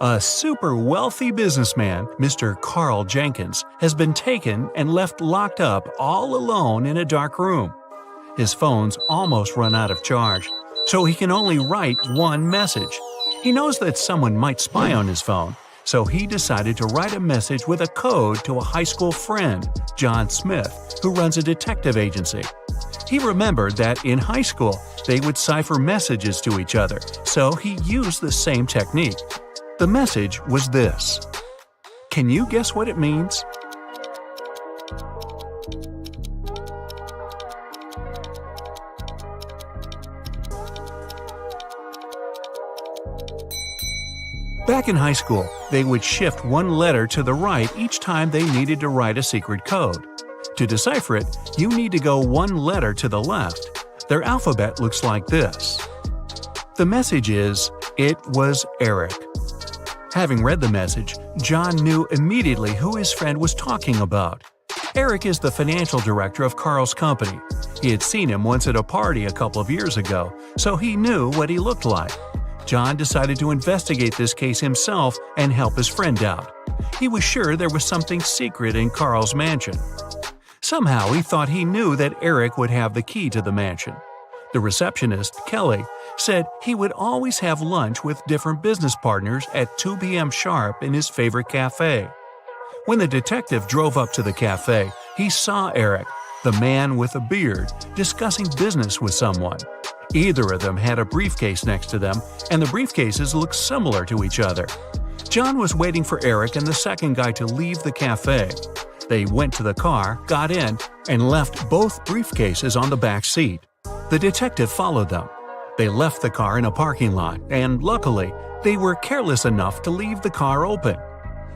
A super wealthy businessman, Mr. Carl Jenkins, has been taken and left locked up all alone in a dark room. His phone's almost run out of charge, so he can only write one message. He knows that someone might spy on his phone, so he decided to write a message with a code to a high school friend, John Smith, who runs a detective agency. He remembered that in high school they would cipher messages to each other, so he used the same technique. The message was this. Can you guess what it means? Back in high school, they would shift one letter to the right each time they needed to write a secret code. To decipher it, you need to go one letter to the left. Their alphabet looks like this. The message is, "It was Eric." Having read the message, John knew immediately who his friend was talking about. Eric is the financial director of Carl's company. He had seen him once at a party a couple of years ago, so he knew what he looked like. John decided to investigate this case himself and help his friend out. He was sure there was something secret in Carl's mansion. Somehow he thought he knew that Eric would have the key to the mansion. The receptionist, Kelly, said he would always have lunch with different business partners at 2 p.m. sharp in his favorite cafe. When the detective drove up to the cafe, he saw Eric, the man with a beard, discussing business with someone. Either of them had a briefcase next to them, and the briefcases looked similar to each other. John was waiting for Eric and the second guy to leave the cafe. They went to the car, got in, and left both briefcases on the back seat. The detective followed them. They left the car in a parking lot, and luckily, they were careless enough to leave the car open.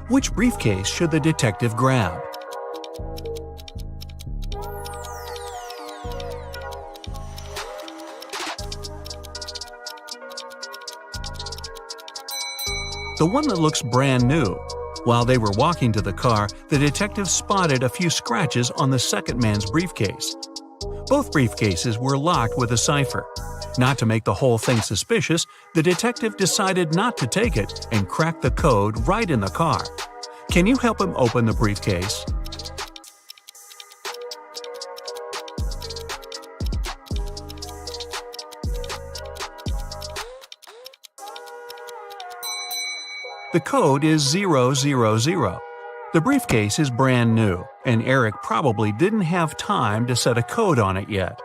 Which briefcase should the detective grab? The one that looks brand new. While they were walking to the car, the detective spotted a few scratches on the second man's briefcase. Both briefcases were locked with a cipher. Not to make the whole thing suspicious, the detective decided not to take it and cracked the code right in the car. Can you help him open the briefcase? The code is 000. The briefcase is brand new, and Eric probably didn't have time to set a code on it yet.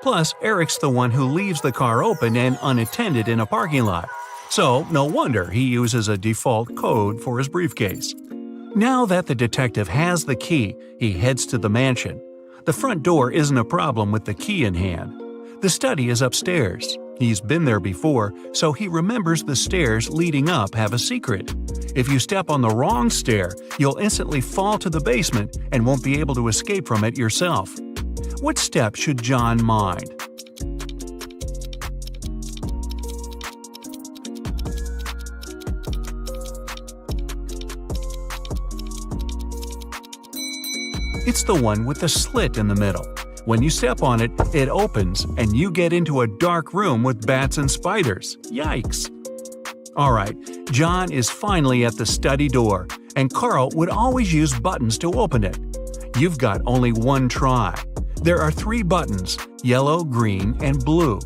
Plus, Eric's the one who leaves the car open and unattended in a parking lot, so no wonder he uses a default code for his briefcase. Now that the detective has the key, he heads to the mansion. The front door isn't a problem with the key in hand. The study is upstairs. He's been there before, so he remembers the stairs leading up have a secret. If you step on the wrong stair, you'll instantly fall to the basement and won't be able to escape from it yourself. What step should John mind? It's the one with the slit in the middle. When you step on it, it opens, and you get into a dark room with bats and spiders. Yikes! Alright, John is finally at the study door, and Carl would always use buttons to open it. You've got only one try. There are 3 buttons, yellow, green, and blue.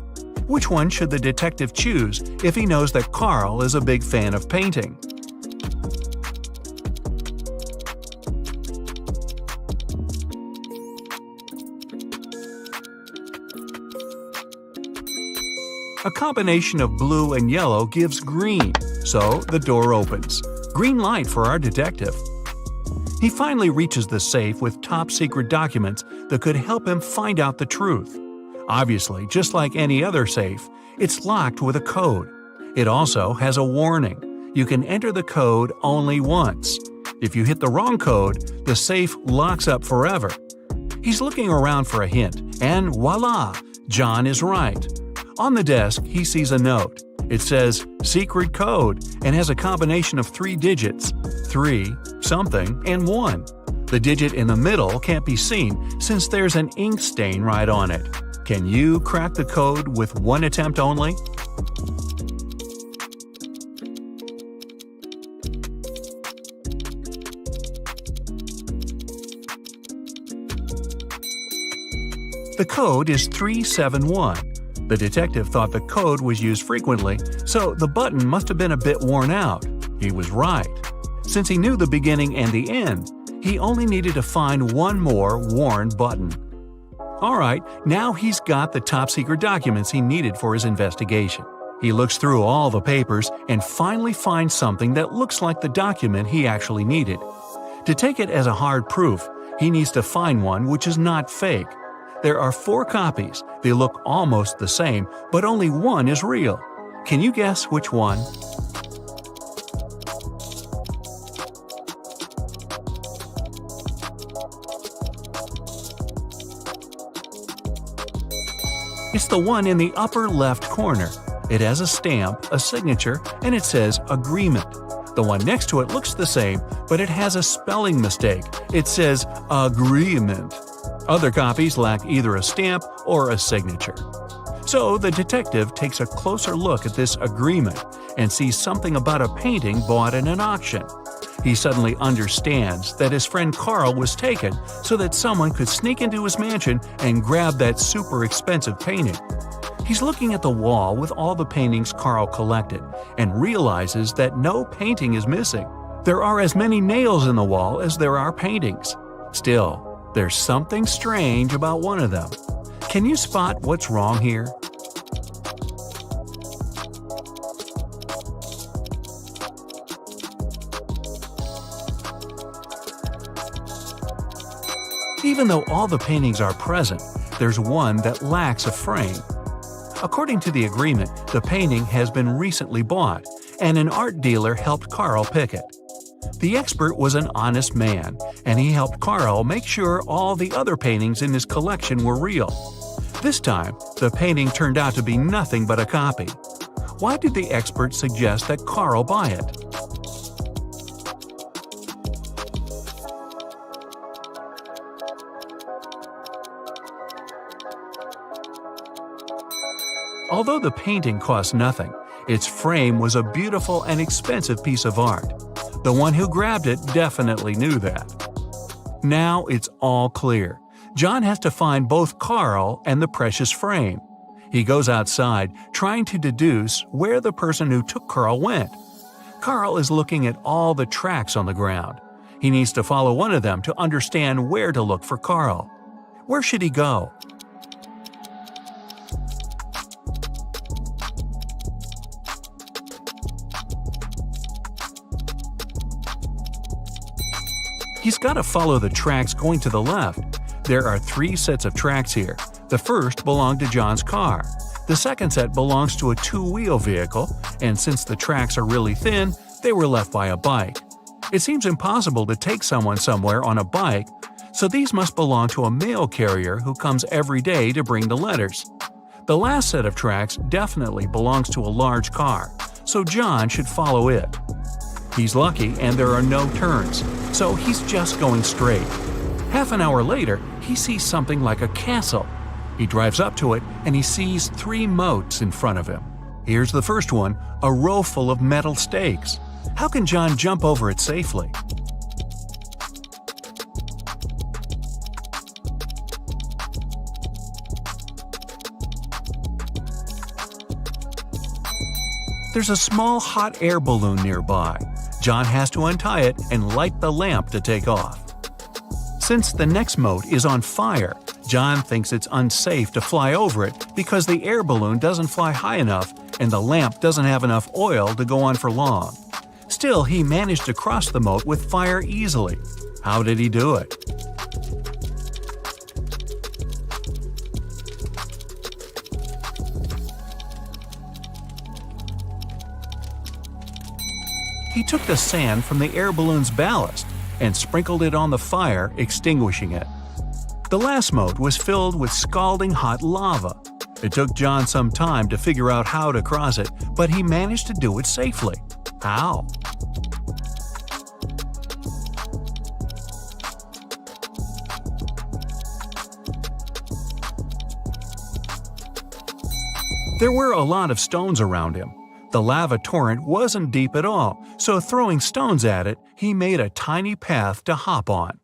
Which one should the detective choose if he knows that Carl is a big fan of painting? A combination of blue and yellow gives green, so the door opens. Green light for our detective. He finally reaches the safe with top-secret documents that could help him find out the truth. Obviously, just like any other safe, it's locked with a code. It also has a warning. You can enter the code only once. If you hit the wrong code, the safe locks up forever. He's looking around for a hint, and voila! John is right. On the desk, he sees a note. It says, "Secret code," and has a combination of 3 digits, 3, something, and 1. The digit in the middle can't be seen since there's an ink stain right on it. Can you crack the code with one attempt only? The code is 371. The detective thought the code was used frequently, so the button must have been a bit worn out. He was right. Since he knew the beginning and the end, he only needed to find one more worn button. Alright, now he's got the top-secret documents he needed for his investigation. He looks through all the papers and finally finds something that looks like the document he actually needed. To take it as a hard proof, he needs to find one which is not fake. There are 4 copies. They look almost the same, but only one is real. Can you guess which one? It's the one in the upper left corner. It has a stamp, a signature, and it says agreement. The one next to it looks the same, but it has a spelling mistake. It says agreement. Other copies lack either a stamp or a signature. So the detective takes a closer look at this agreement and sees something about a painting bought in an auction. He suddenly understands that his friend Carl was taken so that someone could sneak into his mansion and grab that super expensive painting. He's looking at the wall with all the paintings Carl collected and realizes that no painting is missing. There are as many nails in the wall as there are paintings. Still, there's something strange about one of them. Can you spot what's wrong here? Even though all the paintings are present, there's one that lacks a frame. According to the agreement, the painting has been recently bought, and an art dealer helped Carl pick it. The expert was an honest man, and he helped Carl make sure all the other paintings in his collection were real. This time, the painting turned out to be nothing but a copy. Why did the expert suggest that Carl buy it? Although the painting cost nothing, its frame was a beautiful and expensive piece of art. The one who grabbed it definitely knew that. Now it's all clear. John has to find both Carl and the precious frame. He goes outside, trying to deduce where the person who took Carl went. Carl is looking at all the tracks on the ground. He needs to follow one of them to understand where to look for Carl. Where should he go? He's got to follow the tracks going to the left. There are 3 sets of tracks here. The first belonged to John's car. The second set belongs to a 2-wheel vehicle, and since the tracks are really thin, they were left by a bike. It seems impossible to take someone somewhere on a bike, so these must belong to a mail carrier who comes every day to bring the letters. The last set of tracks definitely belongs to a large car, so John should follow it. He's lucky and there are no turns, so he's just going straight. Half an hour later, he sees something like a castle. He drives up to it and he sees 3 moats in front of him. Here's the first one, a row full of metal stakes. How can John jump over it safely? There's a small hot air balloon nearby. John has to untie it and light the lamp to take off. Since the next moat is on fire, John thinks it's unsafe to fly over it because the air balloon doesn't fly high enough and the lamp doesn't have enough oil to go on for long. Still, he managed to cross the moat with fire easily. How did he do it? He took the sand from the air balloon's ballast and sprinkled it on the fire, extinguishing it. The last moat was filled with scalding hot lava. It took John some time to figure out how to cross it, but he managed to do it safely. How? There were a lot of stones around him. The lava torrent wasn't deep at all, so throwing stones at it, he made a tiny path to hop on.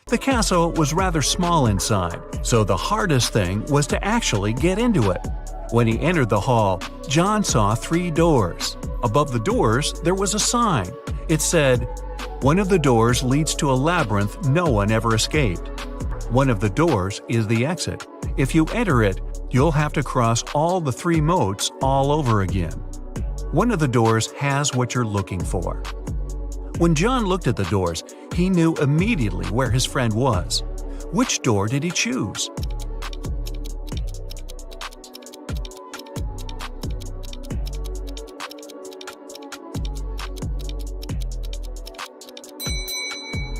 The castle was rather small inside, so the hardest thing was to actually get into it. When he entered the hall, John saw 3 doors. Above the doors, there was a sign. It said, "One of the doors leads to a labyrinth no one ever escaped. One of the doors is the exit. If you enter it, you'll have to cross all the 3 moats all over again. One of the doors has what you're looking for." When John looked at the doors, he knew immediately where his friend was. Which door did he choose?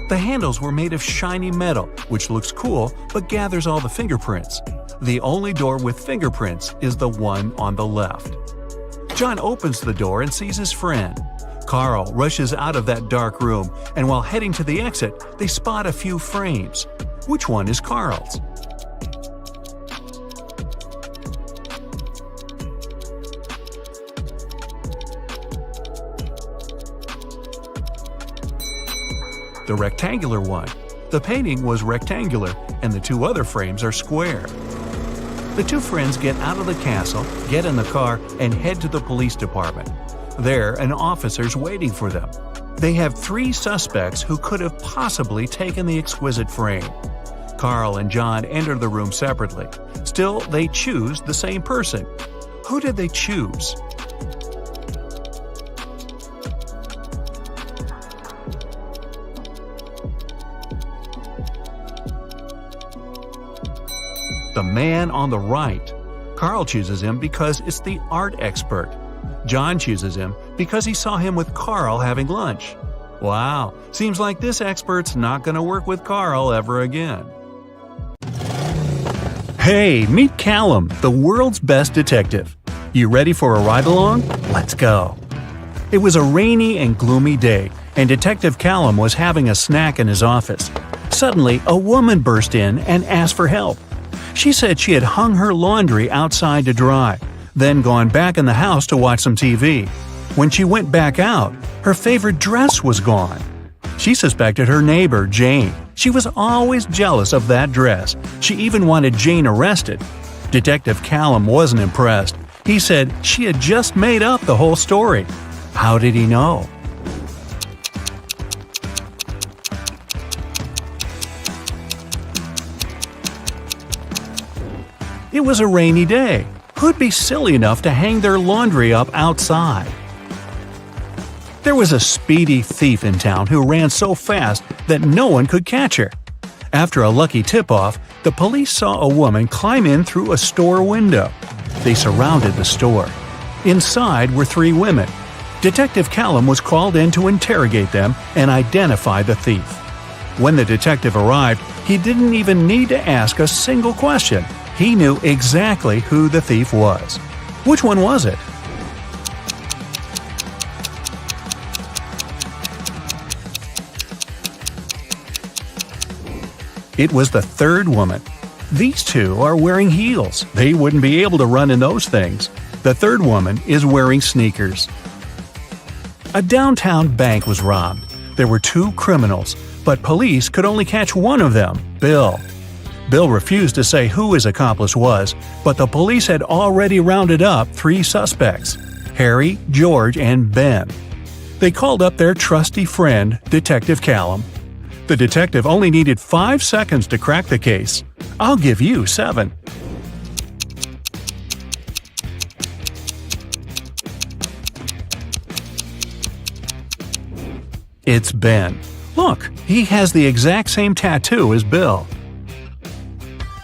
The handles were made of shiny metal, which looks cool but gathers all the fingerprints. The only door with fingerprints is the one on the left. John opens the door and sees his friend. Carl rushes out of that dark room, and while heading to the exit, they spot a few frames. Which one is Carl's? The rectangular one. The painting was rectangular, and the 2 other frames are square. The 2 friends get out of the castle, get in the car, and head to the police department. There, an officer's waiting for them. They have 3 suspects who could have possibly taken the exquisite frame. Carl and John enter the room separately. Still, they choose the same person. Who did they choose? The man on the right. Carl chooses him because it's the art expert. John chooses him because he saw him with Carl having lunch. Wow, seems like this expert's not going to work with Carl ever again. Hey, meet Callum, the world's best detective. You ready for a ride-along? Let's go. It was a rainy and gloomy day, and Detective Callum was having a snack in his office. Suddenly, a woman burst in and asked for help. She said she had hung her laundry outside to dry, then gone back in the house to watch some TV. When she went back out, her favorite dress was gone. She suspected her neighbor, Jane. She was always jealous of that dress. She even wanted Jane arrested. Detective Callum wasn't impressed. He said she had just made up the whole story. How did he know? It was a rainy day. Who'd be silly enough to hang their laundry up outside? There was a speedy thief in town who ran so fast that no one could catch her. After a lucky tip-off, the police saw a woman climb in through a store window. They surrounded the store. Inside were 3 women. Detective Callum was called in to interrogate them and identify the thief. When the detective arrived, he didn't even need to ask a single question. He knew exactly who the thief was. Which one was it? It was the 3rd woman. These 2 are wearing heels. They wouldn't be able to run in those things. The 3rd woman is wearing sneakers. A downtown bank was robbed. There were 2 criminals, but police could only catch one of them, Bill. Bill refused to say who his accomplice was, but the police had already rounded up 3 suspects: Harry, George, and Ben. They called up their trusty friend, Detective Callum. The detective only needed 5 seconds to crack the case. I'll give you 7. It's Ben. Look, he has the exact same tattoo as Bill.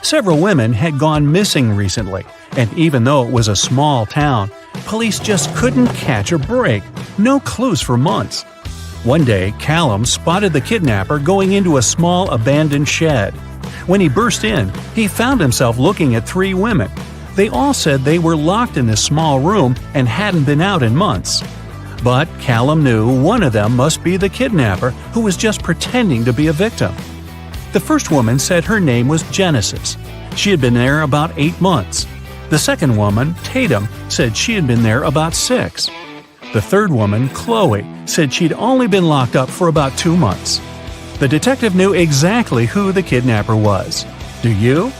Several women had gone missing recently, and even though it was a small town, police just couldn't catch a break. No clues for months. One day, Callum spotted the kidnapper going into a small abandoned shed. When he burst in, he found himself looking at 3 women. They all said they were locked in this small room and hadn't been out in months. But Callum knew one of them must be the kidnapper who was just pretending to be a victim. The first woman said her name was Genesis. She had been there about 8 months. The second woman, Tatum, said she had been there about 6. The third woman, Chloe, said she'd only been locked up for about 2 months. The detective knew exactly who the kidnapper was. Do you?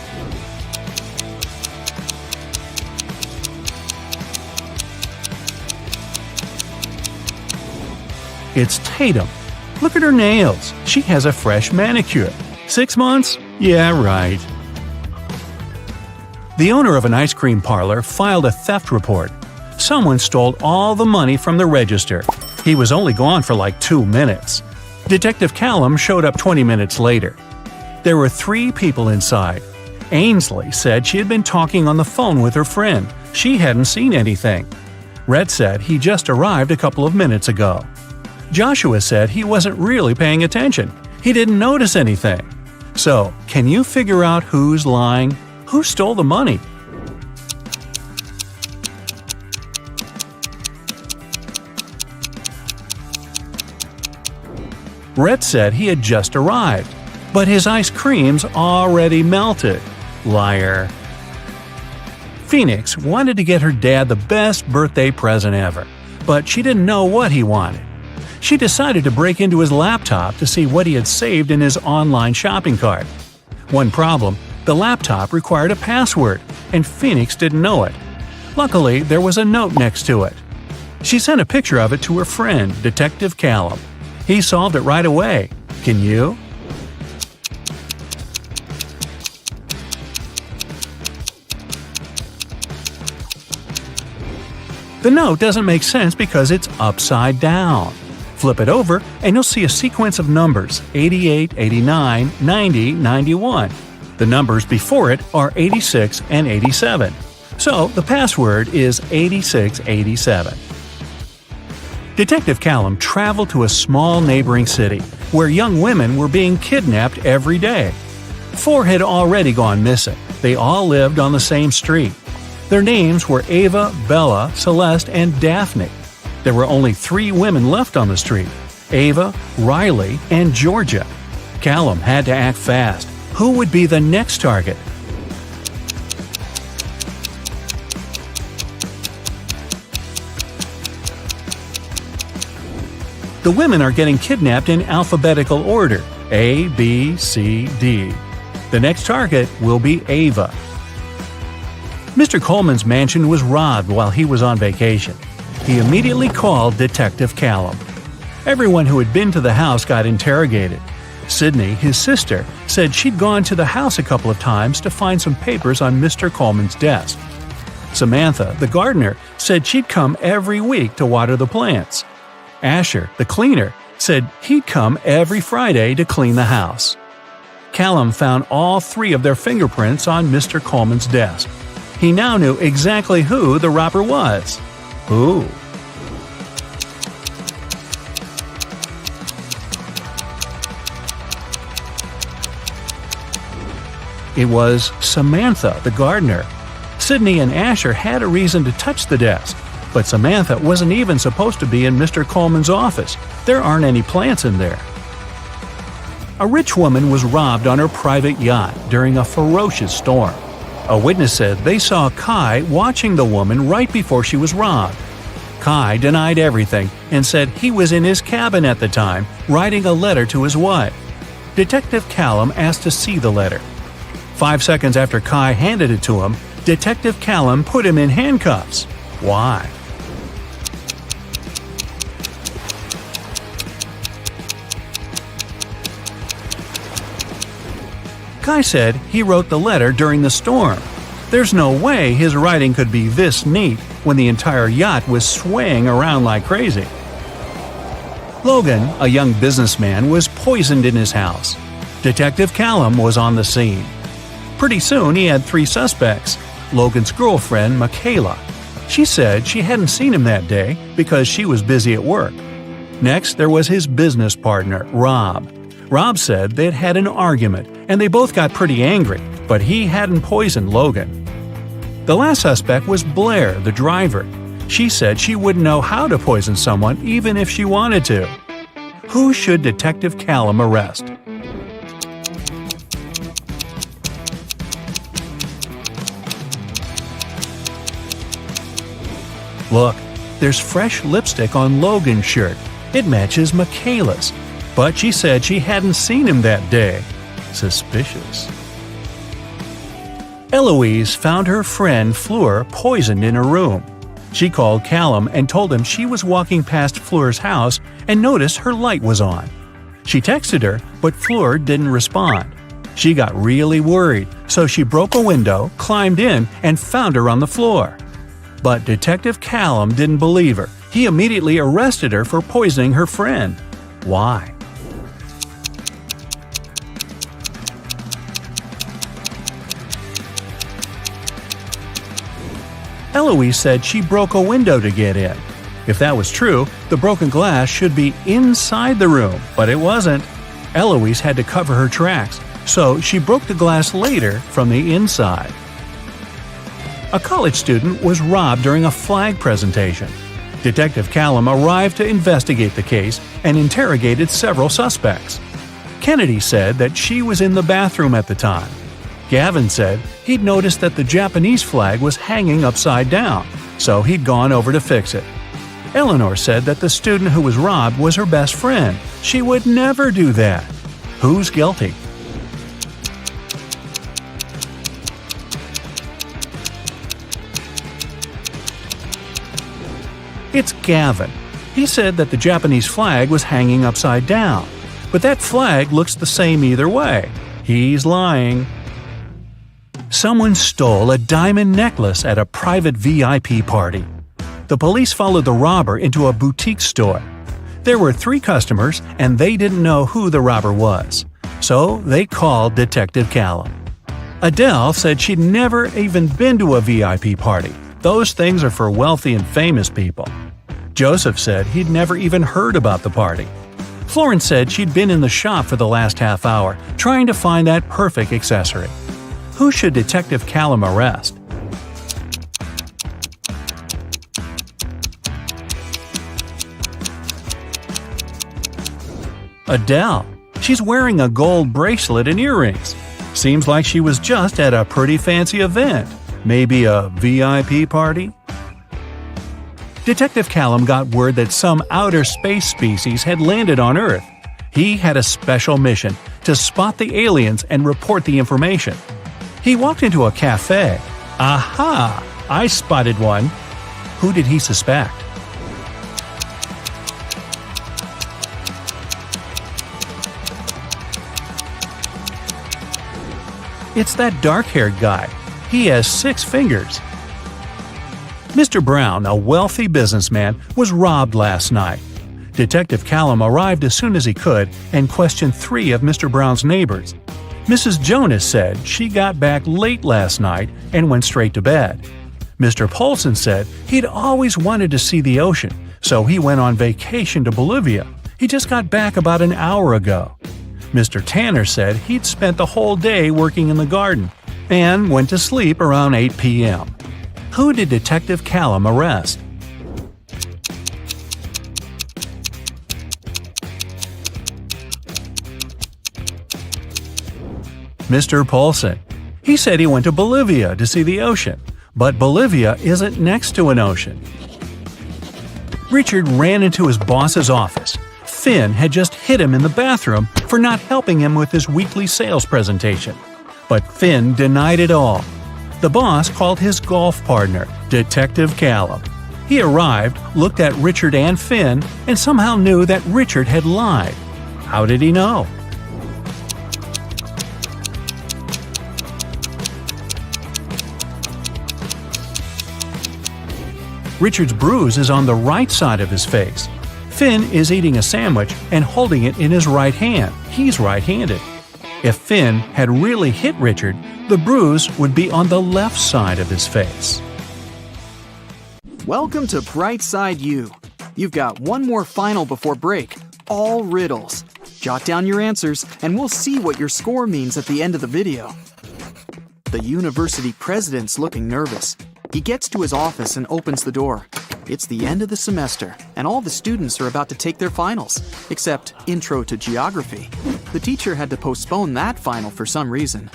It's Tatum. Look at her nails. She has a fresh manicure. 6 months? Yeah, right. The owner of an ice cream parlor filed a theft report. Someone stole all the money from the register. He was only gone for like 2 minutes. Detective Callum showed up 20 minutes later. There were 3 people inside. Ainsley said she had been talking on the phone with her friend. She hadn't seen anything. Rhett said he just arrived a couple of minutes ago. Joshua said he wasn't really paying attention. He didn't notice anything. So, can you figure out who's lying? Who stole the money? Rhett said he had just arrived, but his ice cream's already melted. Liar. Phoenix wanted to get her dad the best birthday present ever, but she didn't know what he wanted. She decided to break into his laptop to see what he had saved in his online shopping cart. One problem, the laptop required a password, and Phoenix didn't know it. Luckily, there was a note next to it. She sent a picture of it to her friend, Detective Callum. He solved it right away. Can you? The note doesn't make sense because it's upside down. Flip it over and you'll see a sequence of numbers 88, 89, 90, 91. The numbers before it are 86 and 87. So the password is 8687. Detective Callum traveled to a small neighboring city where young women were being kidnapped every day. 4 had already gone missing. They all lived on the same street. Their names were Ava, Bella, Celeste, and Daphne. There were only 3 women left on the street: Ava, Riley, and Georgia. Callum had to act fast. Who would be the next target? The women are getting kidnapped in alphabetical order: A, B, C, D. The next target will be Ava. Mr. Coleman's mansion was robbed while he was on vacation. He immediately called Detective Callum. Everyone who had been to the house got interrogated. Sydney, his sister, said she'd gone to the house a couple of times to find some papers on Mr. Coleman's desk. Samantha, the gardener, said she'd come every week to water the plants. Asher, the cleaner, said he'd come every Friday to clean the house. Callum found all 3 of their fingerprints on Mr. Coleman's desk. He now knew exactly who the robber was. Who? It was Samantha, the gardener. Sydney and Asher had a reason to touch the desk, but Samantha wasn't even supposed to be in Mr. Coleman's office. There aren't any plants in there. A rich woman was robbed on her private yacht during a ferocious storm. A witness said they saw Kai watching the woman right before she was robbed. Kai denied everything and said he was in his cabin at the time writing a letter to his wife. Detective Callum asked to see the letter. 5 seconds after Kai handed it to him, Detective Callum put him in handcuffs. Why? Kai said he wrote the letter during the storm. There's no way his writing could be this neat when the entire yacht was swaying around like crazy. Logan, a young businessman, was poisoned in his house. Detective Callum was on the scene. Pretty soon he had 3 suspects. Logan's girlfriend, Michaela. She said she hadn't seen him that day because she was busy at work. Next, there was his business partner, Rob. Rob said they'd had an argument and they both got pretty angry, but he hadn't poisoned Logan. The last suspect was Blair, the driver. She said she wouldn't know how to poison someone even if she wanted to. Who should Detective Callum arrest? Look, there's fresh lipstick on Logan's shirt. It matches Michaela's. but she said she hadn't seen him that day. Suspicious. Eloise found her friend Fleur poisoned in her room. She called Callum and told him she was walking past Fleur's house and noticed her light was on. She texted her, but Fleur didn't respond. She got really worried, so she broke a window, climbed in, and found her on the floor. But Detective Callum didn't believe her. He immediately arrested her for poisoning her friend. Why? Eloise said she broke a window to get in. If that was true, the broken glass should be inside the room, but it wasn't. Eloise had to cover her tracks, so she broke the glass later from the inside. A college student was robbed during a flag presentation. Detective Callum arrived to investigate the case and interrogated several suspects. Kennedy said that she was in the bathroom at the time. Gavin said he'd noticed that the Japanese flag was hanging upside down, so he'd gone over to fix it. Eleanor said that the student who was robbed was her best friend. She would never do that. Who's guilty? It's Gavin. He said that the Japanese flag was hanging upside down, but that flag looks the same either way. He's lying. Someone stole a diamond necklace at a private VIP party. The police followed the robber into a boutique store. There were 3 customers, and they didn't know who the robber was. So they called Detective Callum. Adele said she'd never even been to a VIP party. Those things are for wealthy and famous people. Joseph said he'd never even heard about the party. Florence said she'd been in the shop for the last half hour, trying to find that perfect accessory. Who should Detective Callum arrest? Adele. She's wearing a gold bracelet and earrings. Seems like she was just at a pretty fancy event. Maybe a VIP party? Detective Callum got word that some outer space species had landed on Earth. He had a special mission to spot the aliens and report the information. He walked into a cafe. Aha! I spotted one. Who did he suspect? It's that dark-haired guy. He has 6 fingers. Mr. Brown, a wealthy businessman, was robbed last night. Detective Callum arrived as soon as he could and questioned 3 of Mr. Brown's neighbors. Mrs. Jonas said she got back late last night and went straight to bed. Mr. Polson said he'd always wanted to see the ocean, so he went on vacation to Bolivia. He just got back about an hour ago. Mr. Tanner said he'd spent the whole day working in the garden and went to sleep around 8 p.m. Who did Detective Callum arrest? Mr. Polson. He said he went to Bolivia to see the ocean, but Bolivia isn't next to an ocean. Richard ran into his boss's office. Finn had just hit him in the bathroom for not helping him with his weekly sales presentation. But Finn denied it all. The boss called his golf partner, Detective Callum. He arrived, looked at Richard and Finn, and somehow knew that Richard had lied. How did he know? Richard's bruise is on the right side of his face. Finn is eating a sandwich and holding it in his right hand. He's right-handed. If Finn had really hit Richard, the bruise would be on the left side of his face. Welcome to Brightside U. You've got one more final before break, all riddles. Jot down your answers and we'll see what your score means at the end of the video. The university president's looking nervous. He gets to his office and opens the door. It's the end of the semester, and all the students are about to take their finals, except Intro to Geography. The teacher had to postpone that final for some reason.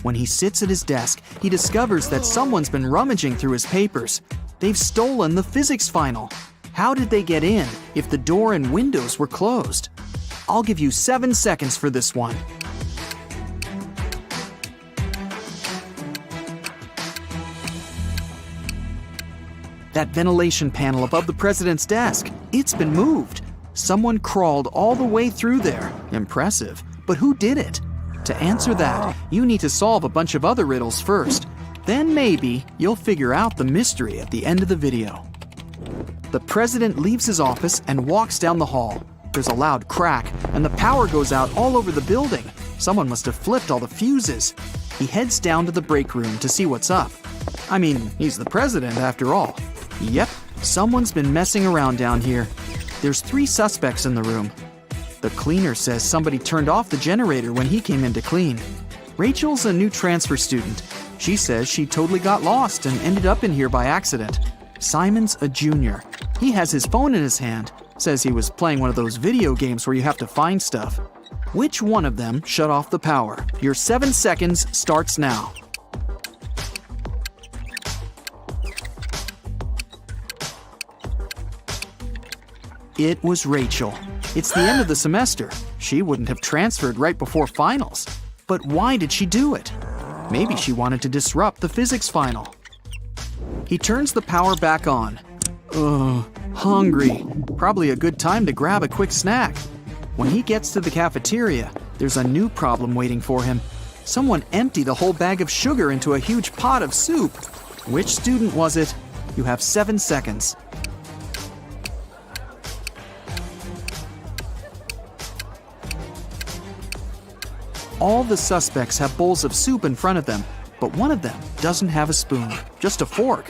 When he sits at his desk, he discovers that someone's been rummaging through his papers. They've stolen the physics final. How did they get in if the door and windows were closed? I'll give you 7 seconds for this one. That ventilation panel above the president's desk, it's been moved. Someone crawled all the way through there. Impressive. But who did it? To answer that, you need to solve a bunch of other riddles first. Then maybe you'll figure out the mystery at the end of the video. The president leaves his office and walks down the hall. There's a loud crack, and the power goes out all over the building. Someone must have flipped all the fuses. He heads down to the break room to see what's up. I mean, he's the president after all. Yep, someone's been messing around down here. There's 3 suspects in the room. The cleaner says somebody turned off the generator when he came in to clean. Rachel's a new transfer student. She says she totally got lost and ended up in here by accident. Simon's a junior. He has his phone in his hand. Says he was playing one of those video games where you have to find stuff. Which one of them shut off the power? Your 7 seconds starts now. It was Rachel. It's the end of the semester. She wouldn't have transferred right before finals. But why did she do it? Maybe she wanted to disrupt the physics final. He turns the power back on. Ugh, hungry. Probably a good time to grab a quick snack. When he gets to the cafeteria, there's a new problem waiting for him. Someone emptied a whole bag of sugar into a huge pot of soup. Which student was it? You have 7 seconds. All the suspects have bowls of soup in front of them, but one of them doesn't have a spoon, just a fork.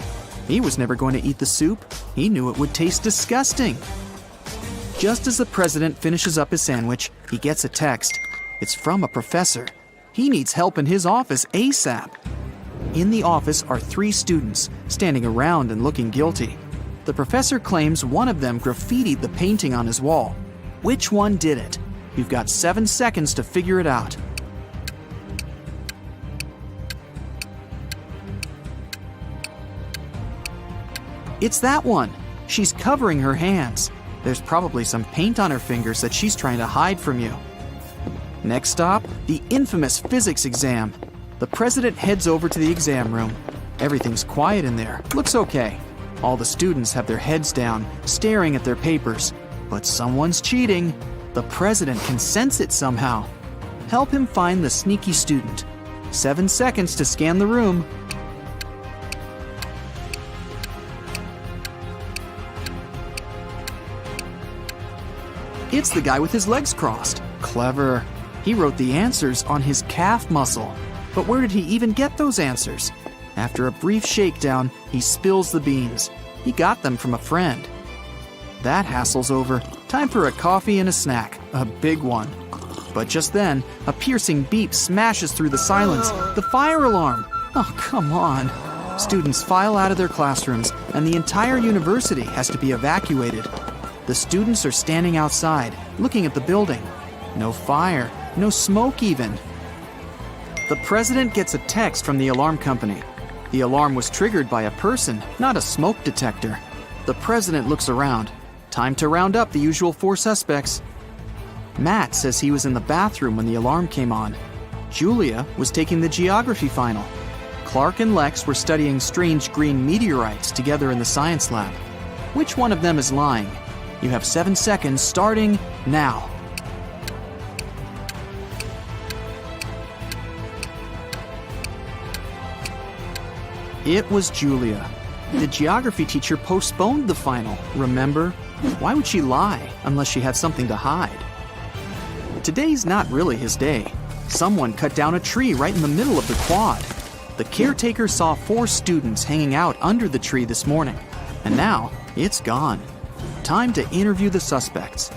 He was never going to eat the soup. He knew it would taste disgusting. Just as the president finishes up his sandwich, he gets a text. It's from a professor. He needs help in his office ASAP. In the office are 3 students, standing around and looking guilty. The professor claims one of them graffitied the painting on his wall. Which one did it? You've got 7 seconds to figure it out. It's that one. She's covering her hands. There's probably some paint on her fingers that she's trying to hide from you. Next stop, the infamous physics exam. The president heads over to the exam room. Everything's quiet in there. Looks okay. All the students have their heads down, staring at their papers. But someone's cheating. The president can sense it somehow. Help him find the sneaky student. 7 seconds to scan the room. It's the guy with his legs crossed. Clever. He wrote the answers on his calf muscle. But where did he even get those answers? After a brief shakedown, he spills the beans. He got them from a friend. That hassle's over. Time for a coffee and a snack. A big one. But just then, a piercing beep smashes through the silence. The fire alarm! Oh, come on. Students file out of their classrooms, and the entire university has to be evacuated. The students are standing outside, looking at the building. No fire, no smoke even. The president gets a text from the alarm company. The alarm was triggered by a person, not a smoke detector. The president looks around. Time to round up the usual 4 suspects. Matt says he was in the bathroom when the alarm came on. Julia was taking the geography final. Clark and Lex were studying strange green meteorites together in the science lab. Which one of them is lying? You have 7 seconds starting now. It was Julia. The geography teacher postponed the final, remember? Why would she lie unless she had something to hide? Today's not really his day. Someone cut down a tree right in the middle of the quad. The caretaker saw 4 students hanging out under the tree this morning, and now it's gone. Time to interview the suspects.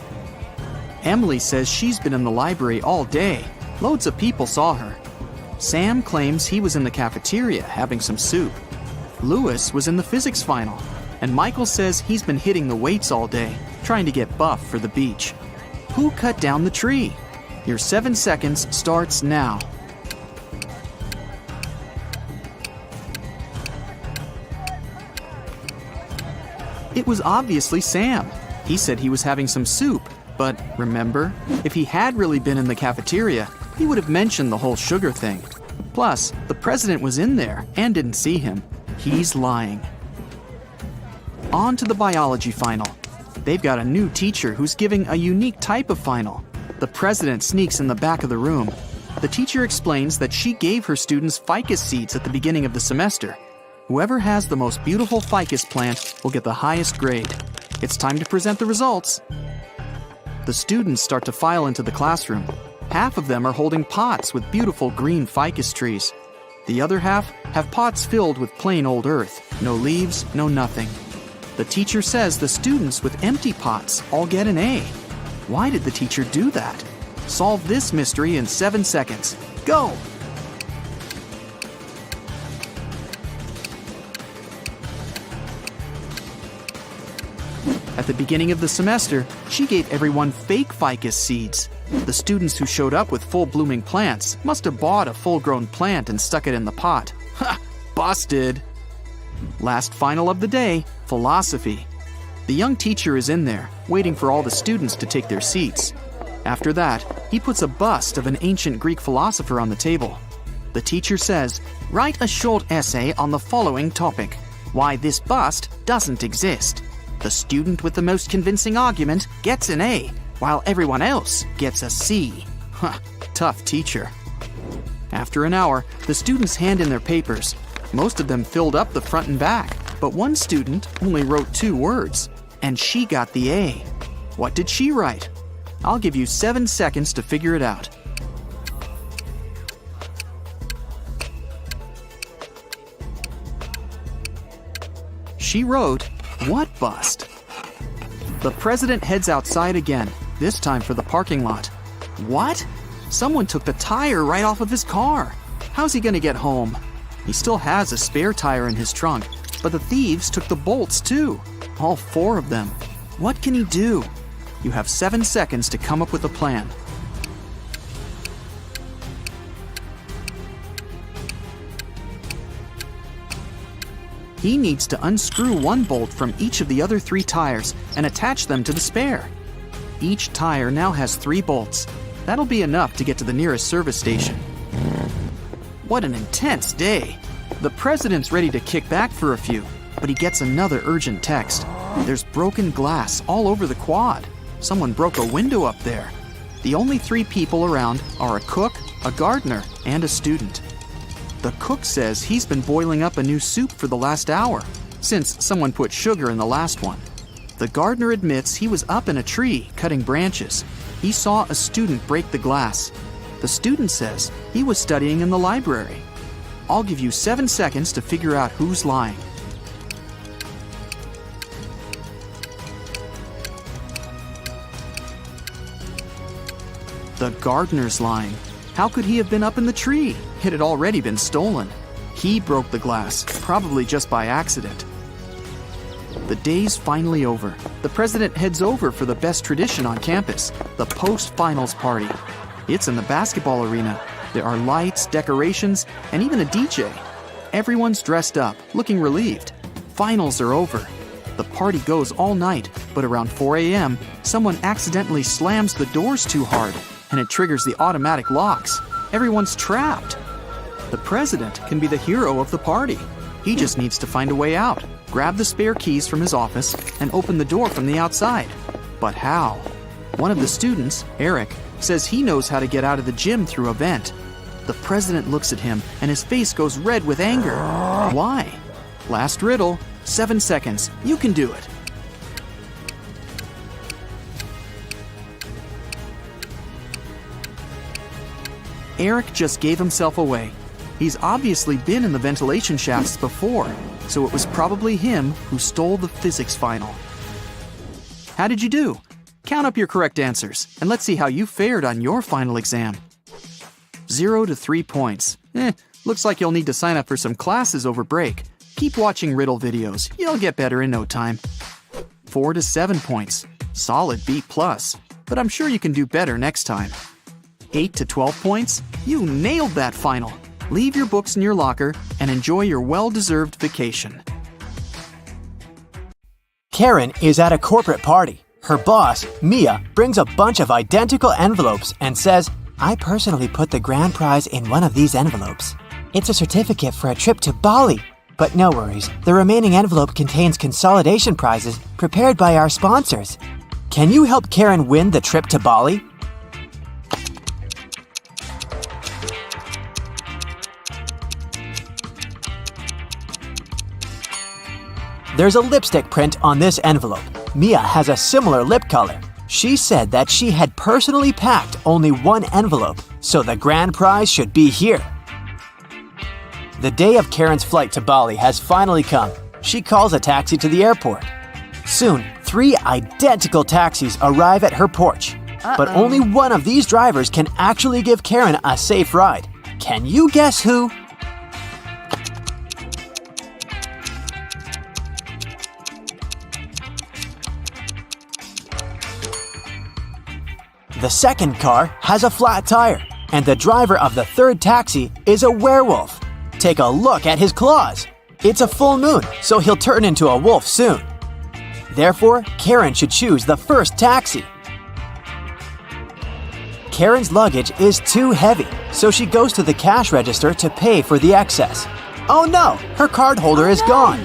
Emily says she's been in the library all day. Loads of people saw her. Sam claims he was in the cafeteria having some soup. Lewis was in the physics final. And Michael says he's been hitting the weights all day, trying to get buff for the beach. Who cut down the tree? Your 7 seconds starts now. It was obviously Sam. He said he was having some soup, But remember, if he had really been in the cafeteria, he would have mentioned the whole sugar thing. Plus, the president was in there and didn't see him. He's lying. On to the biology final. They've got a new teacher who's giving a unique type of final. The president sneaks in the back of the room. The teacher explains that she gave her students ficus seeds at the beginning of the semester. Whoever has the most beautiful ficus plant will get the highest grade. It's time to present the results. The students start to file into the classroom. Half of them are holding pots with beautiful green ficus trees. The other half have pots filled with plain old earth. No leaves, no nothing. The teacher says the students with empty pots all get an A. Why did the teacher do that? Solve this mystery in 7 seconds. Go! At the beginning of the semester, she gave everyone fake ficus seeds. The students who showed up with full-blooming plants must have bought a full-grown plant and stuck it in the pot. Ha! Busted! Last final of the day, philosophy. The young teacher is in there, waiting for all the students to take their seats. After that, he puts a bust of an ancient Greek philosopher on the table. The teacher says, "Write a short essay on the following topic: why this bust doesn't exist." The student with the most convincing argument gets an A, while everyone else gets a C. Huh, tough teacher. After an hour, the students hand in their papers. Most of them filled up the front and back, but one student only wrote 2 words, and she got the A. What did she write? I'll give you 7 seconds to figure it out. She wrote, "What bust?" The president heads outside again, this time for the parking lot. What? Someone took the tire right off of his car. How's he gonna get home? He still has a spare tire in his trunk, but the thieves took the bolts too. All 4 of them. What can he do? You have 7 seconds to come up with a plan. He needs to unscrew one bolt from each of the other 3 tires and attach them to the spare. Each tire now has 3 bolts. That'll be enough to get to the nearest service station. What an intense day. The president's ready to kick back for a few, but he gets another urgent text. There's broken glass all over the quad. Someone broke a window up there. The only 3 people around are a cook, a gardener, and a student. The cook says he's been boiling up a new soup for the last hour, since someone put sugar in the last one. The gardener admits he was up in a tree cutting branches. He saw a student break the glass. The student says he was studying in the library. I'll give you 7 seconds to figure out who's lying. The gardener's lying. How could he have been up in the tree? It had already been stolen. He broke the glass, probably just by accident. The day's finally over. The president heads over for the best tradition on campus, the post-finals party. It's in the basketball arena. There are lights, decorations, and even a DJ. Everyone's dressed up, looking relieved. Finals are over. The party goes all night, but around 4 a.m., someone accidentally slams the doors too hard, and it triggers the automatic locks. Everyone's trapped. The president can be the hero of the party. He just needs to find a way out, grab the spare keys from his office, and open the door from the outside. But how? One of the students, Eric, says he knows how to get out of the gym through a vent. The president looks at him, and his face goes red with anger. Why? Last riddle, 7 seconds. You can do it. Eric just gave himself away. He's obviously been in the ventilation shafts before, so it was probably him who stole the physics final. How did you do? Count up your correct answers, and let's see how you fared on your final exam. 0 to 3 points. Looks like you'll need to sign up for some classes over break. Keep watching riddle videos. You'll get better in no time. 4 to 7 points. Solid B+, but I'm sure you can do better next time. 8 to 12 points. You nailed that final. Leave your books in your locker and enjoy your well-deserved vacation. Karen is at a corporate party. Her boss, Mia, brings a bunch of identical envelopes and says, "I personally put the grand prize in one of these envelopes. It's a certificate for a trip to Bali. But no worries, the remaining envelope contains consolidation prizes prepared by our sponsors. Can you help Karen win the trip to Bali?" There's a lipstick print on this envelope. Mia has a similar lip color. She said that she had personally packed only one envelope, so the grand prize should be here. The day of Karen's flight to Bali has finally come. She calls a taxi to the airport. Soon, 3 identical taxis arrive at her porch. But only one of these drivers can actually give Karen a safe ride. Can you guess who? The second car has a flat tire, and the driver of the third taxi is a werewolf. Take a look at his claws. It's a full moon, so he'll turn into a wolf soon. Therefore, Karen should choose the first taxi. Karen's luggage is too heavy, so she goes to the cash register to pay for the excess. Oh no, her card holder is gone.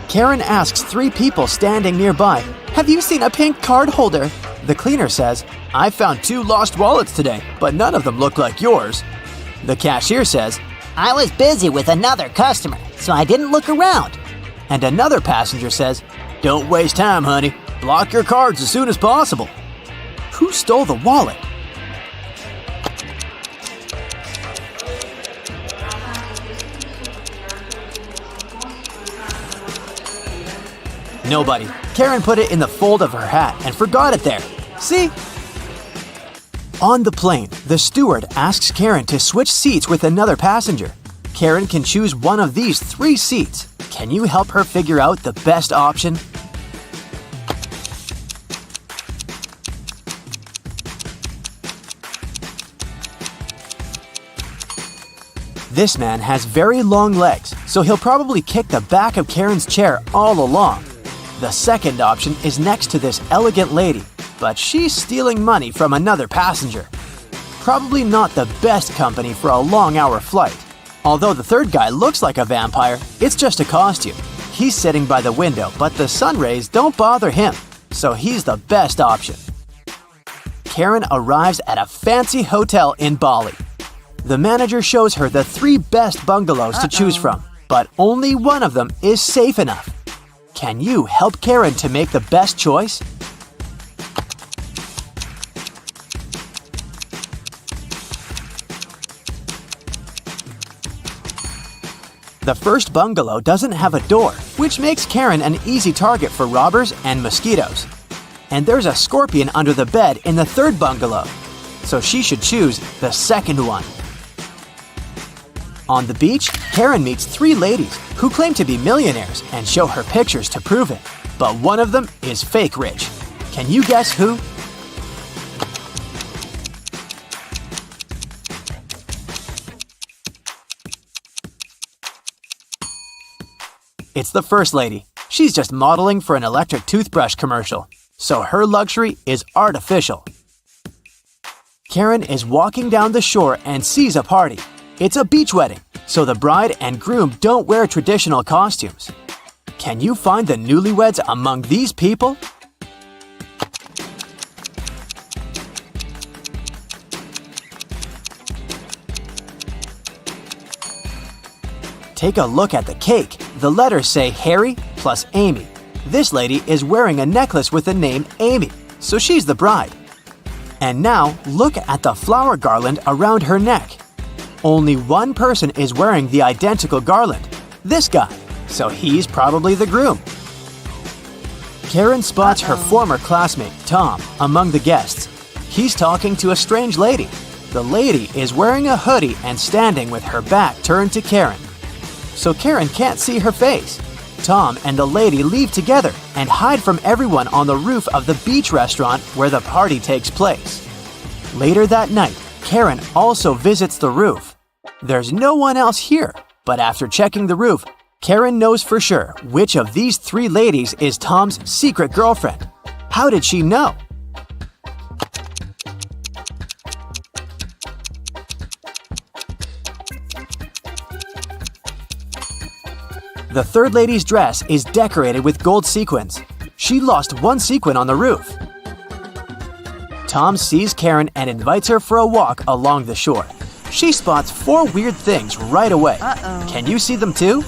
Karen asks 3 people standing nearby, "Have you seen a pink card holder?" The cleaner says, "I found 2 lost wallets today, but none of them look like yours." The cashier says, I was busy with another customer, so I didn't look around. and another passenger says, "Don't waste time, honey. Block your cards as soon as possible." Who stole the wallet? Nobody. Karen put it in the fold of her hat and forgot it there. See? On the plane, the steward asks Karen to switch seats with another passenger. Karen can choose one of these 3 seats. Can you help her figure out the best option? This man has very long legs, so he'll probably kick the back of Karen's chair all along. The second option is next to this elegant lady, but she's stealing money from another passenger. Probably not the best company for a long-hour flight. Although the third guy looks like a vampire, it's just a costume. He's sitting by the window, but the sun rays don't bother him, so he's the best option. Karen arrives at a fancy hotel in Bali. The manager shows her the 3 best bungalows to choose from, but only one of them is safe enough. Can you help Karen to make the best choice? The first bungalow doesn't have a door, which makes Karen an easy target for robbers and mosquitoes. And there's a scorpion under the bed in the third bungalow, so she should choose the second one. On the beach, Karen meets 3 ladies who claim to be millionaires and show her pictures to prove it. But one of them is fake rich. Can you guess who? It's the first lady. She's just modeling for an electric toothbrush commercial, so her luxury is artificial. Karen is walking down the shore and sees a party. It's a beach wedding, so the bride and groom don't wear traditional costumes. Can you find the newlyweds among these people? Take a look at the cake. The letters say Harry plus Amy. This lady is wearing a necklace with the name Amy, so she's the bride. And now, look at the flower garland around her neck. Only one person is wearing the identical garland, this guy, so he's probably the groom. Karen spots her former classmate, Tom, among the guests. He's talking to a strange lady. The lady is wearing a hoodie and standing with her back turned to Karen, so Karen can't see her face. Tom and the lady leave together and hide from everyone on the roof of the beach restaurant where the party takes place. Later that night, Karen also visits the roof. There's no one else here, but after checking the roof, Karen knows for sure which of these 3 ladies is Tom's secret girlfriend. How did she know? The third lady's dress is decorated with gold sequins. She lost one sequin on the roof. Tom sees Karen and invites her for a walk along the shore. She spots 4 weird things right away. Can you see them too?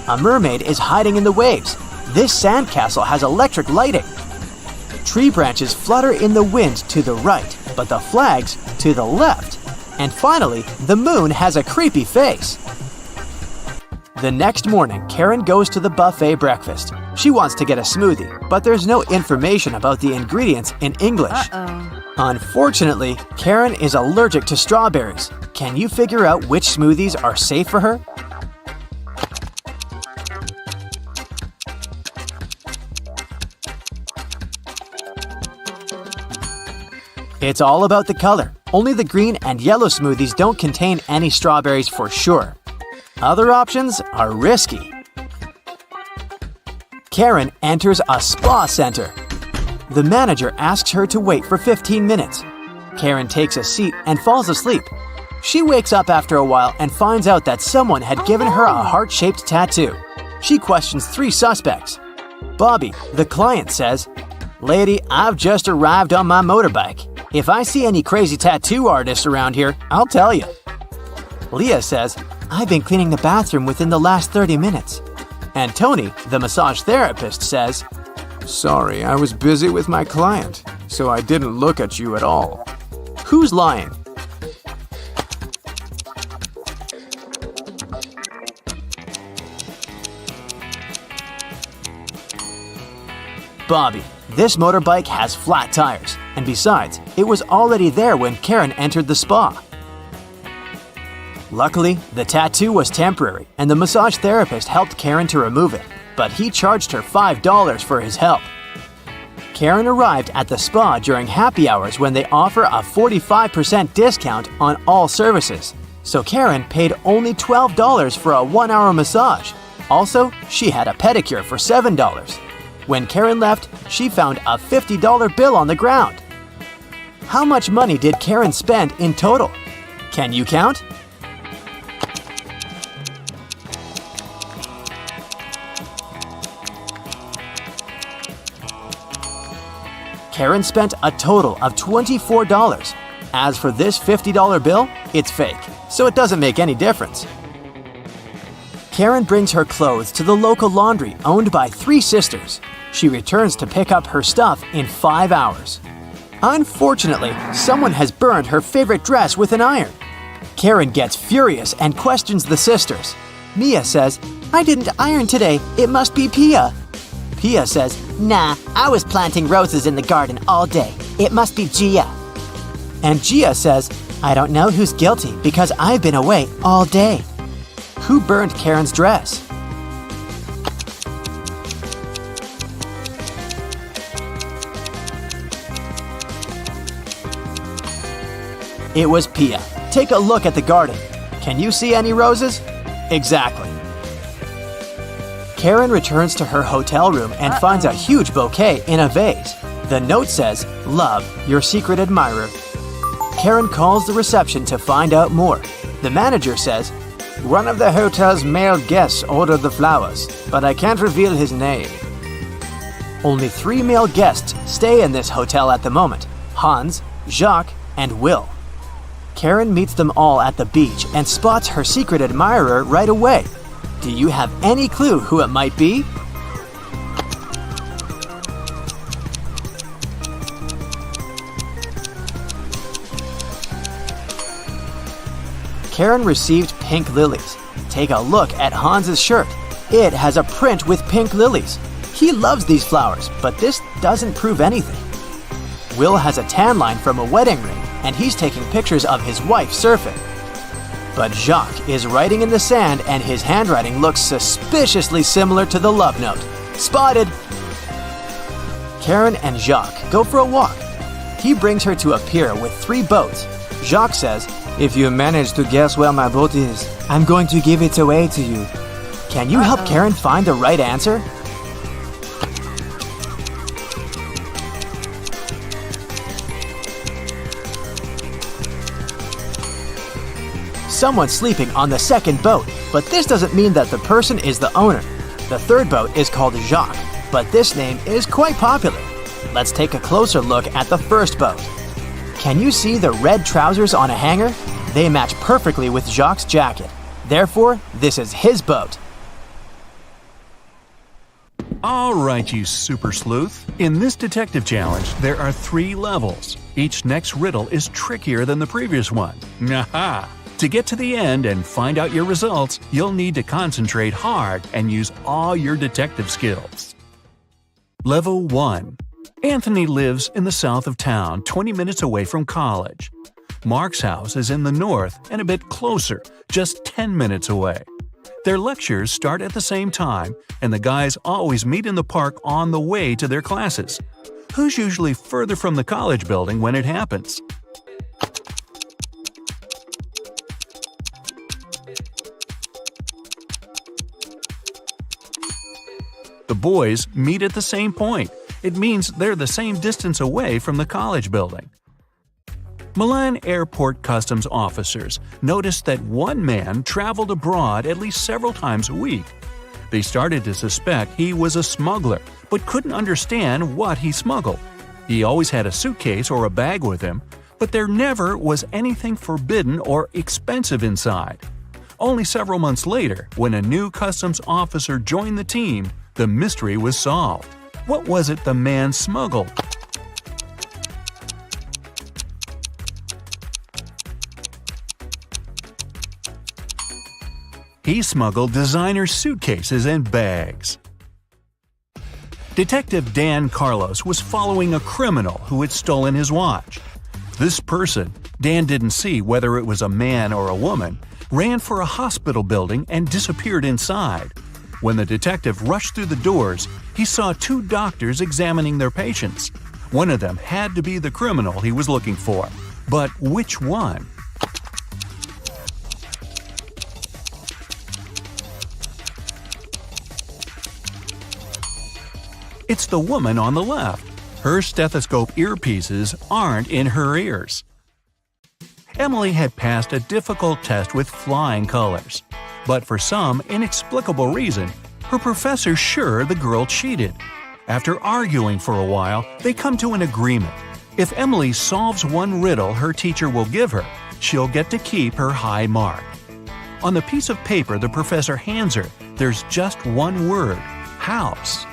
A mermaid is hiding in the waves. This sandcastle has electric lighting. Tree branches flutter in the wind to the right, but the flags to the left. And finally, the moon has a creepy face. The next morning, Karen goes to the buffet breakfast. She wants to get a smoothie, but there's no information about the ingredients in English. Unfortunately, Karen is allergic to strawberries. Can you figure out which smoothies are safe for her? It's all about the color. Only the green and yellow smoothies don't contain any strawberries for sure. Other options are risky. Karen enters a spa center. The manager asks her to wait for 15 minutes. Karen takes a seat and falls asleep. She wakes up after a while and finds out that someone had given her a heart-shaped tattoo. She questions 3 suspects. Bobby, the client, says, "Lady, I've just arrived on my motorbike. If I see any crazy tattoo artists around here, I'll tell you." Leah says, "I've been cleaning the bathroom within the last 30 minutes. And Tony, the massage therapist, says, "Sorry, I was busy with my client, so I didn't look at you at all." Who's lying? Bobby. This motorbike has flat tires, and besides, it was already there when Karen entered the spa. Luckily, the tattoo was temporary, and the massage therapist helped Karen to remove it, but he charged her $5 for his help. Karen arrived at the spa during happy hours when they offer a 45% discount on all services, so Karen paid only $12 for a 1-hour massage. Also, she had a pedicure for $7. When Karen left, she found a $50 bill on the ground. How much money did Karen spend in total? Can you count? Karen spent a total of $24. As for this $50 bill, it's fake, so it doesn't make any difference. Karen brings her clothes to the local laundry owned by 3 sisters. She returns to pick up her stuff in 5 hours. Unfortunately, someone has burned her favorite dress with an iron. Karen gets furious and questions the sisters. Mia says, "I didn't iron today. It must be Pia." Pia says, Nah, I was planting roses in the garden all day. It must be Gia. and Gia says, "I don't know who's guilty because I've been away all day." Who burned Karen's dress? It was Pia. Take a look at the garden. Can you see any roses? Exactly. Karen returns to her hotel room and finds a huge bouquet in a vase. The note says, "Love, your secret admirer." Karen calls the reception to find out more. The manager says, "One of the hotel's male guests ordered the flowers, but I can't reveal his name." Only 3 male guests stay in this hotel at the moment: Hans, Jacques, and Will. Karen meets them all at the beach and spots her secret admirer right away. Do you have any clue who it might be? Karen received pink lilies. Take a look at Hans's shirt. It has a print with pink lilies. He loves these flowers, but this doesn't prove anything. Will has a tan line from a wedding ring, and he's taking pictures of his wife surfing. But Jacques is writing in the sand, and his handwriting looks suspiciously similar to the love note. Spotted! Karen and Jacques go for a walk. He brings her to a pier with 3 boats. Jacques says, "If you manage to guess where my boat is, I'm going to give it away to you." Can you help Karen find the right answer? Someone's sleeping on the second boat, but this doesn't mean that the person is the owner. The third boat is called Jacques, but this name is quite popular. Let's take a closer look at the first boat. Can you see the red trousers on a hanger? They match perfectly with Jacques' jacket. Therefore, this is his boat. All right, you super sleuth. In this detective challenge, there are 3 levels. Each next riddle is trickier than the previous one. Aha! To get to the end and find out your results, you'll need to concentrate hard and use all your detective skills. Level 1. Anthony lives in the south of town, 20 minutes away from college. Mark's house is in the north and a bit closer, just 10 minutes away. Their lectures start at the same time, and the guys always meet in the park on the way to their classes. Who's usually further from the college building when it happens? The boys meet at the same point. It means they're the same distance away from the college building. Milan airport customs officers noticed that one man traveled abroad at least several times a week. They started to suspect he was a smuggler, but couldn't understand what he smuggled. He always had a suitcase or a bag with him, but there never was anything forbidden or expensive inside. Only several months later, when a new customs officer joined the team, the mystery was solved. What was it the man smuggled? He smuggled designer suitcases and bags. Detective Dan Carlos was following a criminal who had stolen his watch. This person, Dan didn't see whether it was a man or a woman, ran for a hospital building and disappeared inside. When the detective rushed through the doors, he saw 2 doctors examining their patients. One of them had to be the criminal he was looking for. But which one? It's the woman on the left. Her stethoscope earpieces aren't in her ears. Emily had passed a difficult test with flying colors. But for some inexplicable reason, her professor's sure the girl cheated. After arguing for a while, they come to an agreement. If Emily solves one riddle her teacher will give her, she'll get to keep her high mark. On the piece of paper the professor hands her, there's just one word: house.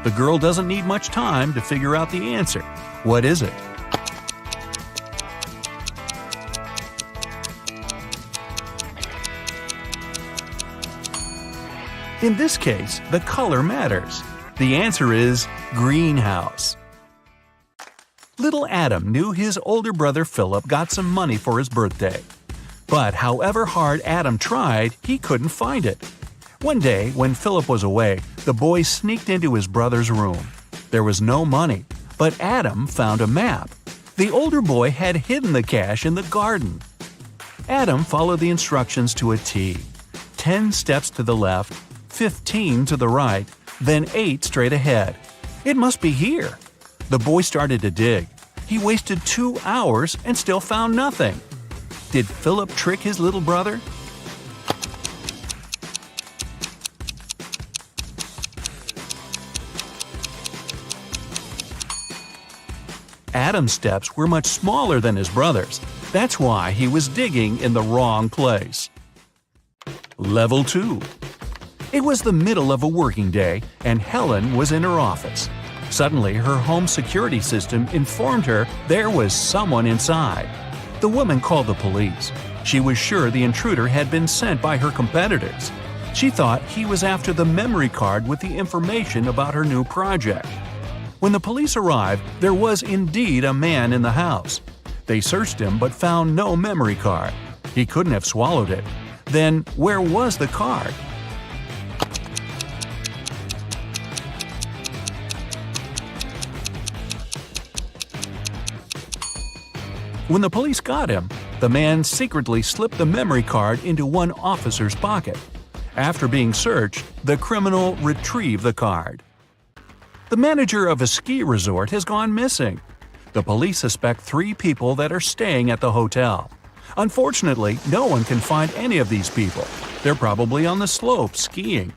The girl doesn't need much time to figure out the answer. What is it? In this case, the color matters. The answer is greenhouse. Little Adam knew his older brother Philip got some money for his birthday. But however hard Adam tried, he couldn't find it. One day, when Philip was away, the boy sneaked into his brother's room. There was no money, but Adam found a map. The older boy had hidden the cash in the garden. Adam followed the instructions to a T. 10 steps to the left, 15 to the right, then 8 straight ahead. It must be here. The boy started to dig. He wasted 2 hours and still found nothing. Did Philip trick his little brother? Adam's steps were much smaller than his brother's. That's why he was digging in the wrong place. Level 2. It was the middle of a working day, and Helen was in her office. Suddenly, her home security system informed her there was someone inside. The woman called the police. She was sure the intruder had been sent by her competitors. She thought he was after the memory card with the information about her new project. When the police arrived, there was indeed a man in the house. They searched him but found no memory card. He couldn't have swallowed it. Then, where was the card? When the police got him, the man secretly slipped the memory card into one officer's pocket. After being searched, the criminal retrieved the card. The manager of a ski resort has gone missing. The police suspect 3 people that are staying at the hotel. Unfortunately, no one can find any of these people. They're probably on the slopes skiing.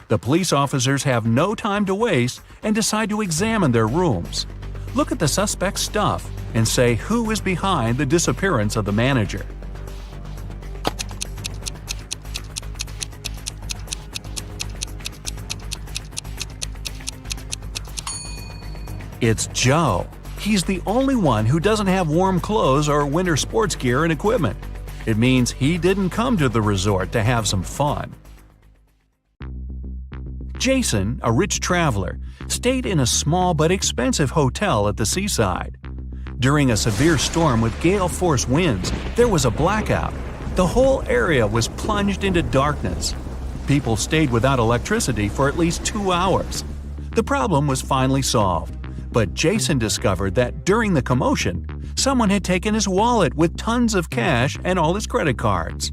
The police officers have no time to waste and decide to examine their rooms. Look at the suspect's stuff and say who is behind the disappearance of the manager. It's Joe. He's the only one who doesn't have warm clothes or winter sports gear and equipment. It means he didn't come to the resort to have some fun. Jason, a rich traveler, stayed in a small but expensive hotel at the seaside. During a severe storm with gale-force winds, there was a blackout. The whole area was plunged into darkness. People stayed without electricity for at least 2 hours. The problem was finally solved, but Jason discovered that during the commotion, someone had taken his wallet with tons of cash and all his credit cards.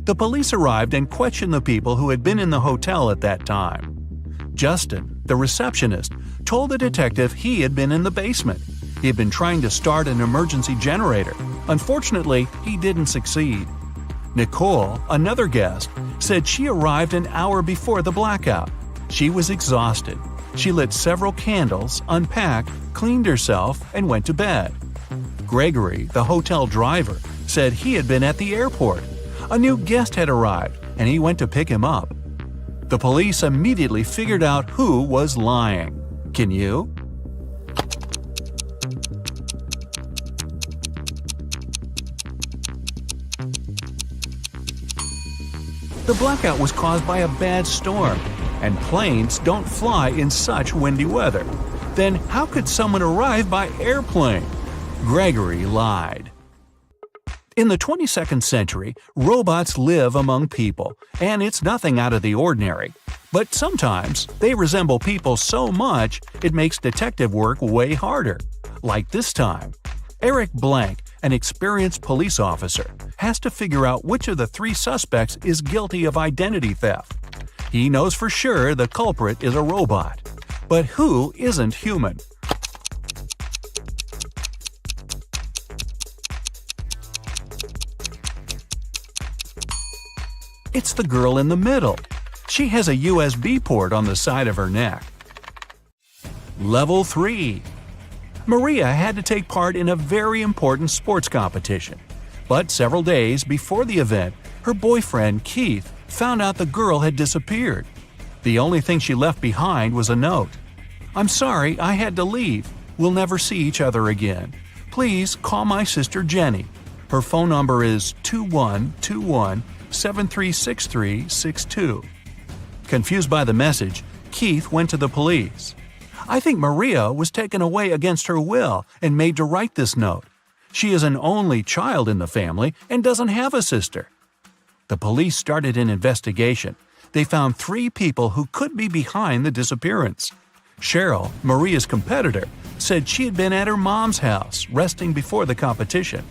The police arrived and questioned the people who had been in the hotel at that time. Justin, the receptionist, told the detective he had been in the basement. He had been trying to start an emergency generator. Unfortunately, he didn't succeed. Nicole, another guest, said she arrived an hour before the blackout. She was exhausted. She lit several candles, unpacked, cleaned herself, and went to bed. Gregory, the hotel driver, said he had been at the airport. A new guest had arrived, and he went to pick him up. The police immediately figured out who was lying. Can you? The blackout was caused by a bad storm, and planes don't fly in such windy weather. Then how could someone arrive by airplane? Gregory lied. In the 22nd century, robots live among people, and it's nothing out of the ordinary. But sometimes they resemble people so much it makes detective work way harder. Like this time. Eric Blank, an experienced police officer, has to figure out which of the 3 suspects is guilty of identity theft. He knows for sure the culprit is a robot. But who isn't human? It's the girl in the middle. She has a USB port on the side of her neck. Level 3. Maria had to take part in a very important sports competition. But several days before the event, her boyfriend, Keith, found out the girl had disappeared. The only thing she left behind was a note. "I'm sorry, I had to leave. We'll never see each other again. Please call my sister Jenny. Her phone number is 2121-736362. Confused by the message, Keith went to the police. "I think Maria was taken away against her will and made to write this note. She is an only child in the family and doesn't have a sister." The police started an investigation. They found 3 people who could be behind the disappearance. Cheryl, Maria's competitor, said she had been at her mom's house resting before the competition.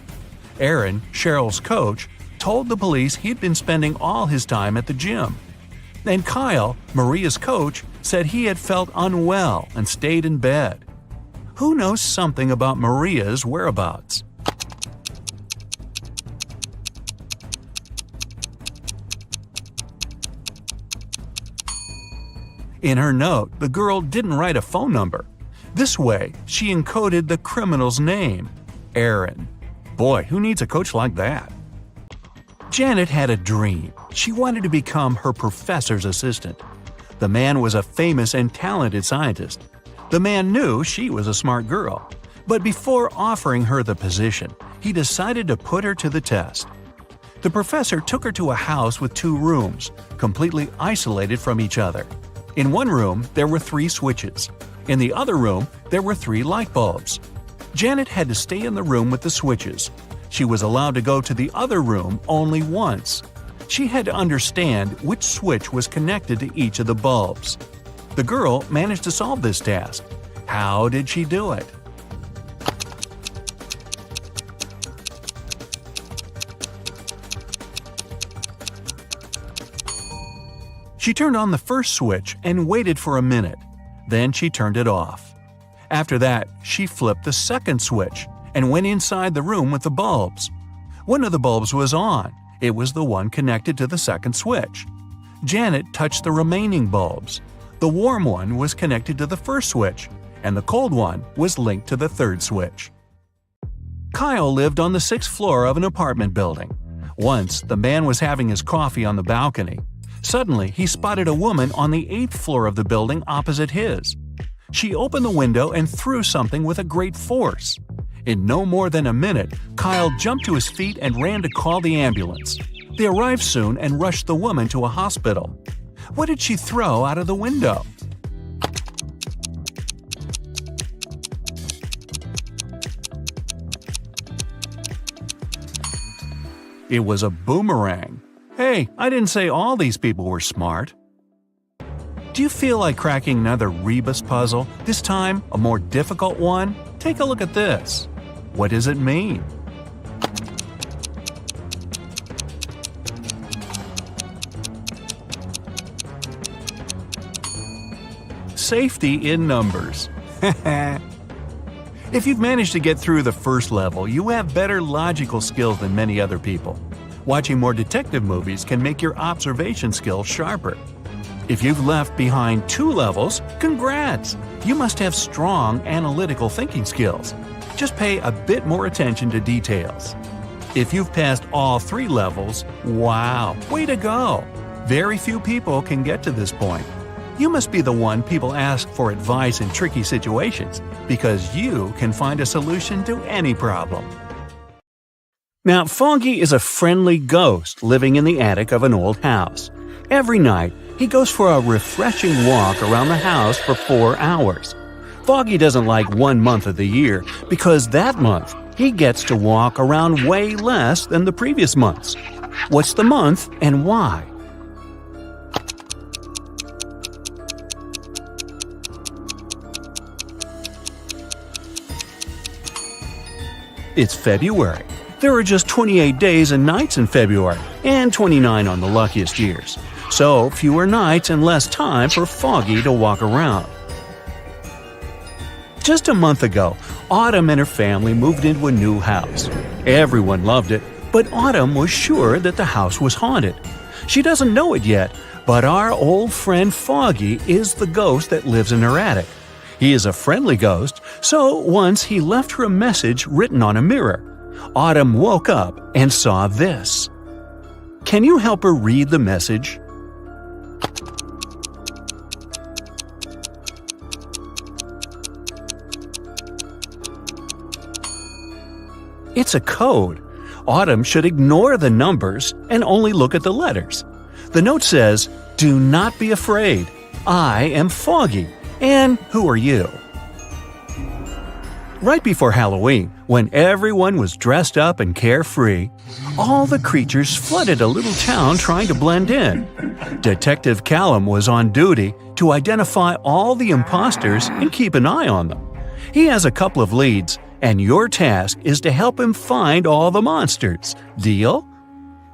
Aaron, Cheryl's coach, told the police he'd been spending all his time at the gym. And Kyle, Maria's coach, said he had felt unwell and stayed in bed. Who knows something about Maria's whereabouts? In her note, the girl didn't write a phone number. This way, she encoded the criminal's name, Aaron. Boy, who needs a coach like that? Janet had a dream. She wanted to become her professor's assistant. The man was a famous and talented scientist. The man knew she was a smart girl. But before offering her the position, he decided to put her to the test. The professor took her to a house with 2 rooms, completely isolated from each other. In one room, there were 3 switches. In the other room, there were 3 light bulbs. Janet had to stay in the room with the switches. She was allowed to go to the other room only once. She had to understand which switch was connected to each of the bulbs. The girl managed to solve this task. How did she do it? She turned on the first switch and waited for a minute. Then she turned it off. After that, she flipped the second switch and went inside the room with the bulbs. One of the bulbs was on. It was the one connected to the second switch. Janet touched the remaining bulbs. The warm one was connected to the first switch, and the cold one was linked to the third switch. Kyle lived on the 6th floor of an apartment building. Once, the man was having his coffee on the balcony. Suddenly, he spotted a woman on the 8th floor of the building opposite his. She opened the window and threw something with a great force. In no more than a minute, Kyle jumped to his feet and ran to call the ambulance. They arrived soon and rushed the woman to a hospital. What did she throw out of the window? It was a boomerang. Hey, I didn't say all these people were smart. Do you feel like cracking another rebus puzzle, this time a more difficult one? Take a look at this. What does it mean? Safety in numbers. If you've managed to get through the first level, you have better logical skills than many other people. Watching more detective movies can make your observation skills sharper. If you've left behind 2 levels, congrats! You must have strong analytical thinking skills. Just pay a bit more attention to details. If you've passed all 3 levels, wow, way to go! Very few people can get to this point. You must be the one people ask for advice in tricky situations, because you can find a solution to any problem. Now, Foggy is a friendly ghost living in the attic of an old house. Every night, he goes for a refreshing walk around the house for 4 hours. Foggy doesn't like 1 month of the year because that month he gets to walk around way less than the previous months. What's the month and why? It's February. There are just 28 days and nights in February, and 29 on the luckiest years. So, fewer nights and less time for Foggy to walk around. Just a month ago, Autumn and her family moved into a new house. Everyone loved it, but Autumn was sure that the house was haunted. She doesn't know it yet, but our old friend Foggy is the ghost that lives in her attic. He is a friendly ghost, so once he left her a message written on a mirror. Autumn woke up and saw this. Can you help her read the message? It's a code. Autumn should ignore the numbers and only look at the letters. The note says, "Do not be afraid. I am Foggy. And who are you?" Right before Halloween, when everyone was dressed up and carefree, all the creatures flooded a little town trying to blend in. Detective Callum was on duty to identify all the imposters and keep an eye on them. He has a couple of leads, and your task is to help him find all the monsters. Deal?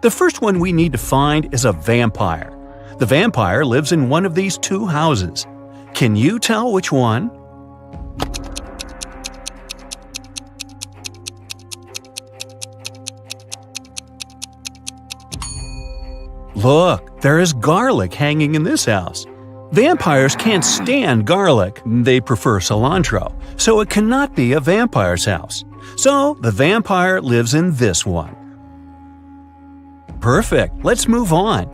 The first one we need to find is a vampire. The vampire lives in one of these 2 houses. Can you tell which one? Look, there is garlic hanging in this house. Vampires can't stand garlic, they prefer cilantro, so it cannot be a vampire's house. So the vampire lives in this one. Perfect, let's move on.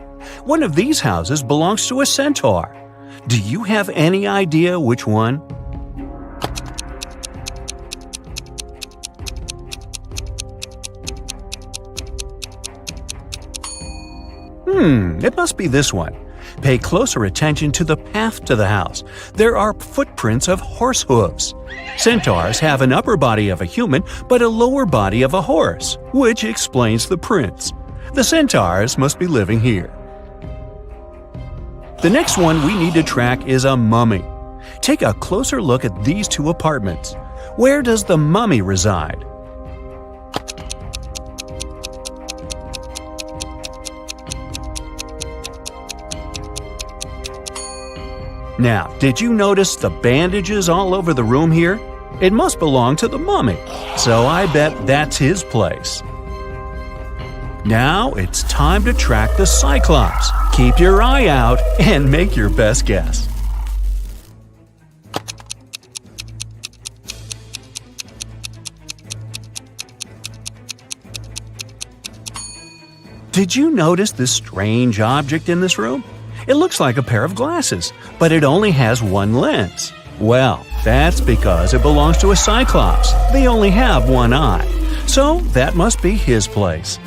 One of these houses belongs to a centaur. Do you have any idea which one? It must be this one. Pay closer attention to the path to the house. There are footprints of horse hooves. Centaurs have an upper body of a human, but a lower body of a horse, which explains the prints. The centaurs must be living here. The next one we need to track is a mummy. Take a closer look at these 2 apartments. Where does the mummy reside? Now, did you notice the bandages all over the room here? It must belong to the mummy, so I bet that's his place. Now it's time to track the Cyclops. Keep your eye out and make your best guess. Did you notice this strange object in this room? It looks like a pair of glasses, but it only has one lens. Well, that's because it belongs to a Cyclops. They only have one eye. So that must be his place.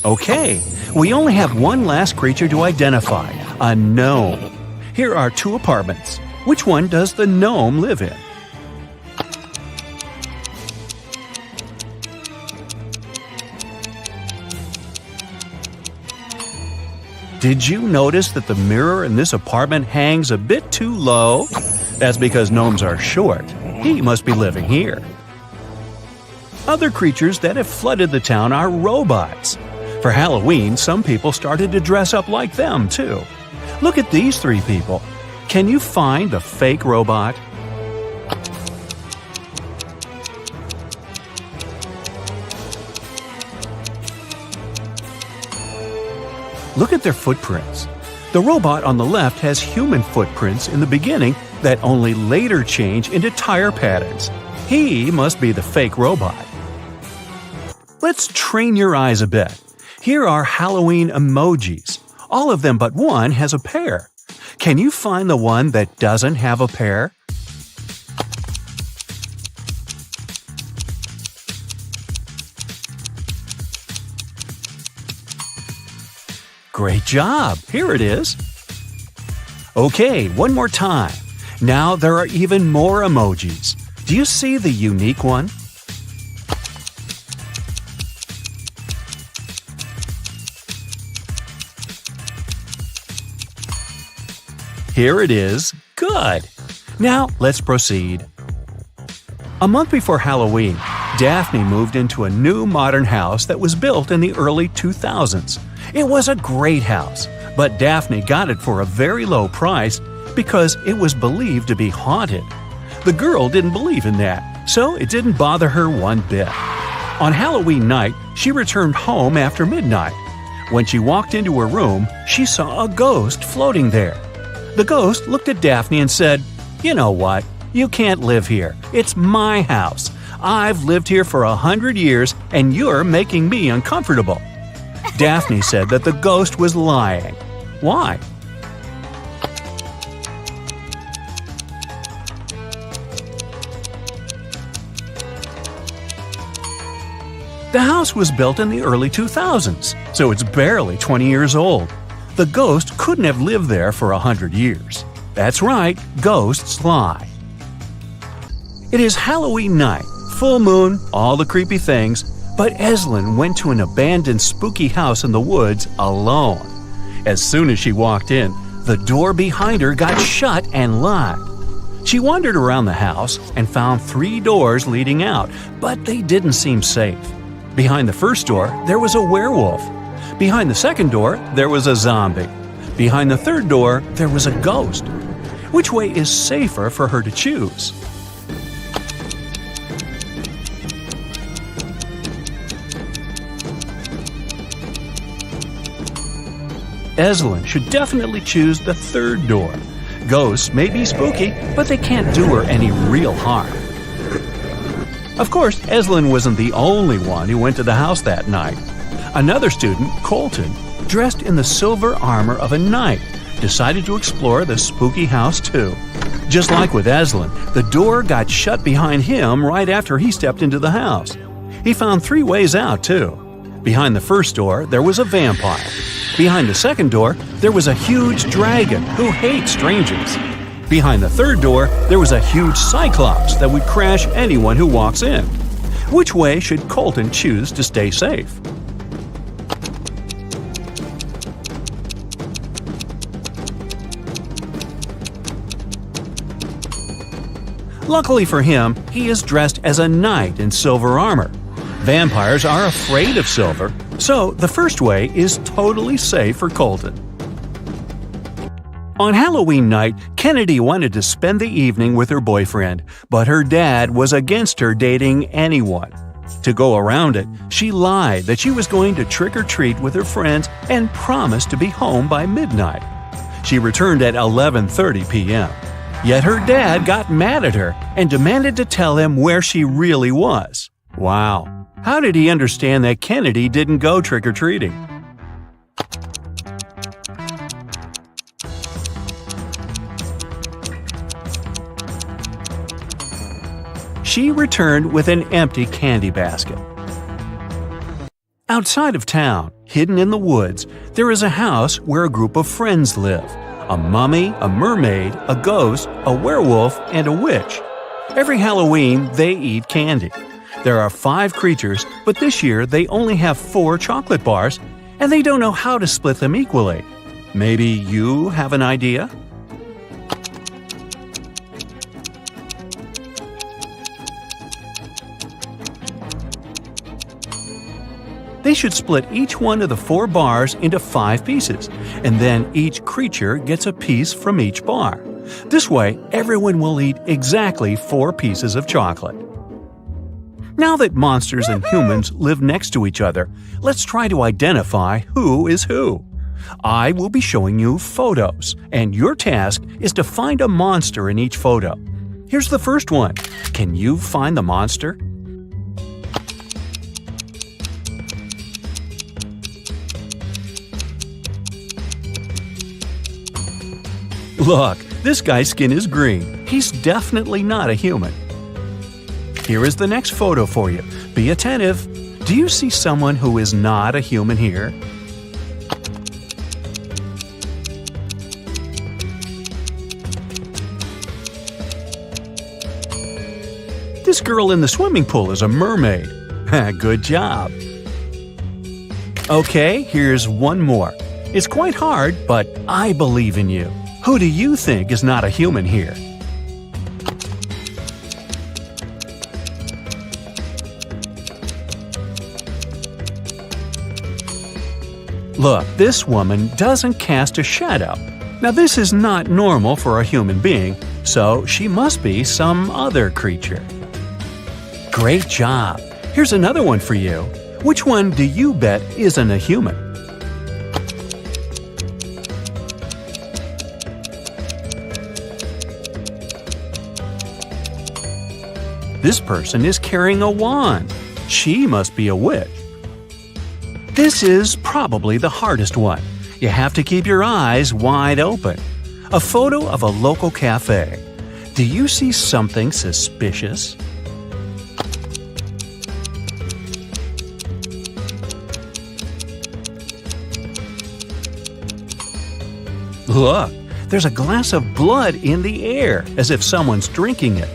Okay, we only have one last creature to identify, a gnome. Here are two apartments. Which one does the gnome live in? Did you notice that the mirror in this apartment hangs a bit too low? That's because gnomes are short. He must be living here. Other creatures that have flooded the town are robots. For Halloween, some people started to dress up like them, too. Look at these three people. Can you find the fake robot? Look at their footprints. The robot on the left has human footprints in the beginning that only later change into tire patterns. He must be the fake robot. Let's train your eyes a bit. Here are Halloween emojis. All of them but one has a pair. Can you find the one that doesn't have a pair? Great job! Here it is. Okay, one more time. Now there are even more emojis. Do you see the unique one? Here it is. Good! Now let's proceed. A month before Halloween, Daphne moved into a new modern house that was built in the early 2000s. It was a great house, but Daphne got it for a very low price because it was believed to be haunted. The girl didn't believe in that, so it didn't bother her one bit. On Halloween night, she returned home after midnight. When she walked into her room, she saw a ghost floating there. The ghost looked at Daphne and said, "You know what? You can't live here. It's my house. I've lived here for 100 years, and you're making me uncomfortable." Daphne said that the ghost was lying. Why? The house was built in the early 2000s, so it's barely 20 years old. The ghost couldn't have lived there for 100 years. That's right, ghosts lie. It is Halloween night, full moon, all the creepy things, but Eslyn went to an abandoned spooky house in the woods alone. As soon as she walked in, the door behind her got shut and locked. She wandered around the house and found 3 doors leading out, but they didn't seem safe. Behind the first door, there was a werewolf. Behind the second door, there was a zombie. Behind the third door, there was a ghost. Which way is safer for her to choose? Eslyn should definitely choose the third door. Ghosts may be spooky, but they can't do her any real harm. Of course, Eslyn wasn't the only one who went to the house that night. Another student, Colton, dressed in the silver armor of a knight, decided to explore the spooky house too. Just like with Eslyn, the door got shut behind him right after he stepped into the house. He found 3 ways out too. Behind the first door, there was a vampire. Behind the second door, there was a huge dragon who hates strangers. Behind the third door, there was a huge cyclops that would crash anyone who walks in. Which way should Colton choose to stay safe? Luckily for him, he is dressed as a knight in silver armor. Vampires are afraid of silver, so the first way is totally safe for Colton. On Halloween night, Kennedy wanted to spend the evening with her boyfriend, but her dad was against her dating anyone. To go around it, she lied that she was going to trick-or-treat with her friends and promised to be home by midnight. She returned at 11:30 p.m. Yet her dad got mad at her and demanded to tell him where she really was. Wow, how did he understand that Kennedy didn't go trick-or-treating? She returned with an empty candy basket. Outside of town, hidden in the woods, there is a house where a group of friends live. A mummy, a mermaid, a ghost, a werewolf, and a witch. Every Halloween, they eat candy. There are 5 creatures, but this year they only have 4 chocolate bars, and they don't know how to split them equally. Maybe you have an idea? They should split each one of the 4 bars into 5 pieces, and then each creature gets a piece from each bar. This way, everyone will eat exactly 4 pieces of chocolate. Now that monsters and humans live next to each other, let's try to identify who is who. I will be showing you photos, and your task is to find a monster in each photo. Here's the first one. Can you find the monster? Look, this guy's skin is green. He's definitely not a human. Here is the next photo for you. Be attentive. Do you see someone who is not a human here? This girl in the swimming pool is a mermaid. Good job. Okay, here's one more. It's quite hard, but I believe in you. Who do you think is not a human here? Look, this woman doesn't cast a shadow. Now this is not normal for a human being, so she must be some other creature. Great job! Here's another one for you. Which one do you bet isn't a human? This person is carrying a wand. She must be a witch. This is probably the hardest one. You have to keep your eyes wide open. A photo of a local cafe. Do you see something suspicious? Look, there's a glass of blood in the air, as if someone's drinking it.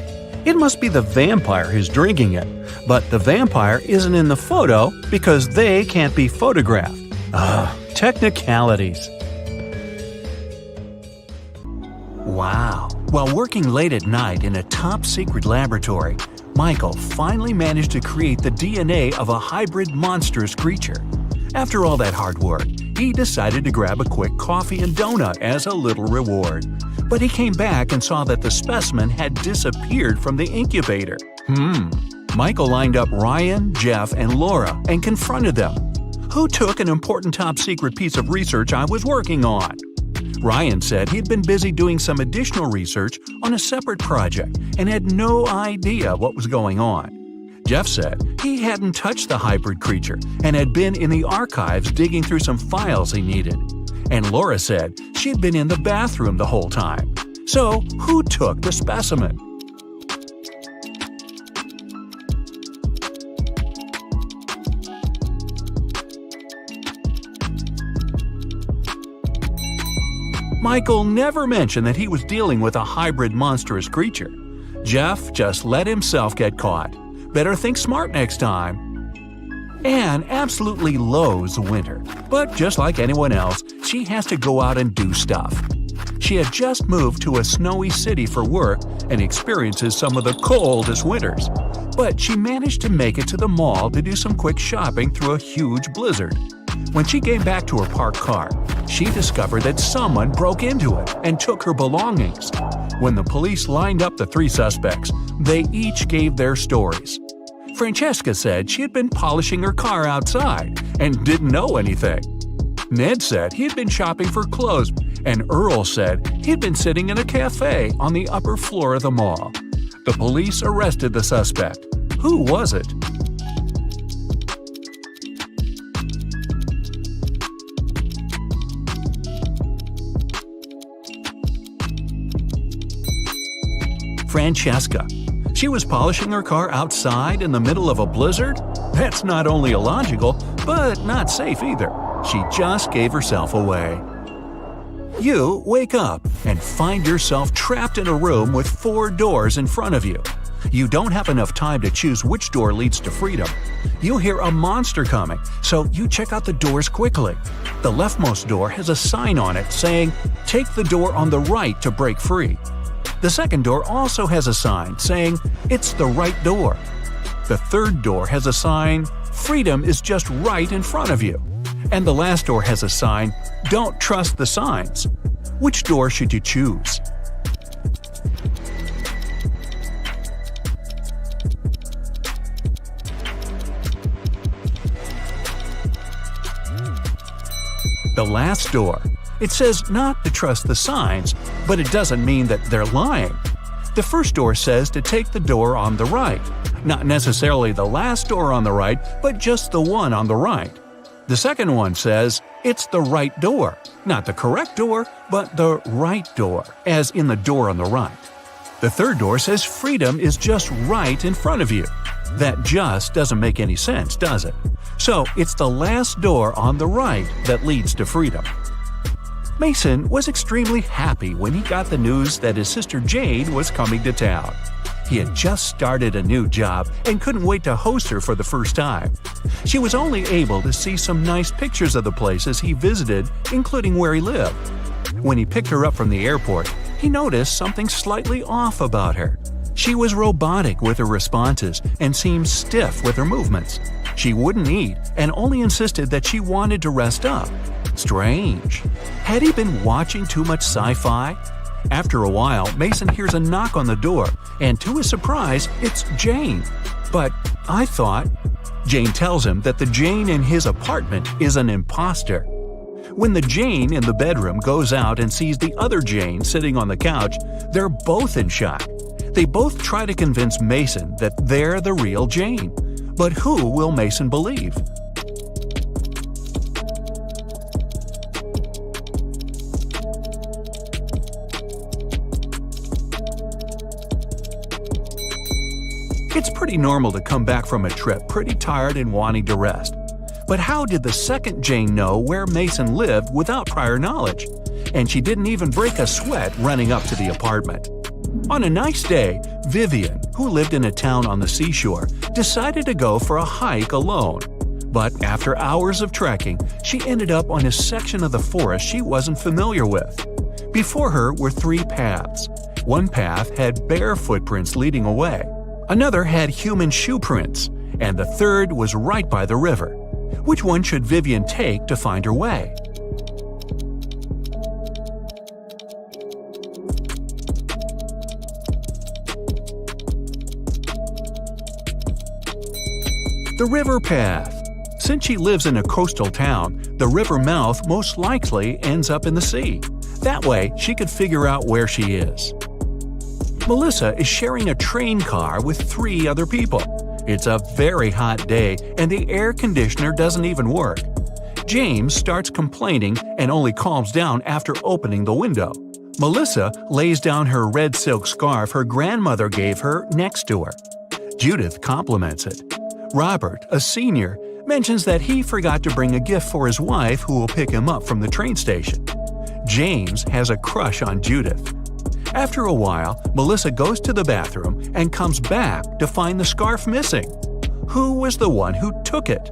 It must be the vampire who's drinking it, but the vampire isn't in the photo because they can't be photographed. Technicalities. Wow. While working late at night in a top-secret laboratory, Michael finally managed to create the DNA of a hybrid monstrous creature. After all that hard work, he decided to grab a quick coffee and donut as a little reward. But he came back and saw that the specimen had disappeared from the incubator. Michael lined up Ryan, Jeff, and Laura and confronted them. Who took an important top-secret piece of research I was working on? Ryan said he'd been busy doing some additional research on a separate project and had no idea what was going on. Jeff said he hadn't touched the hybrid creature and had been in the archives digging through some files he needed. And Laura said she'd been in the bathroom the whole time. So, who took the specimen? Michael never mentioned that he was dealing with a hybrid monstrous creature. Jeff just let himself get caught. Better think smart next time. Anne absolutely loathes winter, but just like anyone else, she has to go out and do stuff. She had just moved to a snowy city for work and experiences some of the coldest winters. But she managed to make it to the mall to do some quick shopping through a huge blizzard. When she came back to her parked car, she discovered that someone broke into it and took her belongings. When the police lined up the three suspects, they each gave their stories. Francesca said she had been polishing her car outside and didn't know anything. Ned said he had been shopping for clothes, and Earl said he had been sitting in a cafe on the upper floor of the mall. The police arrested the suspect. Who was it? Francesca. She was polishing her car outside in the middle of a blizzard? That's not only illogical, but not safe either. She just gave herself away. You wake up and find yourself trapped in a room with 4 doors in front of you. You don't have enough time to choose which door leads to freedom. You hear a monster coming, so you check out the doors quickly. The leftmost door has a sign on it saying, "Take the door on the right to break free." The second door also has a sign saying, "It's the right door." The third door has a sign, "Freedom is just right in front of you." And the last door has a sign, "Don't trust the signs." Which door should you choose? The last door. It says not to trust the signs, but it doesn't mean that they're lying. The first door says to take the door on the right. Not necessarily the last door on the right, but just the one on the right. The second one says, it's the right door. Not the correct door, but the right door, as in the door on the right. The third door says freedom is just right in front of you. That just doesn't make any sense, does it? So it's the last door on the right that leads to freedom. Mason was extremely happy when he got the news that his sister Jane was coming to town. He had just started a new job and couldn't wait to host her for the first time. She was only able to see some nice pictures of the places he visited, including where he lived. When he picked her up from the airport, he noticed something slightly off about her. She was robotic with her responses and seemed stiff with her movements. She wouldn't eat and only insisted that she wanted to rest up. Strange. Had he been watching too much sci-fi? After a while, Mason hears a knock on the door, and to his surprise, it's Jane. But I thought… Jane tells him that the Jane in his apartment is an imposter. When the Jane in the bedroom goes out and sees the other Jane sitting on the couch, they're both in shock. They both try to convince Mason that they're the real Jane. But who will Mason believe? It's pretty normal to come back from a trip pretty tired and wanting to rest. But how did the second Jane know where Mason lived without prior knowledge? And she didn't even break a sweat running up to the apartment. On a nice day, Vivian, who lived in a town on the seashore, decided to go for a hike alone. But after hours of trekking, she ended up on a section of the forest she wasn't familiar with. Before her were 3 paths. One path had bare footprints leading away. Another had human shoe prints, and the third was right by the river. Which one should Vivian take to find her way? The river path. Since she lives in a coastal town, the river mouth most likely ends up in the sea. That way, she could figure out where she is. Melissa is sharing a train car with 3 other people. It's a very hot day and the air conditioner doesn't even work. James starts complaining and only calms down after opening the window. Melissa lays down her red silk scarf her grandmother gave her next to her. Judith compliments it. Robert, a senior, mentions that he forgot to bring a gift for his wife who will pick him up from the train station. James has a crush on Judith. After a while, Melissa goes to the bathroom and comes back to find the scarf missing. Who was the one who took it?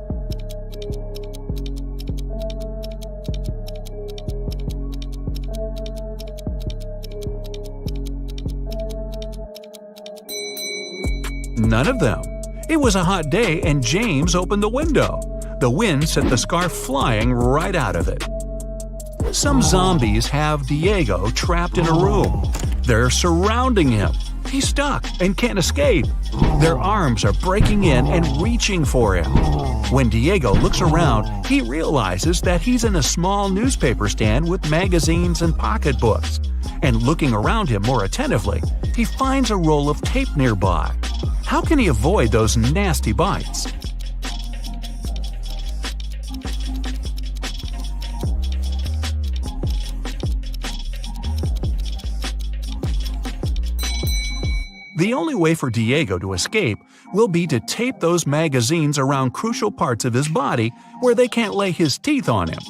None of them. It was a hot day and James opened the window. The wind sent the scarf flying right out of it. Some zombies have Diego trapped in a room. They're surrounding him. He's stuck and can't escape. Their arms are breaking in and reaching for him. When Diego looks around, he realizes that he's in a small newspaper stand with magazines and pocketbooks. And looking around him more attentively, he finds a roll of tape nearby. How can he avoid those nasty bites? The only way for Diego to escape will be to tape those magazines around crucial parts of his body where they can't lay his teeth on him.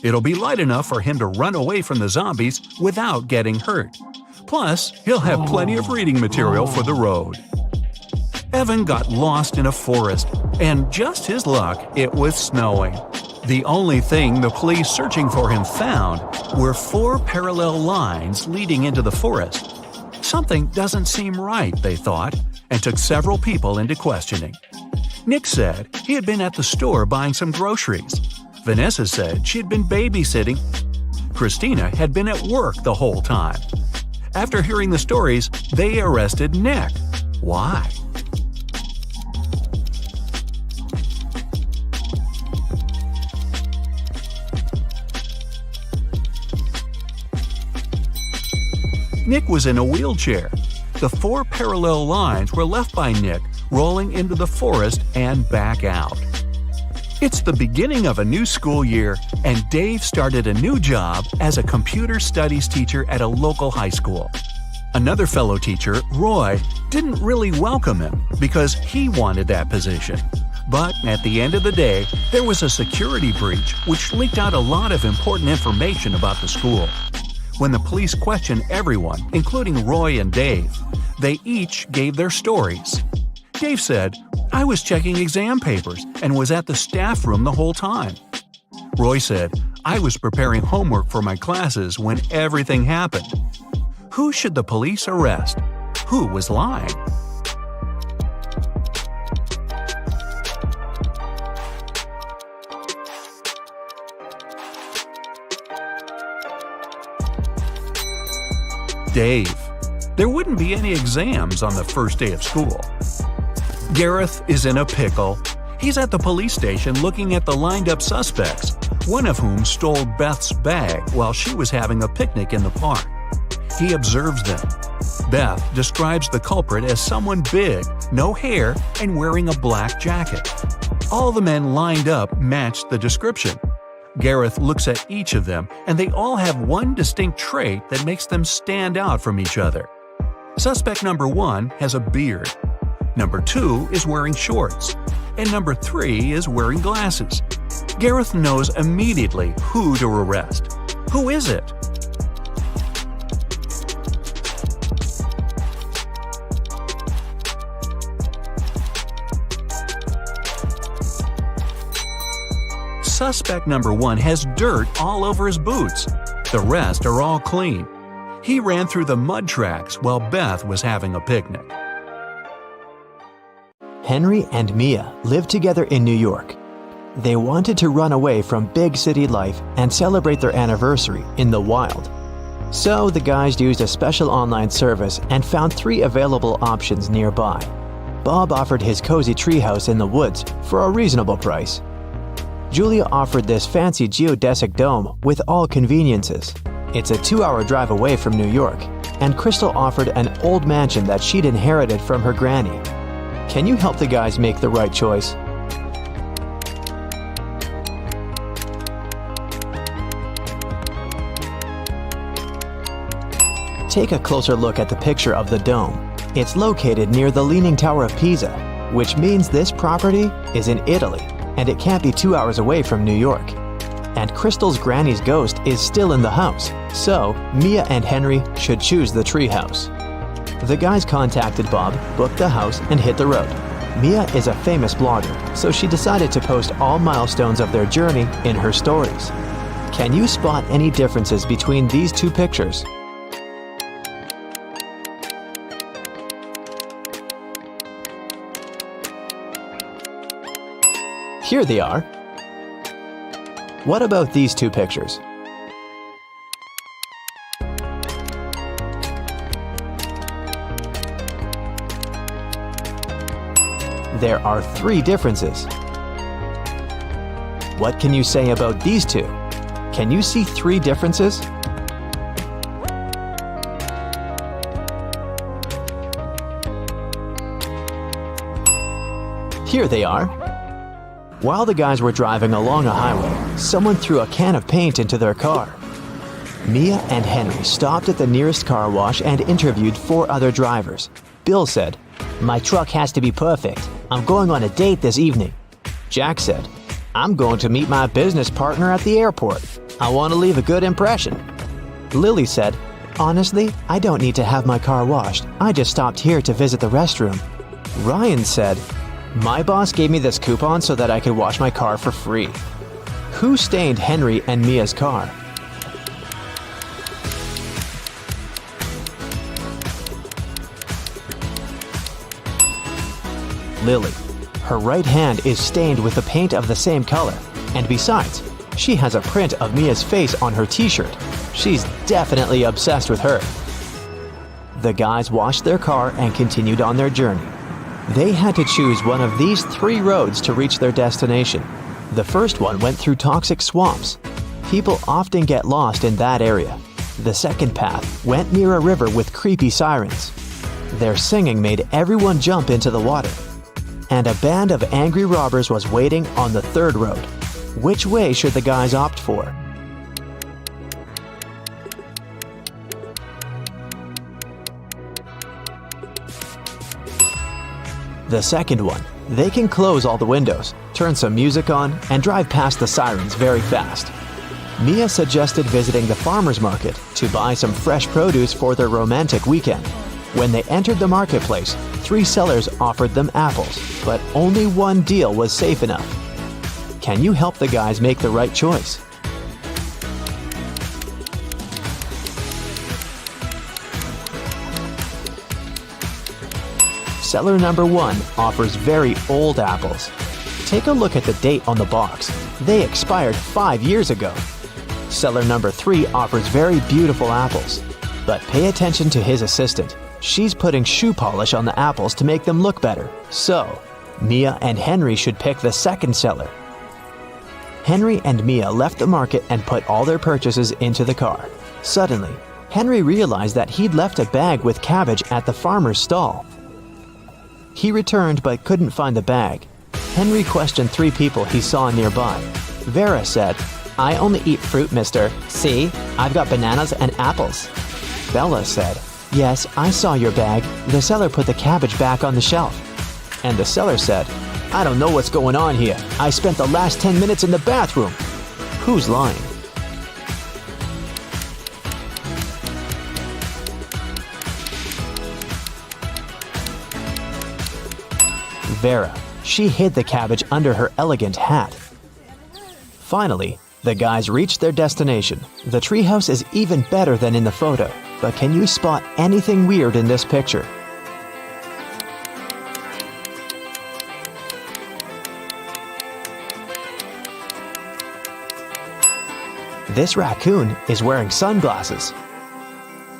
It'll be light enough for him to run away from the zombies without getting hurt. Plus, he'll have plenty of reading material for the road. Evan got lost in a forest, and just his luck, it was snowing. The only thing the police searching for him found were 4 parallel lines leading into the forest. Something doesn't seem right, they thought, and took several people into questioning. Nick said he had been at the store buying some groceries. Vanessa said she had been babysitting. Christina had been at work the whole time. After hearing the stories, they arrested Nick. Why? Nick was in a wheelchair. The 4 parallel lines were left by Nick rolling into the forest and back out. It's the beginning of a new school year, and Dave started a new job as a computer studies teacher at a local high school. Another fellow teacher, Roy, didn't really welcome him because he wanted that position. But at the end of the day, there was a security breach which leaked out a lot of important information about the school. When the police questioned everyone, including Roy and Dave, they each gave their stories. Dave said, "I was checking exam papers and was at the staff room the whole time." Roy said, "I was preparing homework for my classes when everything happened." Who should the police arrest? Who was lying? Dave. There wouldn't be any exams on the first day of school. Gareth is in a pickle. He's at the police station looking at the lined-up suspects, one of whom stole Beth's bag while she was having a picnic in the park. He observes them. Beth describes the culprit as someone big, no hair, and wearing a black jacket. All the men lined up matched the description. Gareth looks at each of them, and they all have one distinct trait that makes them stand out from each other. Suspect number 1 has a beard. Number 2 is wearing shorts. And number 3 is wearing glasses. Gareth knows immediately who to arrest. Who is it? Suspect number 1 has dirt all over his boots. The rest are all clean. He ran through the mud tracks while Beth was having a picnic. Henry and Mia lived together in New York. They wanted to run away from big city life and celebrate their anniversary in the wild. So the guys used a special online service and found 3 available options nearby. Bob offered his cozy treehouse in the woods for a reasonable price. Julia offered this fancy geodesic dome with all conveniences. It's a 2-hour drive away from New York, and Crystal offered an old mansion that she'd inherited from her granny. Can you help the guys make the right choice? Take a closer look at the picture of the dome. It's located near the Leaning Tower of Pisa, which means this property is in Italy, and it can't be 2 hours away from New York. And Crystal's granny's ghost is still in the house, so Mia and Henry should choose the treehouse. The guys contacted Bob, booked the house, and hit the road. Mia is a famous blogger, so she decided to post all milestones of their journey in her stories. Can you spot any differences between these 2 pictures? Here they are. What about these 2 pictures? there are 3 differences. What can you say about these 2? Can you see 3 differences? Here they are. While the guys were driving along a highway, someone threw a can of paint into their car. Mia and Henry stopped at the nearest car wash and interviewed 4 other drivers. Bill said, My truck has to be perfect. I'm going on a date this evening. Jack said, I'm going to meet my business partner at the airport. I want to leave a good impression. Lily said, Honestly, I don't need to have my car washed. I just stopped here to visit the restroom. Ryan said, My boss gave me this coupon so that I could wash my car for free. Who stained Henry and Mia's car? Lily. Her right hand is stained with the paint of the same color, and besides, she has a print of Mia's face on her t-shirt. She's definitely obsessed with her. The guys washed their car and continued on their journey. They had to choose one of these 3 roads to reach their destination. The first one went through toxic swamps. People often get lost in that area. The second path went near a river with creepy sirens. Their singing made everyone jump into the water. And a band of angry robbers was waiting on the third road. Which way should the guys opt for? The second one. They can close all the windows, turn some music on, and drive past the sirens very fast. Mia suggested visiting the farmer's market to buy some fresh produce for their romantic weekend. When they entered the marketplace, 3 sellers offered them apples, but only one deal was safe enough. Can you help the guys make the right choice? Seller number 1 offers very old apples. Take a look at the date on the box. They expired 5 years ago. Seller number 3 offers very beautiful apples. But pay attention to his assistant. She's putting shoe polish on the apples to make them look better. So, Mia and Henry should pick the second seller. Henry and Mia left the market and put all their purchases into the car. Suddenly, Henry realized that he'd left a bag with cabbage at the farmer's stall. He returned but couldn't find the bag. Henry questioned 3 people he saw nearby. Vera said, I only eat fruit, mister. See, I've got bananas and apples. Bella said, Yes, I saw your bag. The seller put the cabbage back on the shelf. And the seller said, I don't know what's going on here. I spent the last 10 minutes in the bathroom. Who's lying? Vera. She hid the cabbage under her elegant hat. Finally, the guys reached their destination. The treehouse is even better than in the photo, but can you spot anything weird in this picture? This raccoon is wearing sunglasses.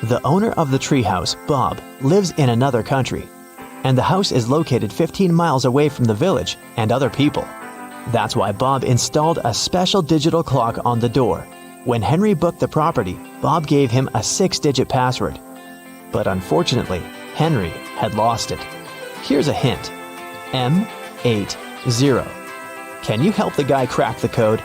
The owner of the treehouse, Bob, lives in another country, and the house is located 15 miles away from the village and other people. That's why Bob installed a special digital clock on the door. When Henry booked the property, Bob gave him a 6-digit password. But unfortunately, Henry had lost it. Here's a hint. M80. Can you help the guy crack the code?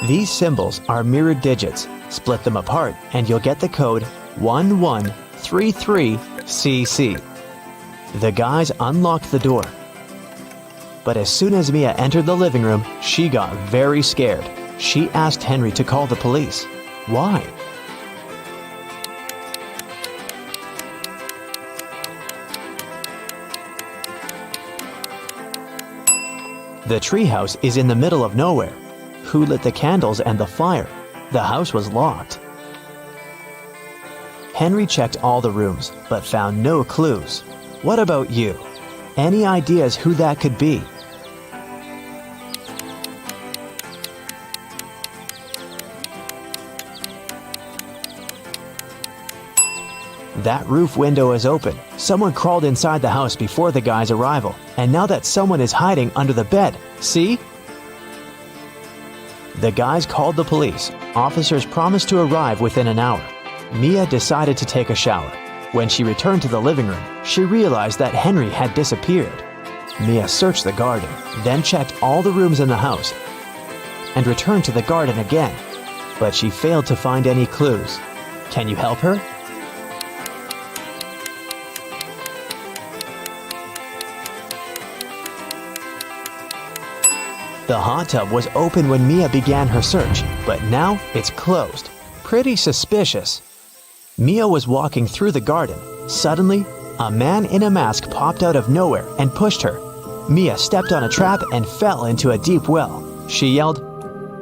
These symbols are mirrored digits. Split them apart and you'll get the code 1133CC. The guys unlocked the door. But as soon as Mia entered the living room, she got very scared. She asked Henry to call the police. Why? The treehouse is in the middle of nowhere. Who lit the candles and the fire? The house was locked. Henry checked all the rooms, but found no clues. What about you? Any ideas who that could be? That roof window is open. Someone crawled inside the house before the guy's arrival, and now that someone is hiding under the bed. See? The guys called the police. Officers promised to arrive within an hour. Mia decided to take a shower. When she returned to the living room, she realized that Henry had disappeared. Mia searched the garden, then checked all the rooms in the house, and returned to the garden again. But she failed to find any clues. Can you help her? The hot tub was open when Mia began her search, but now it's closed. Pretty suspicious. Mia was walking through the garden. Suddenly, a man in a mask popped out of nowhere and pushed her. Mia stepped on a trap and fell into a deep well. She yelled,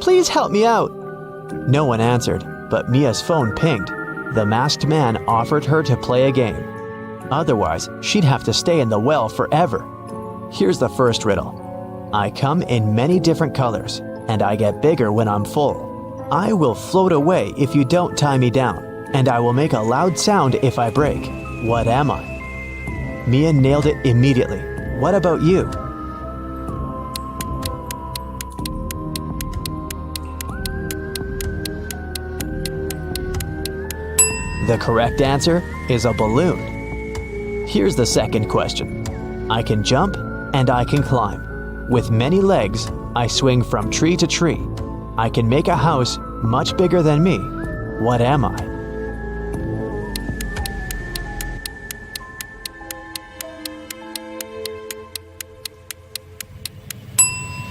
"Please help me out!" No one answered, but Mia's phone pinged. The masked man offered her to play a game. Otherwise, she'd have to stay in the well forever. Here's the first riddle. I come in many different colors, and I get bigger when I'm full. I will float away if you don't tie me down, and I will make a loud sound if I break. What am I? Mia nailed it immediately. What about you? The correct answer is a balloon. Here's the second question. I can jump and I can climb. With many legs, I swing from tree to tree. I can make a house much bigger than me. What am I?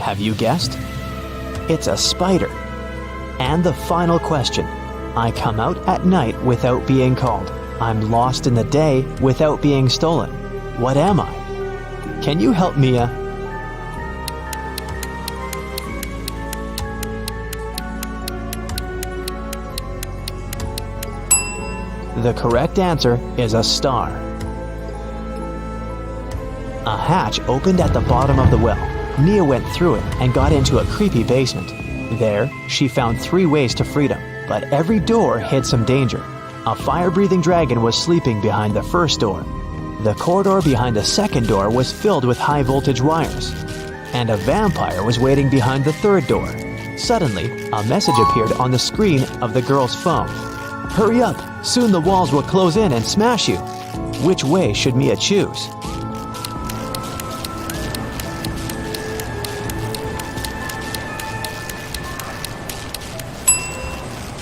Have you guessed? It's a spider. And the final question. I come out at night without being called. I'm lost in the day without being stolen. What am I? Can you help Mia? The correct answer is a star. A hatch opened at the bottom of the well. Mia went through it and got into a creepy basement. There, she found 3 ways to freedom, but every door hid some danger. A fire-breathing dragon was sleeping behind the first door. The corridor behind the second door was filled with high-voltage wires. And a vampire was waiting behind the third door. Suddenly, a message appeared on the screen of the girl's phone. Hurry up! Soon the walls will close in and smash you. Which way should Mia choose?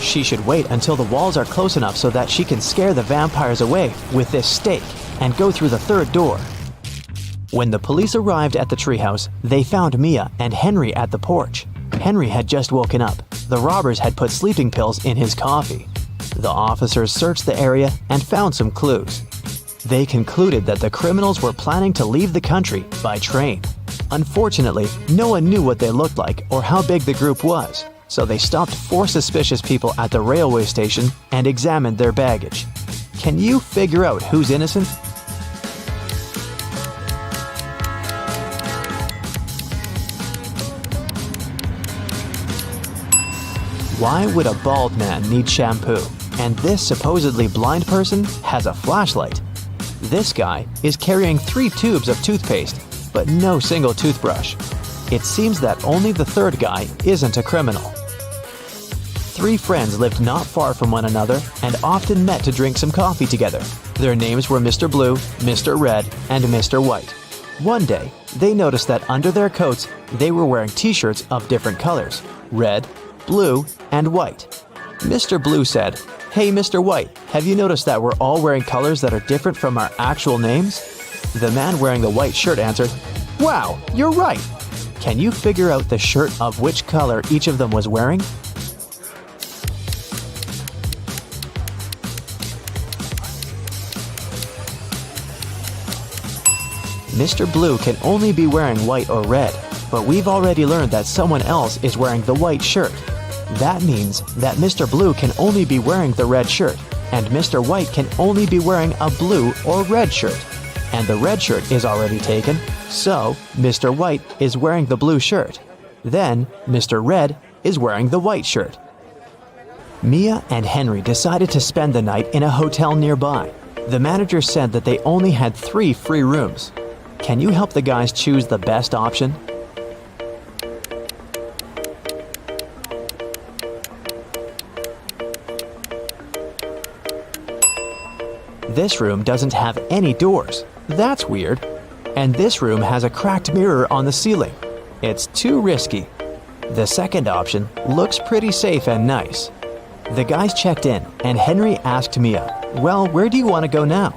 She should wait until the walls are close enough so that she can scare the vampires away with this stake and go through the third door. When the police arrived at the treehouse, they found Mia and Henry at the porch. Henry had just woken up. The robbers had put sleeping pills in his coffee. The officers searched the area and found some clues. They concluded that the criminals were planning to leave the country by train. Unfortunately, no one knew what they looked like or how big the group was, so they stopped 4 suspicious people at the railway station and examined their baggage. Can you figure out who's innocent? Why would a bald man need shampoo? And this supposedly blind person has a flashlight. This guy is carrying 3 tubes of toothpaste, but no single toothbrush. It seems that only the third guy isn't a criminal. 3 friends lived not far from one another and often met to drink some coffee together. Their names were Mr. Blue, Mr. Red, and Mr. White. One day, they noticed that under their coats, they were wearing t-shirts of different colors, red, blue, and white. Mr. Blue said, "Hey, Mr. White, have you noticed that we're all wearing colors that are different from our actual names?" The man wearing the white shirt answered, "Wow, you're right. Can you figure out the shirt of which color each of them was wearing?" Mr. Blue can only be wearing white or red, but we've already learned that someone else is wearing the white shirt. That means that Mr. Blue can only be wearing the red shirt, and Mr. White can only be wearing a blue or red shirt. And the red shirt is already taken, so Mr. White is wearing the blue shirt. Then Mr. Red is wearing the white shirt. Mia and Henry decided to spend the night in a hotel nearby. The manager said that they only had 3 free rooms. Can you help the guys choose the best option? This room doesn't have any doors. That's weird. And this room has a cracked mirror on the ceiling. It's too risky. The second option looks pretty safe and nice. The guys checked in, and Henry asked Mia, "Well, where do you want to go now?"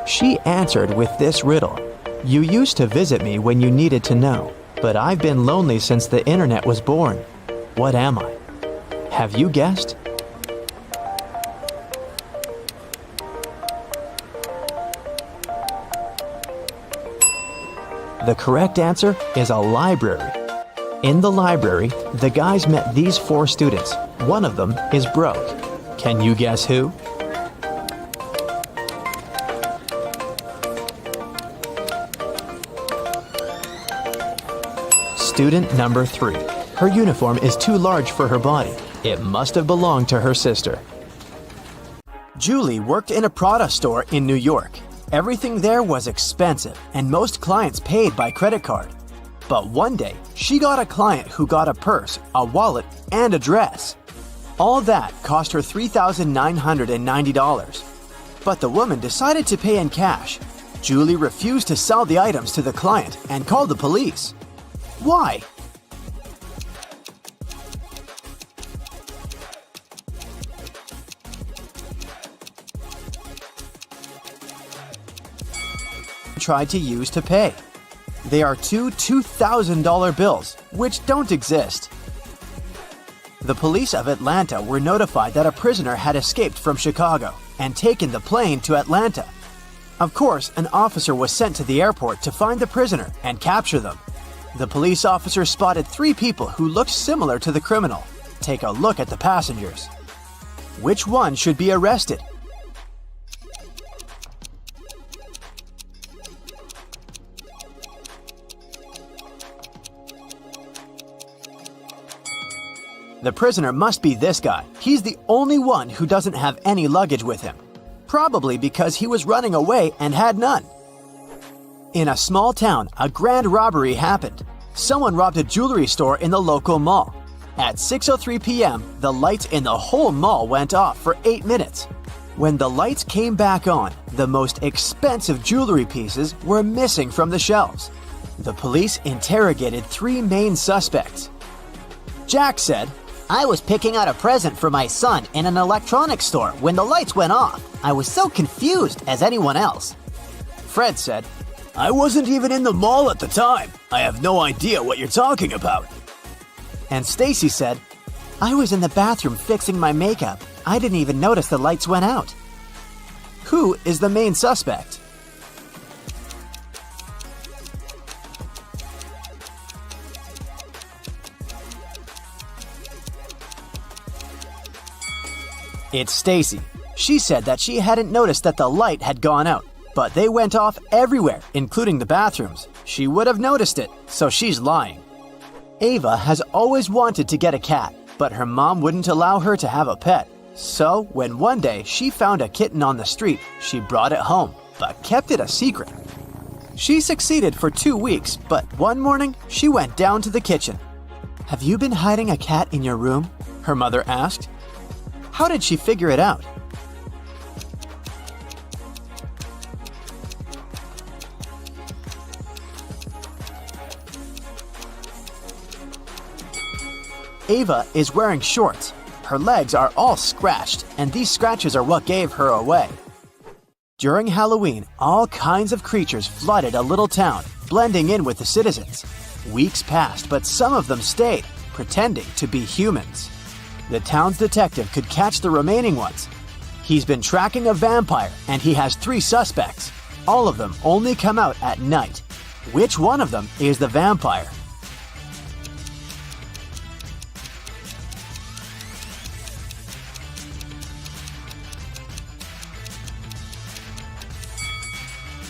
She answered with this riddle. "You used to visit me when you needed to know, but I've been lonely since the internet was born. What am I?" Have you guessed? The correct answer is a library. In the library, the guys met these 4 students. One of them is broke. Can you guess who? Student number 3. Her uniform is too large for her body. It must have belonged to her sister. Julie worked in a Prada store in New York. Everything there was expensive, and most clients paid by credit card. But one day, she got a client who got a purse, a wallet, and a dress. All that cost her $3,990. But the woman decided to pay in cash. Julie refused to sell the items to the client and called the police. Why? Tried to use to pay. They are 2 $2,000 bills, which don't exist. The police of Atlanta were notified that a prisoner had escaped from Chicago and taken the plane to Atlanta. Of course, an officer was sent to the airport to find the prisoner and capture them. The police officer spotted 3 people who looked similar to the criminal. Take a look at the passengers. Which one should be arrested? The prisoner must be this guy. He's the only one who doesn't have any luggage with him. Probably because he was running away and had none. In a small town, a grand robbery happened. Someone robbed a jewelry store in the local mall. At 6:03 p.m., the lights in the whole mall went off for 8 minutes. When the lights came back on, the most expensive jewelry pieces were missing from the shelves. The police interrogated 3 main suspects. Jack said, I was picking out a present for my son in an electronics store when the lights went off. I was so confused as anyone else. Fred said, I wasn't even in the mall at the time. I have no idea what you're talking about. And Stacy said, I was in the bathroom fixing my makeup. I didn't even notice the lights went out. Who is the main suspect? It's Stacy. She said that she hadn't noticed that the light had gone out, but they went off everywhere, including the bathrooms. She would have noticed it, so she's lying. Ava has always wanted to get a cat, but her mom wouldn't allow her to have a pet. So, when one day she found a kitten on the street, she brought it home, but kept it a secret. She succeeded for 2 weeks, but one morning she went down to the kitchen. Have you been hiding a cat in your room? Her mother asked. How did she figure it out? Ava is wearing shorts. Her legs are all scratched, and these scratches are what gave her away. During Halloween, all kinds of creatures flooded a little town, blending in with the citizens. Weeks passed, but some of them stayed, pretending to be humans. The town's detective could catch the remaining ones. He's been tracking a vampire, and he has 3 suspects. All of them only come out at night. Which one of them is the vampire?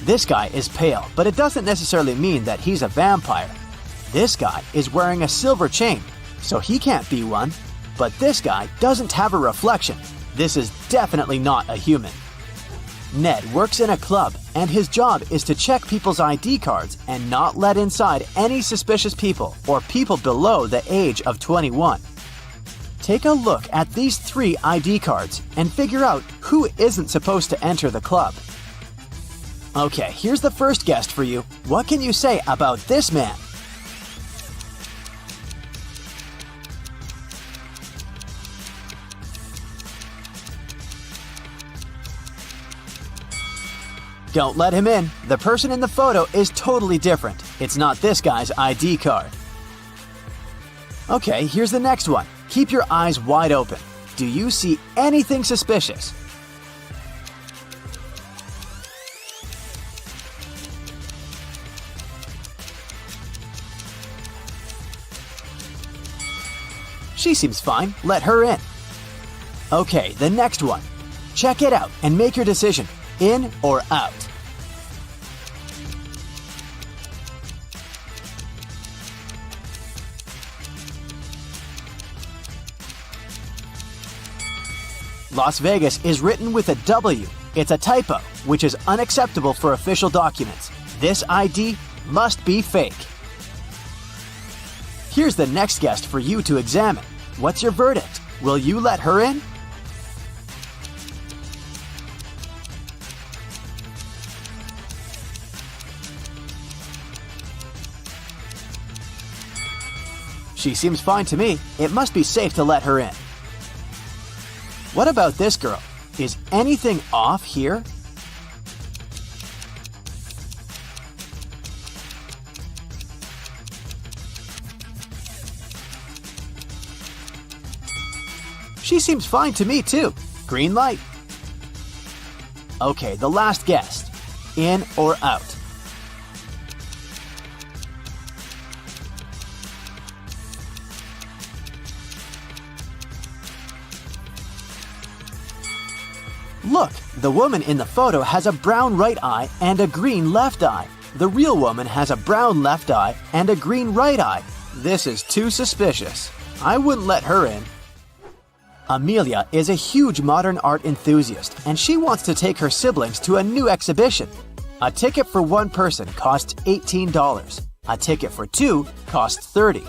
This guy is pale, but it doesn't necessarily mean that he's a vampire. This guy is wearing a silver chain, so he can't be one. But this guy doesn't have a reflection. This is definitely not a human. Ned works in a club, and his job is to check people's ID cards and not let inside any suspicious people or people below the age of 21. Take a look at these 3 ID cards and figure out who isn't supposed to enter the club. Okay, here's the first guest for you. What can you say about this man? Don't let him in. The person in the photo is totally different. It's not this guy's ID card. Okay, here's the next one. Keep your eyes wide open. Do you see anything suspicious? She seems fine. Let her in. Okay, the next one. Check it out and make your decision. In or out? Las Vegas is written with a W. It's a typo, which is unacceptable for official documents. This ID must be fake. Here's the next guest for you to examine. What's your verdict? Will you let her in? She seems fine to me. It must be safe to let her in. What about this girl? Is anything off here? She seems fine to me too. Green light. Okay, the last guest. In or out? Look, the woman in the photo has a brown right eye and a green left eye. The real woman has a brown left eye and a green right eye. This is too suspicious. I wouldn't let her in. Amelia is a huge modern art enthusiast, and she wants to take her siblings to a new exhibition. A ticket for one person costs $18. A ticket for 2 costs $30.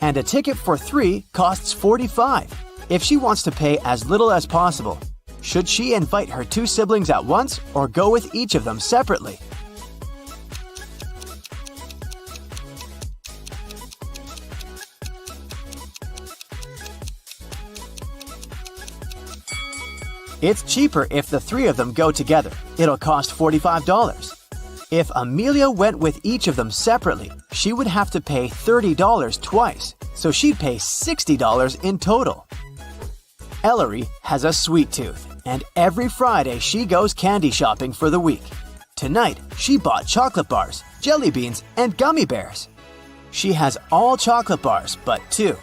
And a ticket for 3 costs $45. If she wants to pay as little as possible, should she invite her 2 siblings at once or go with each of them separately? It's cheaper if the 3 of them go together. It'll cost $45. If Amelia went with each of them separately, she would have to pay $30 twice, so she'd pay $60 in total. Ellery has a sweet tooth, and every Friday she goes candy shopping for the week. Tonight, she bought chocolate bars, jelly beans, and gummy bears. She has all chocolate bars but 2,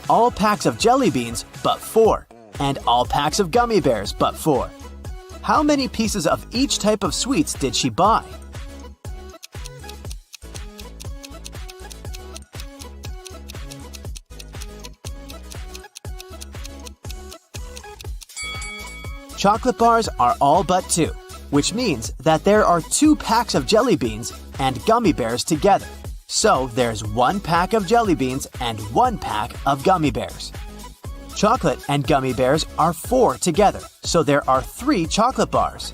all packs of jelly beans but 4, and all packs of gummy bears but 4. How many pieces of each type of sweets did she buy? Chocolate bars are all but 2, which means that there are 2 packs of jelly beans and gummy bears together. So there's 1 pack of jelly beans and 1 pack of gummy bears. Chocolate and gummy bears are 4 together, so there are 3 chocolate bars.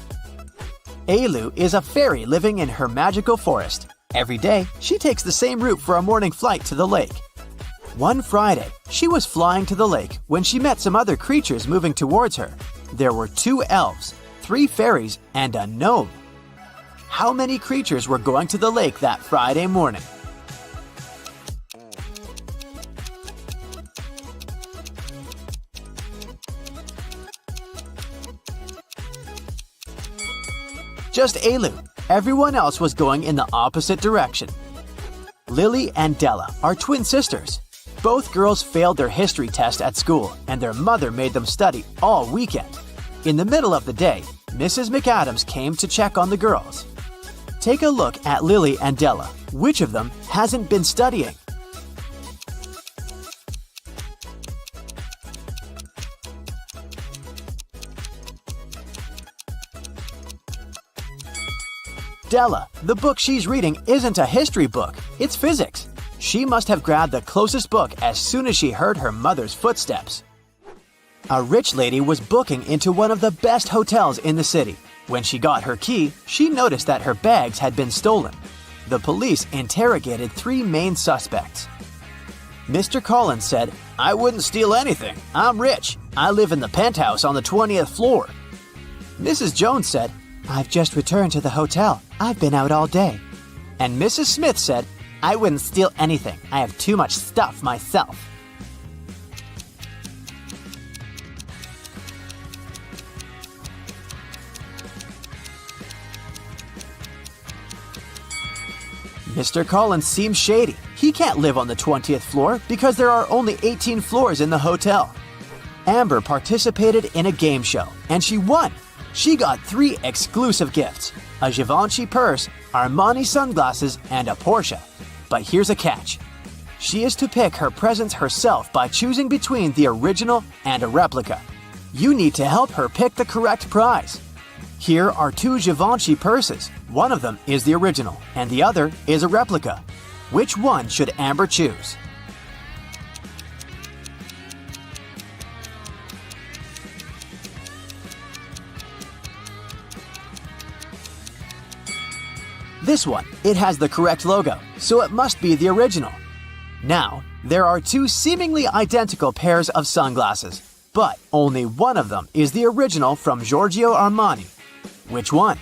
Ailu is a fairy living in her magical forest. Every day, she takes the same route for a morning flight to the lake. One Friday, she was flying to the lake when she met some other creatures moving towards her. There were 2 elves, 3 fairies, and a gnome. How many creatures were going to the lake that Friday morning? Just Ailu. Everyone else was going in the opposite direction. Lily and Della are twin sisters. Both girls failed their history test at school, and their mother made them study all weekend. In the middle of the day, Mrs. McAdams came to check on the girls. Take a look at Lily and Della. Which of them hasn't been studying? Della, the book she's reading isn't a history book, it's physics. She must have grabbed the closest book as soon as she heard her mother's footsteps. A rich lady was booking into one of the best hotels in the city. When she got her key, she noticed that her bags had been stolen. The police interrogated 3 main suspects. Mr. Collins said, "I wouldn't steal anything. I'm rich. I live in the penthouse on the 20th floor." Mrs. Jones said, "I've just returned to the hotel. I've been out all day." And Mrs. Smith said, "I wouldn't steal anything. I have too much stuff myself." Mr. Collins seems shady. He can't live on the 20th floor because there are only 18 floors in the hotel. Amber participated in a game show, and she won. She got 3 exclusive gifts: a Givenchy purse, Armani sunglasses, and a Porsche. But here's a catch. She is to pick her presents herself by choosing between the original and a replica. You need to help her pick the correct prize. Here are 2 Givenchy purses. One of them is the original, and the other is a replica. Which one should Amber choose? This one. It has the correct logo, so it must be the original. Now, there are 2 seemingly identical pairs of sunglasses, but only one of them is the original from Giorgio Armani. Which one?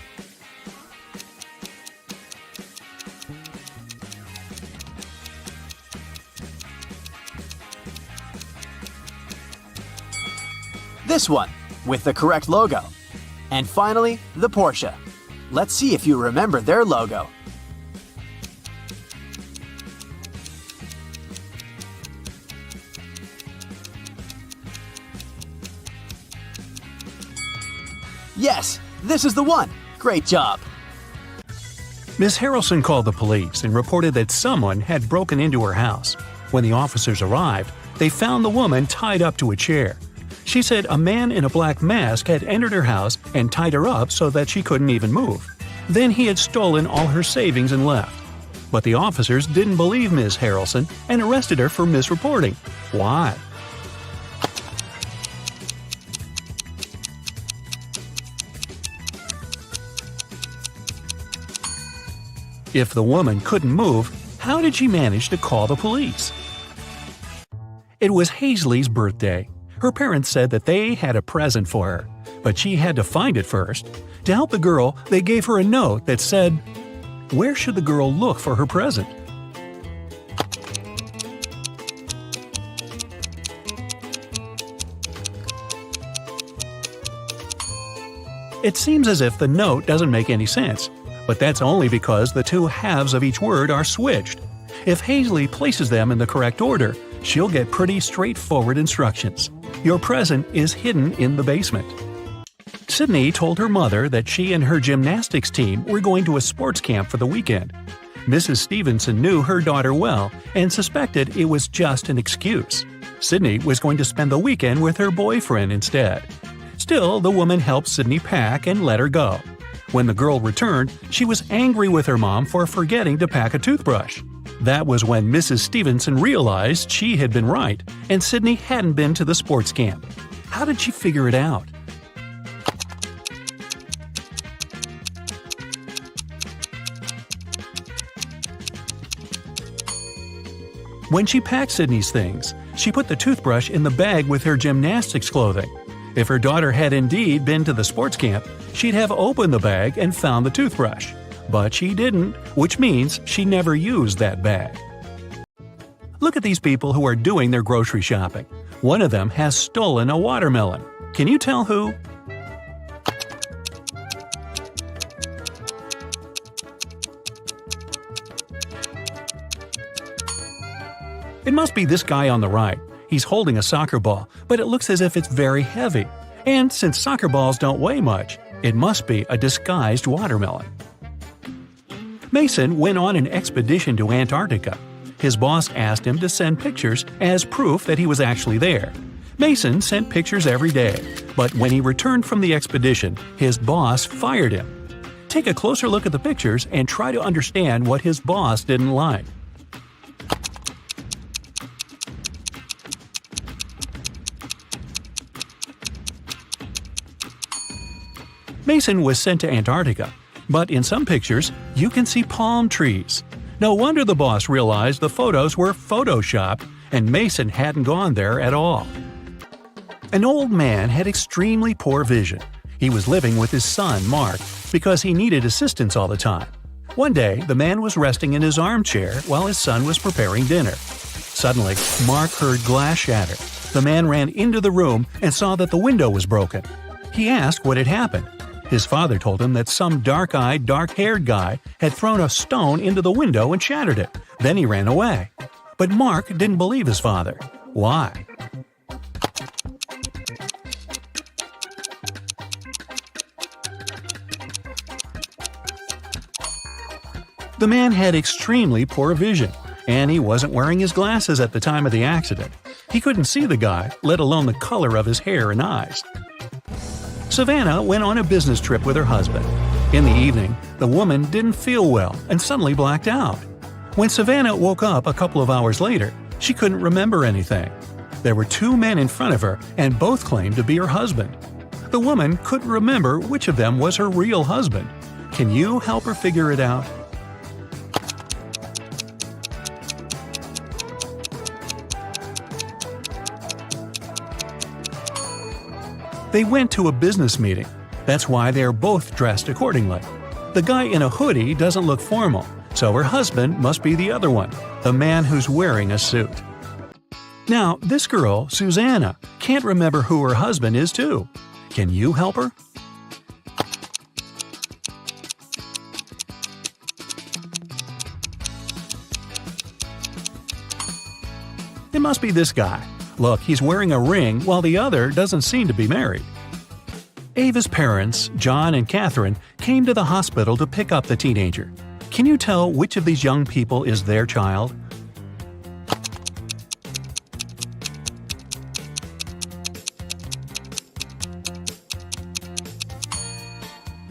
This one, with the correct logo. And finally, the Porsche. Let's see if you remember their logo. Yes, this is the one. Great job. Miss Harrelson called the police and reported that someone had broken into her house. When the officers arrived, they found the woman tied up to a chair. She said a man in a black mask had entered her house and tied her up so that she couldn't even move. Then he had stolen all her savings and left. But the officers didn't believe Miss Harrelson and arrested her for misreporting. Why? If the woman couldn't move, how did she manage to call the police? It was Hazley's birthday. Her parents said that they had a present for her, but she had to find it first. To help the girl, they gave her a note that said, "Where should the girl look for her present?" It seems as if the note doesn't make any sense, but that's only because the 2 halves of each word are switched. If Hazley places them in the correct order, she'll get pretty straightforward instructions. Your present is hidden in the basement. Sydney told her mother that she and her gymnastics team were going to a sports camp for the weekend. Mrs. Stevenson knew her daughter well and suspected it was just an excuse. Sydney was going to spend the weekend with her boyfriend instead. Still, the woman helped Sydney pack and let her go. When the girl returned, she was angry with her mom for forgetting to pack a toothbrush. That was when Mrs. Stevenson realized she had been right and Sydney hadn't been to the sports camp. How did she figure it out? When she packed Sydney's things, she put the toothbrush in the bag with her gymnastics clothing. If her daughter had indeed been to the sports camp, she'd have opened the bag and found the toothbrush. But she didn't, which means she never used that bag. Look at these people who are doing their grocery shopping. One of them has stolen a watermelon. Can you tell who? It must be this guy on the right. He's holding a soccer ball, but it looks as if it's very heavy. And since soccer balls don't weigh much, it must be a disguised watermelon. Mason went on an expedition to Antarctica. His boss asked him to send pictures as proof that he was actually there. Mason sent pictures every day, but when he returned from the expedition, his boss fired him. take a closer look at the pictures and try to understand what his boss didn't like. Mason was sent to Antarctica, but in some pictures, you can see palm trees. No wonder the boss realized the photos were photoshopped and Mason hadn't gone there at all. An old man had extremely poor vision. He was living with his son, Mark, because he needed assistance all the time. One day, the man was resting in his armchair while his son was preparing dinner. Suddenly, Mark heard glass shatter. The man ran into the room and saw that the window was broken. He asked what had happened. His father told him that some dark-eyed, dark-haired guy had thrown a stone into the window and shattered it. Then he ran away. But Mark didn't believe his father. Why? The man had extremely poor vision, and he wasn't wearing his glasses at the time of the accident. He couldn't see the guy, let alone the color of his hair and eyes. Savannah went on a business trip with her husband. In the evening, the woman didn't feel well and suddenly blacked out. When Savannah woke up a couple of hours later, she couldn't remember anything. There were two men in front of her, and both claimed to be her husband. The woman couldn't remember which of them was her real husband. Can you help her figure it out? They went to a business meeting. That's why they are both dressed accordingly. The guy in a hoodie doesn't look formal, so her husband must be the other one, the man who's wearing a suit. Now, this girl, Susanna, can't remember who her husband is too. Can you help her? It must be this guy. Look, he's wearing a ring while the other doesn't seem to be married. Ava's parents, John and Catherine, came to the hospital to pick up the teenager. Can you tell which of these young people is their child?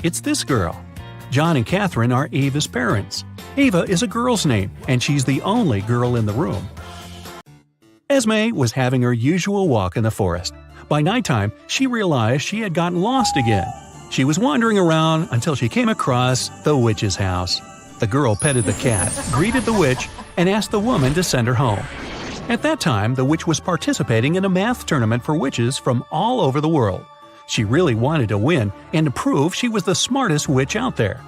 It's this girl. John and Catherine are Ava's parents. Ava is a girl's name, and she's the only girl in the room. Esme was having her usual walk in the forest. By nighttime, she realized she had gotten lost again. She was wandering around until she came across the witch's house. The girl petted the cat, greeted the witch, and asked the woman to send her home. At that time, the witch was participating in a math tournament for witches from all over the world. She really wanted to win and to prove she was the smartest witch out there.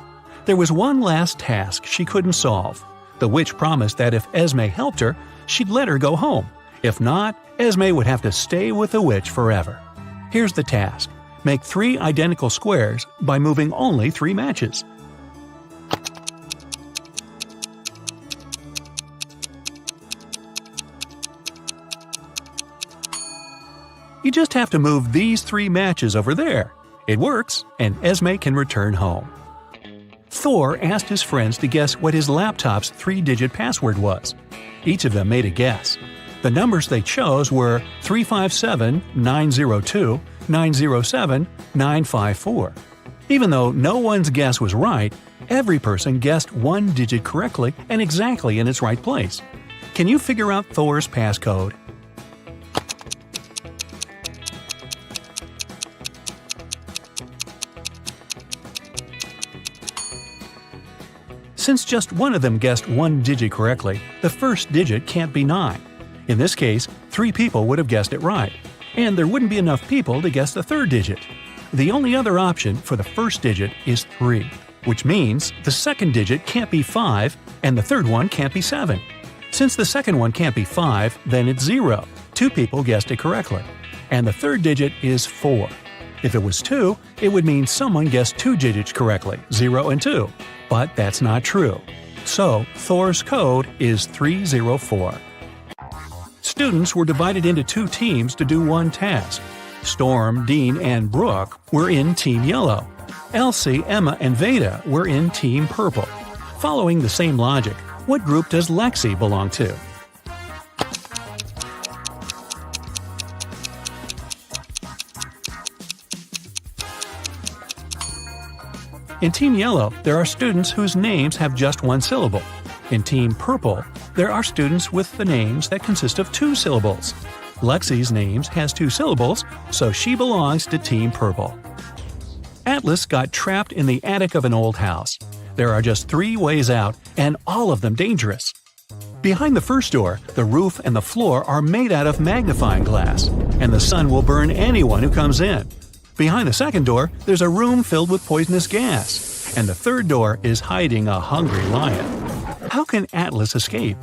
There was one last task she couldn't solve. The witch promised that if Esme helped her, she'd let her go home. If not, Esme would have to stay with the witch forever. Here's the task. Make 3 identical squares by moving only 3 matches. You just have to move these 3 matches over there. It works, and Esme can return home. Thor asked his friends to guess what his laptop's 3-digit password was. Each of them made a guess. The numbers they chose were 357, 902, 907, 954. Even though no one's guess was right, every person guessed 1 digit correctly and exactly in its right place. Can you figure out Thor's passcode? Since just one of them guessed 1 digit correctly, the first digit can't be 9. In this case, 3 people would have guessed it right, and there wouldn't be enough people to guess the 3rd digit. The only other option for the first digit is 3, which means the 2nd digit can't be 5 and the 3rd one can't be 7. Since the 2nd one can't be 5, then it's 0. 2 people guessed it correctly. And the 3rd digit is 4. If it was 2, it would mean someone guessed 2 digits correctly, 0 and 2. But that's not true. So, Thor's code is 304. Students were divided into 2 teams to do one task. Storm, Dean, and Brooke were in Team Yellow. Elsie, Emma, and Veda were in Team Purple. Following the same logic, what group does Lexi belong to? In Team Yellow, there are students whose names have just one syllable. In Team Purple, there are students with the names that consist of 2 syllables. Lexi's name has 2 syllables, so she belongs to Team Purple. Atlas got trapped in the attic of an old house. There are just 3 ways out, and all of them dangerous. Behind the first door, the roof and the floor are made out of magnifying glass, and the sun will burn anyone who comes in. Behind the second door, there's a room filled with poisonous gas, and the third door is hiding a hungry lion. How can Atlas escape?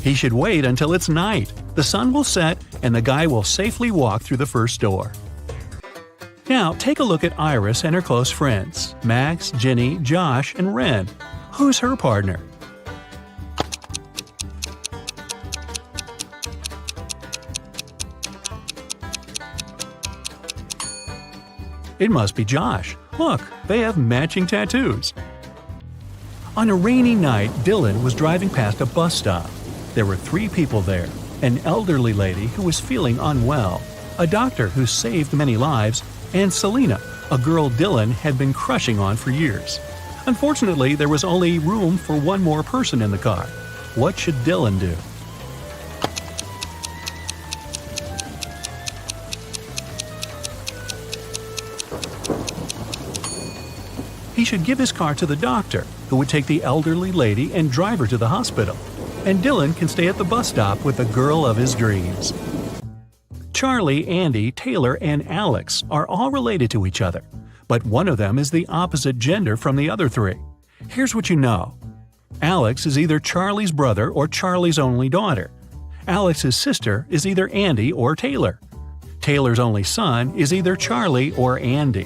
He should wait until it's night. The sun will set, and the guy will safely walk through the first door. Now, take a look at Iris and her close friends, Max, Ginny, Josh, and Ren. Who's her partner? It must be Josh. Look, they have matching tattoos. On a rainy night, Dylan was driving past a bus stop. There were 3 people there: an elderly lady who was feeling unwell, a doctor who saved many lives, and Selena, a girl Dylan had been crushing on for years. Unfortunately, there was only room for one more person in the car. What should Dylan do? He should give his car to the doctor, who would take the elderly lady and drive her to the hospital. And Dylan can stay at the bus stop with the girl of his dreams. Charlie, Andy, Taylor, and Alex are all related to each other, but one of them is the opposite gender from the other 3. Here's what you know. Alex is either Charlie's brother or Charlie's only daughter. Alex's sister is either Andy or Taylor. Taylor's only son is either Charlie or Andy.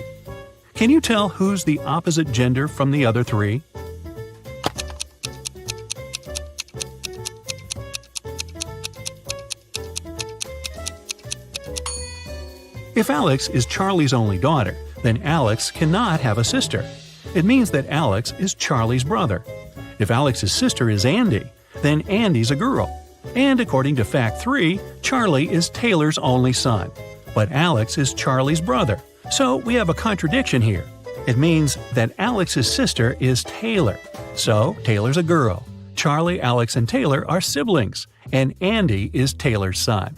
Can you tell who's the opposite gender from the other 3? If Alex is Charlie's only daughter, then Alex cannot have a sister. It means that Alex is Charlie's brother. If Alex's sister is Andy, then Andy's a girl. And according to fact 3, Charlie is Taylor's only son. But Alex is Charlie's brother. So we have a contradiction here. It means that Alex's sister is Taylor. So Taylor's a girl. Charlie, Alex, and Taylor are siblings. And Andy is Taylor's son.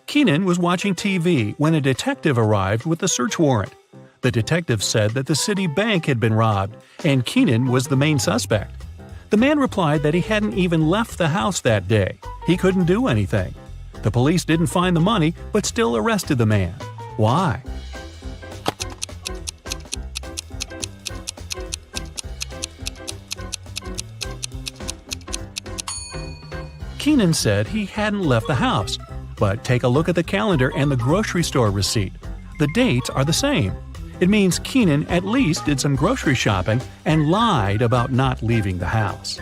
Keenan was watching TV when a detective arrived with a search warrant. The detective said that the city bank had been robbed, and Keenan was the main suspect. The man replied that he hadn't even left the house that day. He couldn't do anything. The police didn't find the money, but still arrested the man. Why? Keenan said he hadn't left the house. But take a look at the calendar and the grocery store receipt. The dates are the same. It means Keenan at least did some grocery shopping and lied about not leaving the house.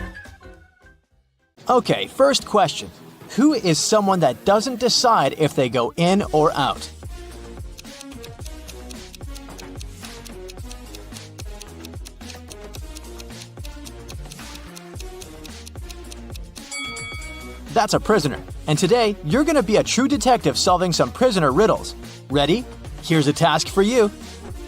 Okay, first question. Who is someone that doesn't decide if they go in or out? That's a prisoner. And today, you're going to be a true detective solving some prisoner riddles. Ready? Here's a task for you.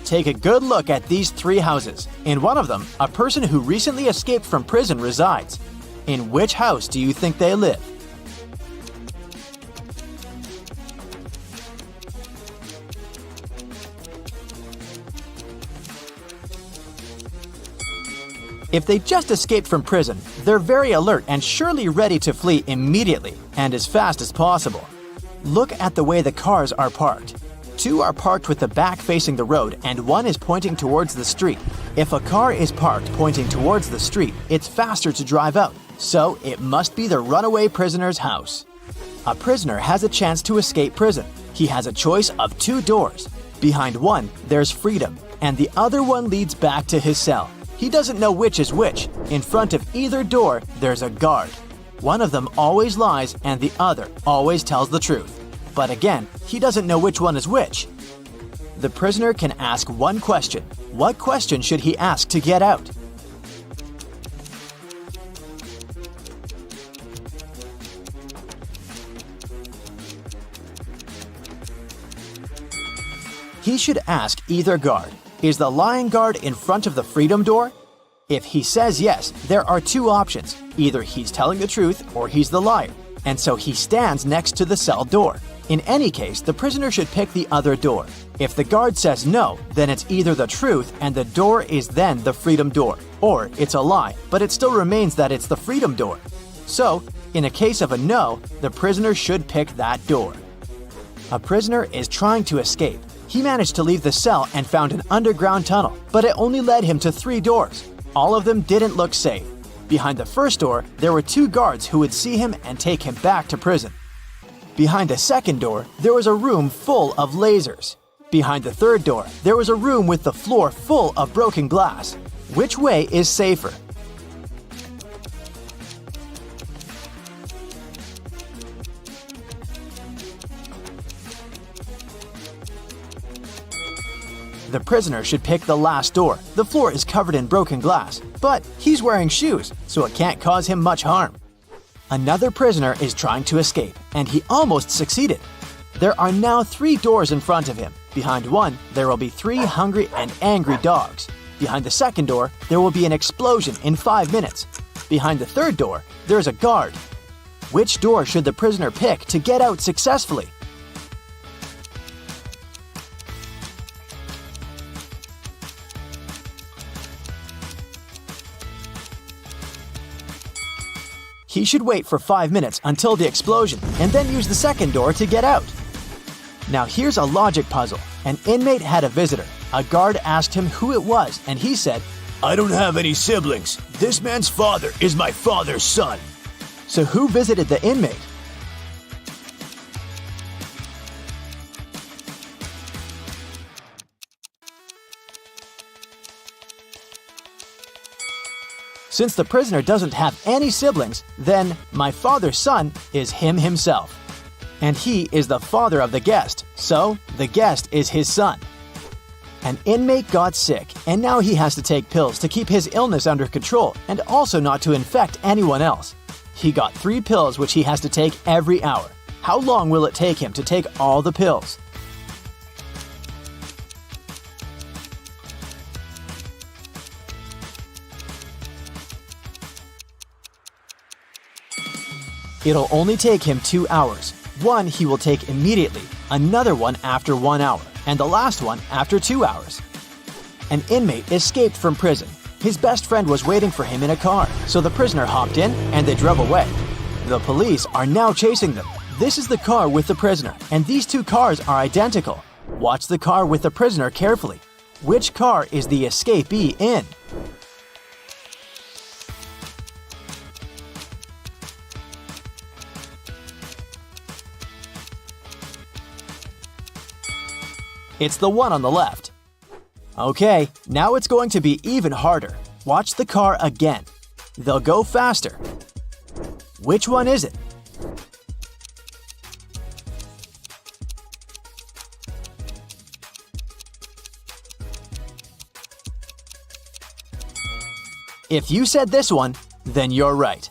Take a good look at these 3 houses. In one of them, a person who recently escaped from prison resides. In which house do you think they live? If they just escaped from prison, they're very alert and surely ready to flee immediately and as fast as possible. Look at the way the cars are parked. 2 are parked with the back facing the road and 1 is pointing towards the street. If a car is parked pointing towards the street, it's faster to drive out, so it must be the runaway prisoner's house. A prisoner has a chance to escape prison. He has a choice of 2 doors. Behind one, there's freedom, and the other one leads back to his cell. He doesn't know which is which. In front of either door, there's a guard. One of them always lies and the other always tells the truth. But again, he doesn't know which one is which. The prisoner can ask one question. What question should he ask to get out? He should ask either guard, is the lying guard in front of the freedom door? If he says yes, there are two options. Either he's telling the truth or he's the liar, and so he stands next to the cell door. In any case, the prisoner should pick the other door. If the guard says no, then it's either the truth and the door is then the freedom door, or it's a lie, but it still remains that it's the freedom door. So, in a case of a no, the prisoner should pick that door. A prisoner is trying to escape. He managed to leave the cell and found an underground tunnel, but it only led him to 3 doors. All of them didn't look safe. Behind the first door, there were 2 guards who would see him and take him back to prison. Behind the second door, there was a room full of lasers. Behind the third door, there was a room with the floor full of broken glass. Which way is safer? The prisoner should pick the last door. The floor is covered in broken glass, but he's wearing shoes, so it can't cause him much harm. Another prisoner is trying to escape, and he almost succeeded. There are now 3 doors in front of him. Behind one, there will be 3 hungry and angry dogs. Behind the second door, there will be an explosion in 5 minutes. Behind the third door, there is a guard. Which door should the prisoner pick to get out successfully? He should wait for 5 minutes until the explosion and then use the second door to get out. Now here's a logic puzzle. An inmate had a visitor. A guard asked him who it was and he said, "I don't have any siblings. This man's father is my father's son." So who visited the inmate? Since the prisoner doesn't have any siblings, then my father's son is him himself. And he is the father of the guest, so the guest is his son. An inmate got sick, and now he has to take pills to keep his illness under control and also not to infect anyone else. He got 3 pills which he has to take every hour. How long will it take him to take all the pills? It'll only take him 2 hours. One he will take immediately, another one after 1 hour, and the last one after 2 hours. An inmate escaped from prison. His best friend was waiting for him in a car, so the prisoner hopped in and they drove away. The police are now chasing them. This is the car with the prisoner, and these 2 cars are identical. Watch the car with the prisoner carefully. Which car is the escapee in? It's the one on the left. Okay, now it's going to be even harder. Watch the car again. They'll go faster. Which one is it? If you said this one, then you're right.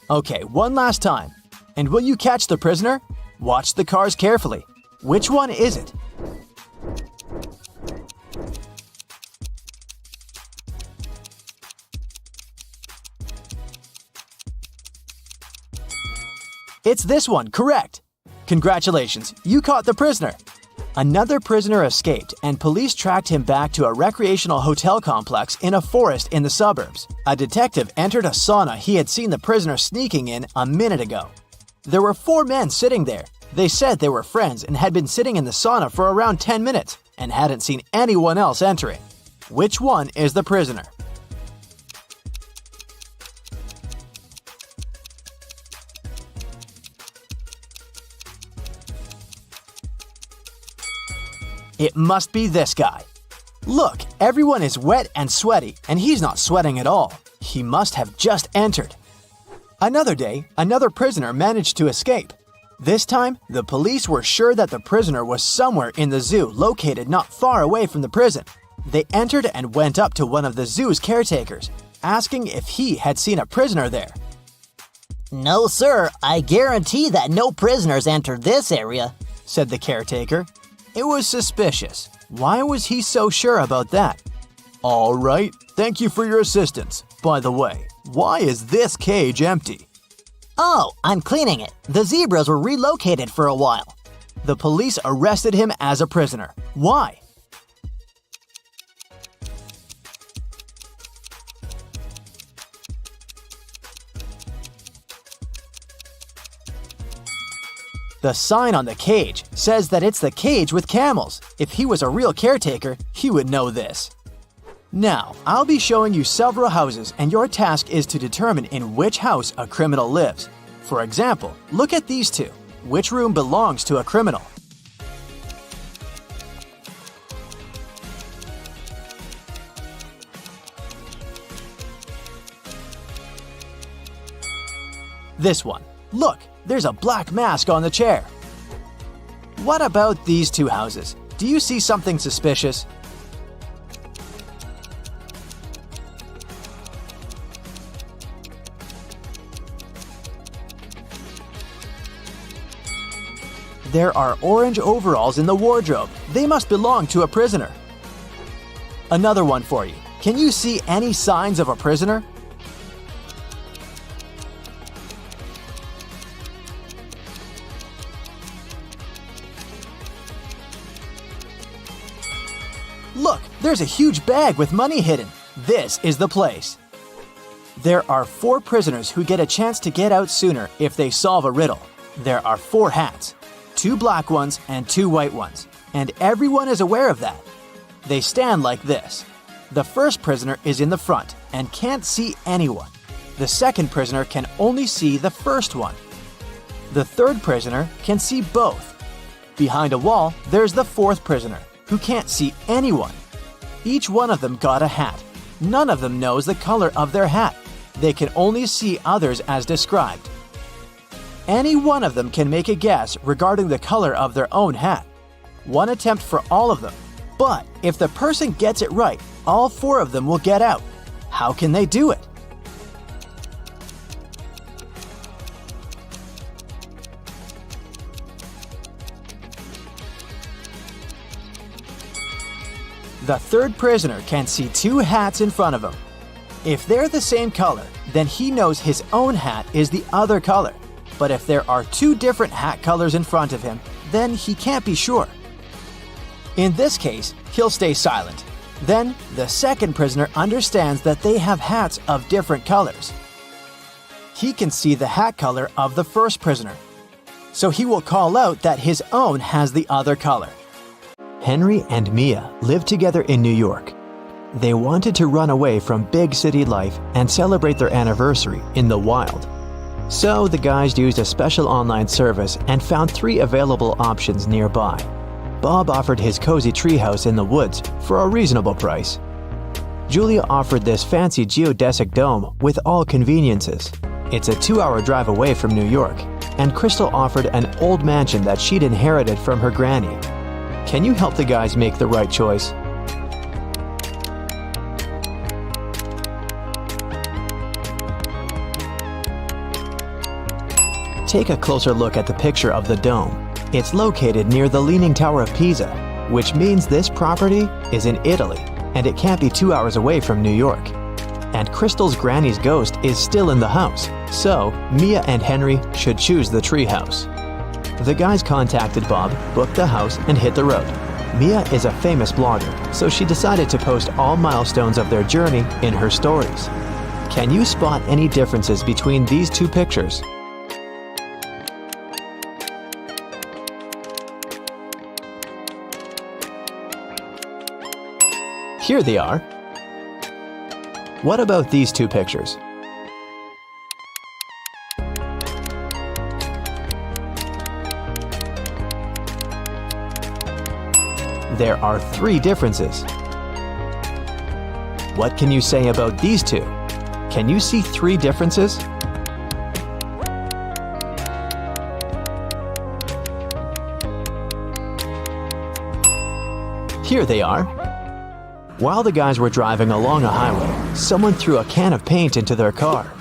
Okay, one last time. And will you catch the prisoner? Watch the cars carefully. Which one is it? It's this one, correct! Congratulations, you caught the prisoner! Another prisoner escaped, and police tracked him back to a recreational hotel complex in a forest in the suburbs. A detective entered a sauna he had seen the prisoner sneaking in a minute ago. There were 4 men sitting there. They said they were friends and had been sitting in the sauna for around 10 minutes and hadn't seen anyone else entering. Which one is the prisoner? It must be this guy. Look, everyone is wet and sweaty, and he's not sweating at all. He must have just entered. Another day, another prisoner managed to escape. This time, the police were sure that the prisoner was somewhere in the zoo located not far away from the prison. They entered and went up to one of the zoo's caretakers, asking if he had seen a prisoner there. No, sir, I guarantee that no prisoners entered this area, said the caretaker. It was suspicious. Why was he so sure about that? All right, thank you for your assistance. By the way, why is this cage empty? Oh, I'm cleaning it. The zebras were relocated for a while. The police arrested him as a prisoner. Why? The sign on the cage says that it's the cage with camels. If he was a real caretaker, he would know this. Now, I'll be showing you several houses, and your task is to determine in which house a criminal lives. For example, look at these two. Which room belongs to a criminal? This one. Look, there's a black mask on the chair. What about these two houses? Do you see something suspicious? There are orange overalls in the wardrobe. They must belong to a prisoner. Another one for you. Can you see any signs of a prisoner? Look, there's a huge bag with money hidden. This is the place. There are 4 prisoners who get a chance to get out sooner if they solve a riddle. There are 4 hats, 2 black ones and 2 white ones, and everyone is aware of that. They stand like this. The first prisoner is in the front and can't see anyone. The second prisoner can only see the first one. The third prisoner can see both. Behind a wall, there's the fourth prisoner, who can't see anyone. Each one of them got a hat. None of them knows the color of their hat. They can only see others as described. Any one of them can make a guess regarding the color of their own hat. One attempt for all of them. But if the person gets it right, all 4 of them will get out. How can they do it? The third prisoner can see 2 hats in front of him. If they're the same color, then he knows his own hat is the other color. But if there are 2 different hat colors in front of him, then he can't be sure. In this case, he'll stay silent. Then, the second prisoner understands that they have hats of different colors. He can see the hat color of the first prisoner, so he will call out that his own has the other color. Henry and Mia lived together in New York. They wanted to run away from big city life and celebrate their anniversary in the wild. So the guys used a special online service and found 3 available options nearby. Bob offered his cozy treehouse in the woods for a reasonable price. Julia offered this fancy geodesic dome with all conveniences. It's a 2-hour drive away from New York. And Crystal offered an old mansion that she'd inherited from her granny. Can you help the guys make the right choice? Take a closer look at the picture of the dome. It's located near the Leaning Tower of Pisa, which means this property is in Italy, and it can't be 2 hours away from New York. And Crystal's granny's ghost is still in the house, so Mia and Henry should choose the treehouse. The guys contacted Bob, booked the house, and hit the road. Mia is a famous blogger, so she decided to post all milestones of their journey in her stories. Can you spot any differences between these 2 pictures? Here they are. What about these 2 pictures? There are 3 differences. What can you say about these 2? Can you see 3 differences? Here they are. While the guys were driving along a highway, someone threw a can of paint into their car.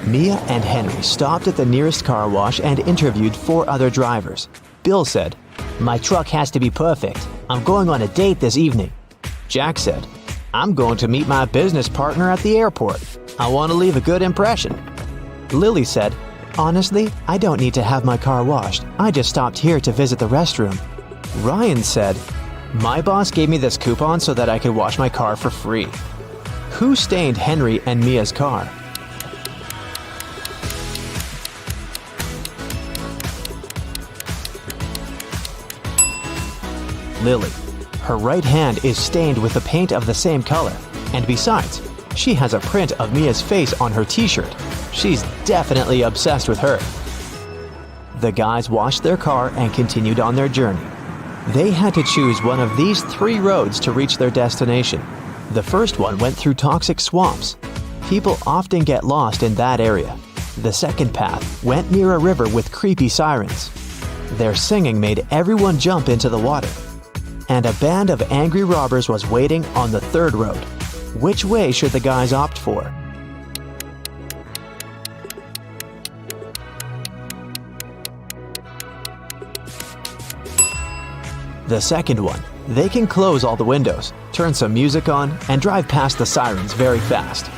Mia and Henry stopped at the nearest car wash and interviewed 4 other drivers. Bill said, My truck has to be perfect. I'm going on a date this evening. Jack said, I'm going to meet my business partner at the airport. I want to leave a good impression. Lily said, honestly, I don't need to have my car washed. I just stopped here to visit the restroom. Ryan said, my boss gave me this coupon so that I could wash my car for free. Who stained Henry and Mia's car? Lily. Her right hand is stained with the paint of the same color, and besides, she has a print of Mia's face on her t-shirt. She's definitely obsessed with her. The guys washed their car and continued on their journey. They had to choose one of these 3 roads to reach their destination. The first one went through toxic swamps. People often get lost in that area. The second path went near a river with creepy sirens. Their singing made everyone jump into the water. And a band of angry robbers was waiting on the third road. Which way should the guys opt for? The second one. They can close all the windows, turn some music on, and drive past the sirens very fast.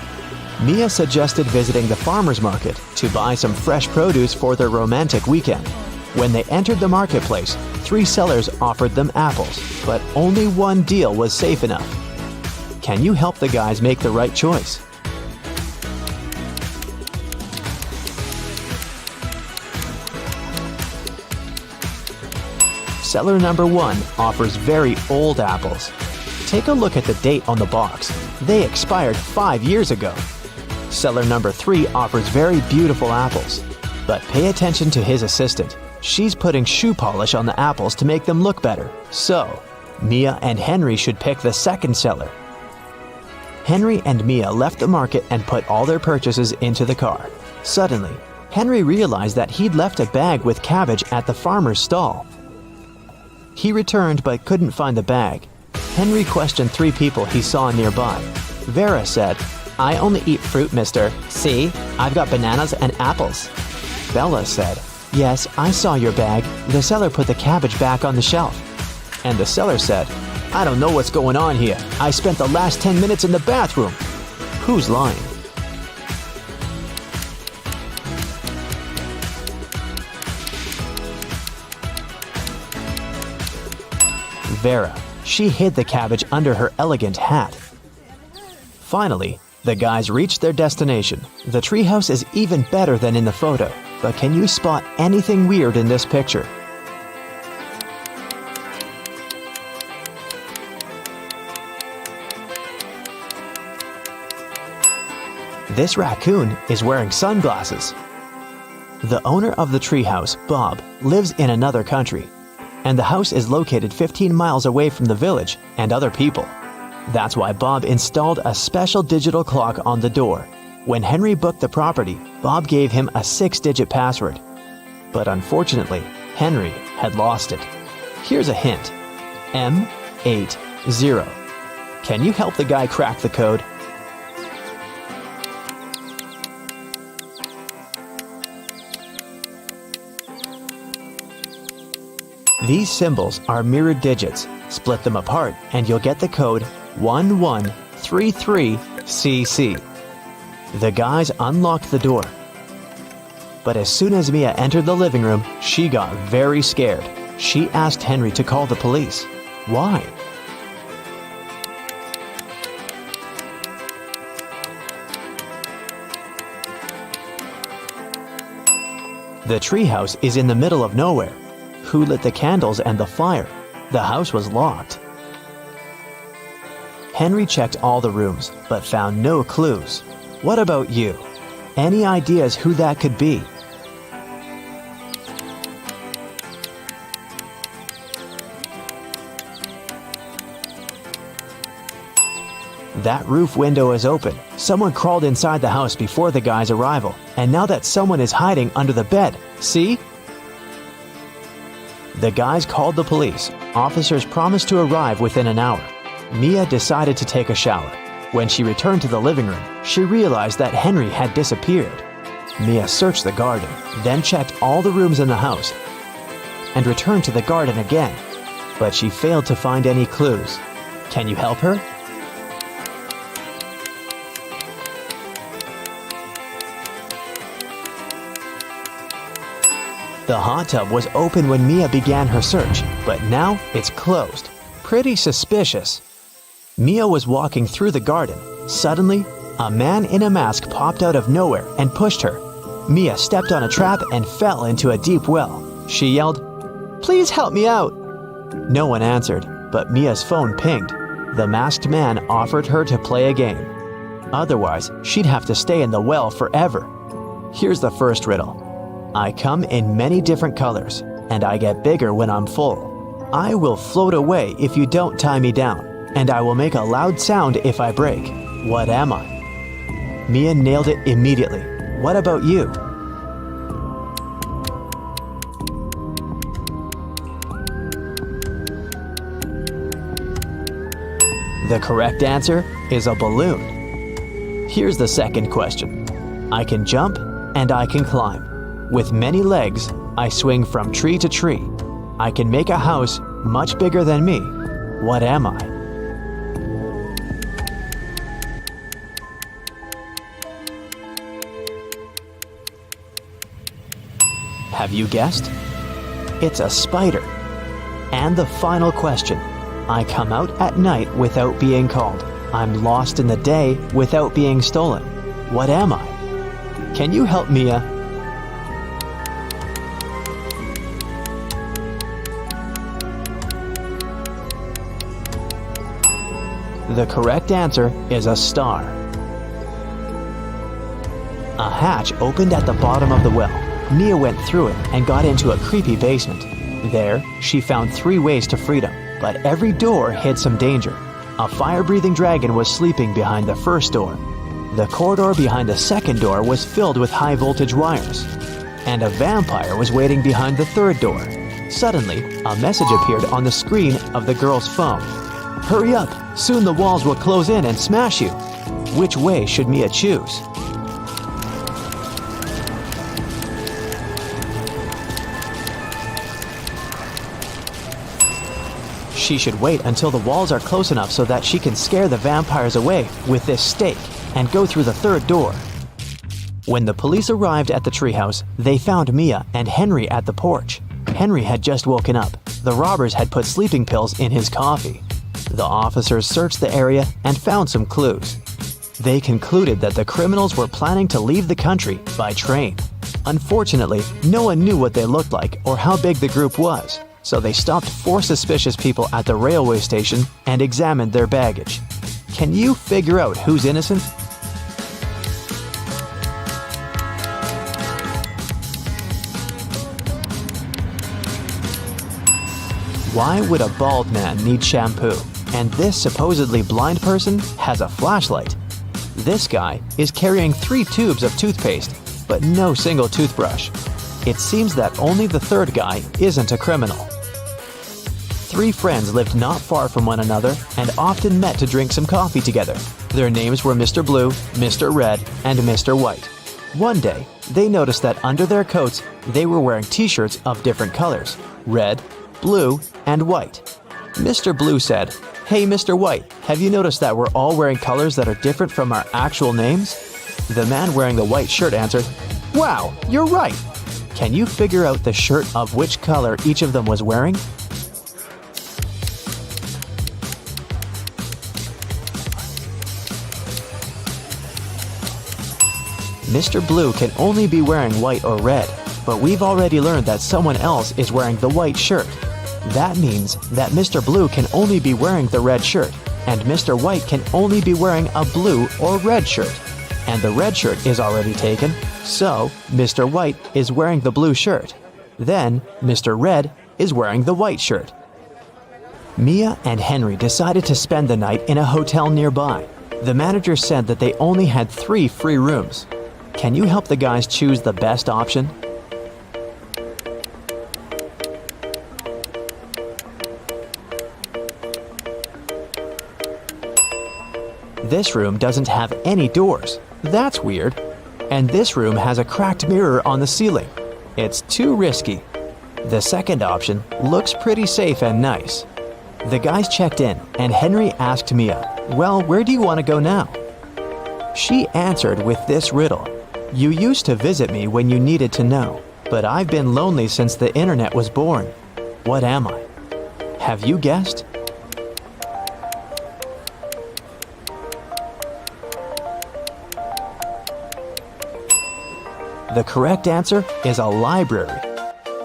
Mia suggested visiting the farmer's market to buy some fresh produce for their romantic weekend. When they entered the marketplace, 3 sellers offered them apples, but only one deal was safe enough. Can you help the guys make the right choice? Seller number 1 offers very old apples. Take a look at the date on the box. They expired 5 years ago. Seller number 3 offers very beautiful apples. But pay attention to his assistant. She's putting shoe polish on the apples to make them look better. So, Mia and Henry should pick the second seller. Henry and Mia left the market and put all their purchases into the car. Suddenly, Henry realized that he'd left a bag with cabbage at the farmer's stall. He returned but couldn't find the bag. Henry questioned 3 people he saw nearby. Vera said, I only eat fruit, mister. See, I've got bananas and apples. Bella said, yes, I saw your bag. The seller put the cabbage back on the shelf. And the seller said, I don't know what's going on here. I spent the last 10 minutes in the bathroom. Who's lying? Vera. She hid the cabbage under her elegant hat. Finally, the guys reached their destination. The treehouse is even better than in the photo, but can you spot anything weird in this picture? This raccoon is wearing sunglasses. The owner of the treehouse, Bob, lives in another country, and the house is located 15 miles away from the village and other people. That's why Bob installed a special digital clock on the door. When Henry booked the property, Bob gave him a 6-digit password. But unfortunately, Henry had lost it. Here's a hint. M80. Can you help the guy crack the code? These symbols are mirrored digits. Split them apart and you'll get the code 1133CC. The guys unlocked the door. But as soon as Mia entered the living room, she got very scared. She asked Henry to call the police. Why? The treehouse is in the middle of nowhere. Who lit the candles and the fire? The house was locked. Henry checked all the rooms, but found no clues. What about you? Any ideas who that could be? That roof window is open. Someone crawled inside the house before the guy's arrival, and now that someone is hiding under the bed. See? The guys called the police. Officers promised to arrive within an hour. Mia decided to take a shower. When she returned to the living room, she realized that Henry had disappeared. Mia searched the garden, then checked all the rooms in the house. and returned to the garden again. But she failed to find any clues. Can you help her? The hot tub was open when Mia began her search, but now it's closed. Pretty suspicious. Mia was walking through the garden. Suddenly, a man in a mask popped out of nowhere and pushed her. Mia stepped on a trap and fell into a deep well. She yelled, "Please help me out!" No one answered, but Mia's phone pinged. The masked man offered her to play a game. Otherwise, she'd have to stay in the well forever. Here's the first riddle. I come in many different colors, and I get bigger when I'm full. I will float away if you don't tie me down, and I will make a loud sound if I break. What am I? Mia nailed it immediately. What about you? The correct answer is a balloon. Here's the second question. I can jump and I can climb. With many legs, I swing from tree to tree. I can make a house much bigger than me. What am I? Have you guessed? It's a spider. And the final question. I come out at night without being called. I'm lost in the day without being stolen. What am I? Can you help Mia? The correct answer is a star. A hatch opened at the bottom of the well. Mia went through it and got into a creepy basement. There, she found 3 ways to freedom, but every door hid some danger. A fire-breathing dragon was sleeping behind the first door. The corridor behind the second door was filled with high-voltage wires. And a vampire was waiting behind the third door. Suddenly, a message appeared on the screen of the girl's phone. Hurry up! Soon the walls will close in and smash you. Which way should Mia choose? She should wait until the walls are close enough so that she can scare the vampires away with this stake and go through the third door. When the police arrived at the treehouse, they found Mia and Henry at the porch. Henry had just woken up. The robbers had put sleeping pills in his coffee. The officers searched the area and found some clues. They concluded that the criminals were planning to leave the country by train. Unfortunately, no one knew what they looked like or how big the group was, so they stopped 4 suspicious people at the railway station and examined their baggage. Can you figure out who's innocent? Why would a bald man need shampoo? And this supposedly blind person has a flashlight. This guy is carrying 3 tubes of toothpaste, but no single toothbrush. It seems that only the third guy isn't a criminal. 3 friends lived not far from one another and often met to drink some coffee together. Their names were Mr. Blue, Mr. Red, and Mr. White. One day, they noticed that under their coats, they were wearing t-shirts of different colors: red, blue, and white. Mr. Blue said, "Hey, Mr. White, have you noticed that we're all wearing colors that are different from our actual names?" The man wearing the white shirt answered, "Wow, you're right. Can you figure out the shirt of which color each of them was wearing?" Mr. Blue can only be wearing white or red, but we've already learned that someone else is wearing the white shirt. That means that Mr. Blue can only be wearing the red shirt, and Mr. White can only be wearing a blue or red shirt. And the red shirt is already taken, so Mr. White is wearing the blue shirt. Then Mr. Red is wearing the white shirt. Mia and Henry decided to spend the night in a hotel nearby. The manager said that they only had 3 free rooms. Can you help the guys choose the best option? This room doesn't have any doors. That's weird. And this room has a cracked mirror on the ceiling. It's too risky. The second option looks pretty safe and nice. The guys checked in, and Henry asked Mia, "Well, where do you want to go now?" She answered with this riddle: "You used to visit me when you needed to know, but I've been lonely since the internet was born. What am I?" Have you guessed? The correct answer is a library.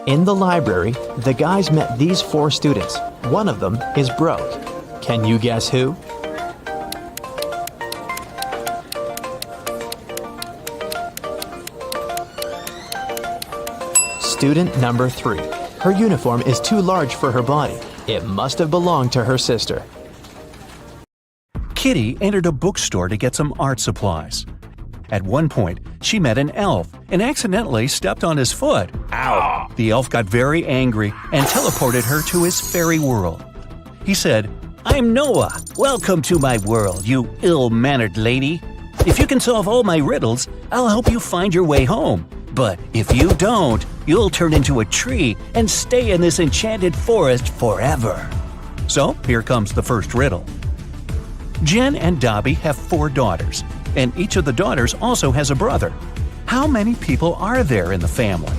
In the library, the guys met these 4 students. One of them is broke. Can you guess who? Student number 3. Her uniform is too large for her body. It must have belonged to her sister. Kitty entered a bookstore to get some art supplies. At one point, she met an elf and accidentally stepped on his foot. Ow! The elf got very angry and teleported her to his fairy world. He said, "I'm Noah. Welcome to my world, you ill-mannered lady. If you can solve all my riddles, I'll help you find your way home. But if you don't, you'll turn into a tree and stay in this enchanted forest forever." So here comes the first riddle. Jen and Dobby have 4 daughters, and each of the daughters also has a brother. How many people are there in the family?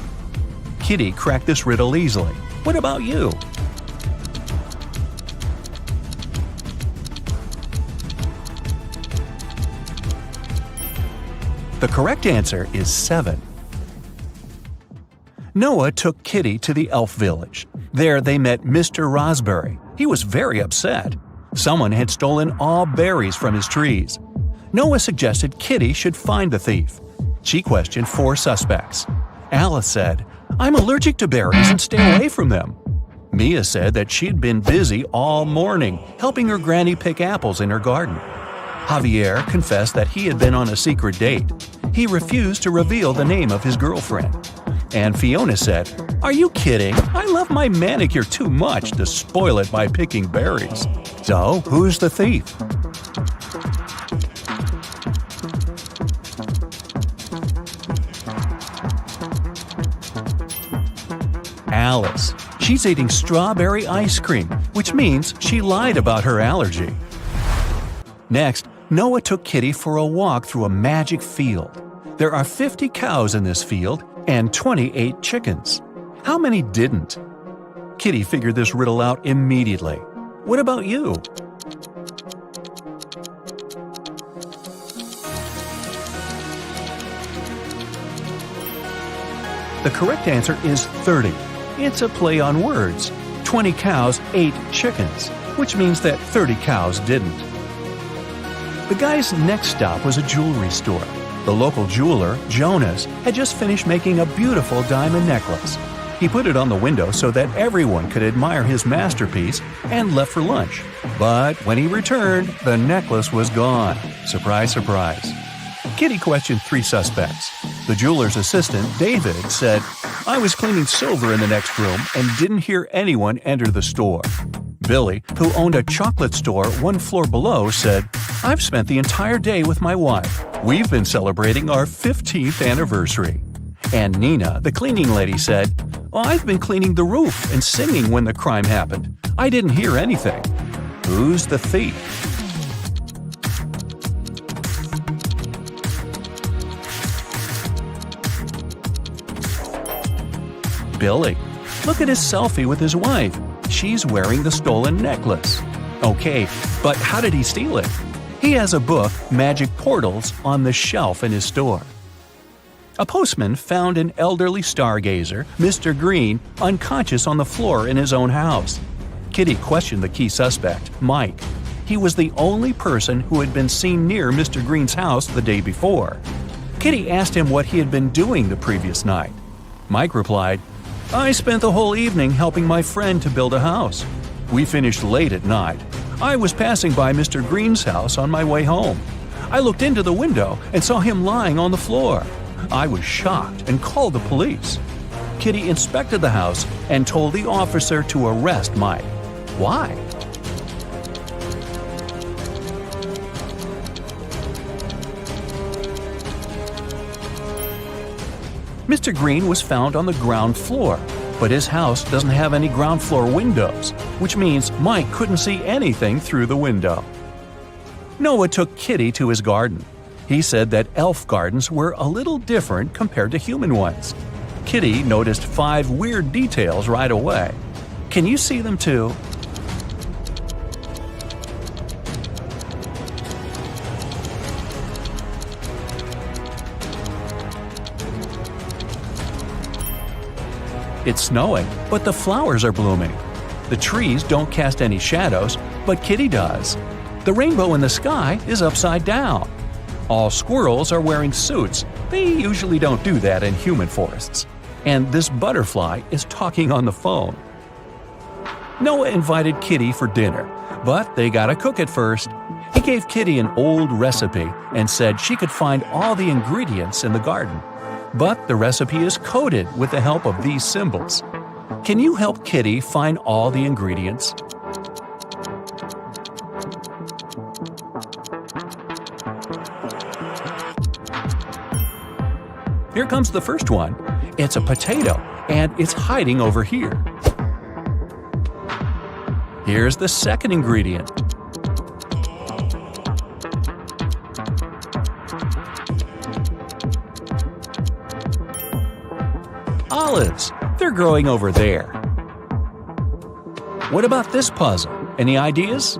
Kitty cracked this riddle easily. What about you? The correct answer is 7. Noah took Kitty to the elf village. There they met Mr. Raspberry. He was very upset. Someone had stolen all berries from his trees. Noah suggested Kitty should find the thief. She questioned 4 suspects. Alice said, "I'm allergic to berries and stay away from them." Mia said that she'd been busy all morning helping her granny pick apples in her garden. Javier confessed that he had been on a secret date. He refused to reveal the name of his girlfriend. And Fiona said, "Are you kidding? I love my manicure too much to spoil it by picking berries." So, who's the thief? Alice. She's eating strawberry ice cream, which means she lied about her allergy. Next, Noah took Kitty for a walk through a magic field. There are 50 cows in this field and 28 chickens. How many didn't? Kitty figured this riddle out immediately. What about you? The correct answer is 30. It's a play on words. 20 cows ate chickens, which means that 30 cows didn't. The guy's next stop was a jewelry store. The local jeweler, Jonas, had just finished making a beautiful diamond necklace. He put it on the window so that everyone could admire his masterpiece and left for lunch. But when he returned, the necklace was gone. Surprise, surprise. Kitty questioned 3 suspects. The jeweler's assistant, David, said, "I was cleaning silver in the next room and didn't hear anyone enter the store." Billy, who owned a chocolate store 1 floor below, said, "I've spent the entire day with my wife. We've been celebrating our 15th anniversary." And Nina, the cleaning lady, said, "I've been cleaning the roof and singing when the crime happened. I didn't hear anything." Who's the thief? Billy. Look at his selfie with his wife. She's wearing the stolen necklace. Okay, but how did he steal it? He has a book, Magic Portals, on the shelf in his store. A postman found an elderly stargazer, Mr. Green, unconscious on the floor in his own house. Kitty questioned the key suspect, Mike. He was the only person who had been seen near Mr. Green's house the day before. Kitty asked him what he had been doing the previous night. Mike replied, "I spent the whole evening helping my friend to build a house. We finished late at night. I was passing by Mr. Green's house on my way home. I looked into the window and saw him lying on the floor. I was shocked and called the police." Kitty inspected the house and told the officer to arrest Mike. Why? Mr. Green was found on the ground floor. but his house doesn't have any ground floor windows, which means Mike couldn't see anything through the window. Noah took Kitty to his garden. He said that elf gardens were a little different compared to human ones. Kitty noticed 5 weird details right away. Can you see them too? It's snowing, but the flowers are blooming. The trees don't cast any shadows, but Kitty does. The rainbow in the sky is upside down. All squirrels are wearing suits. They usually don't do that in human forests. And this butterfly is talking on the phone. Noah invited Kitty for dinner, but they gotta cook it first. He gave Kitty an old recipe and said she could find all the ingredients in the garden. But the recipe is coded with the help of these symbols. Can you help Kitty find all the ingredients? Here comes the first one. It's a potato, and it's hiding over here. Here's the second ingredient. Olives. They're growing over there. What about this puzzle? Any ideas?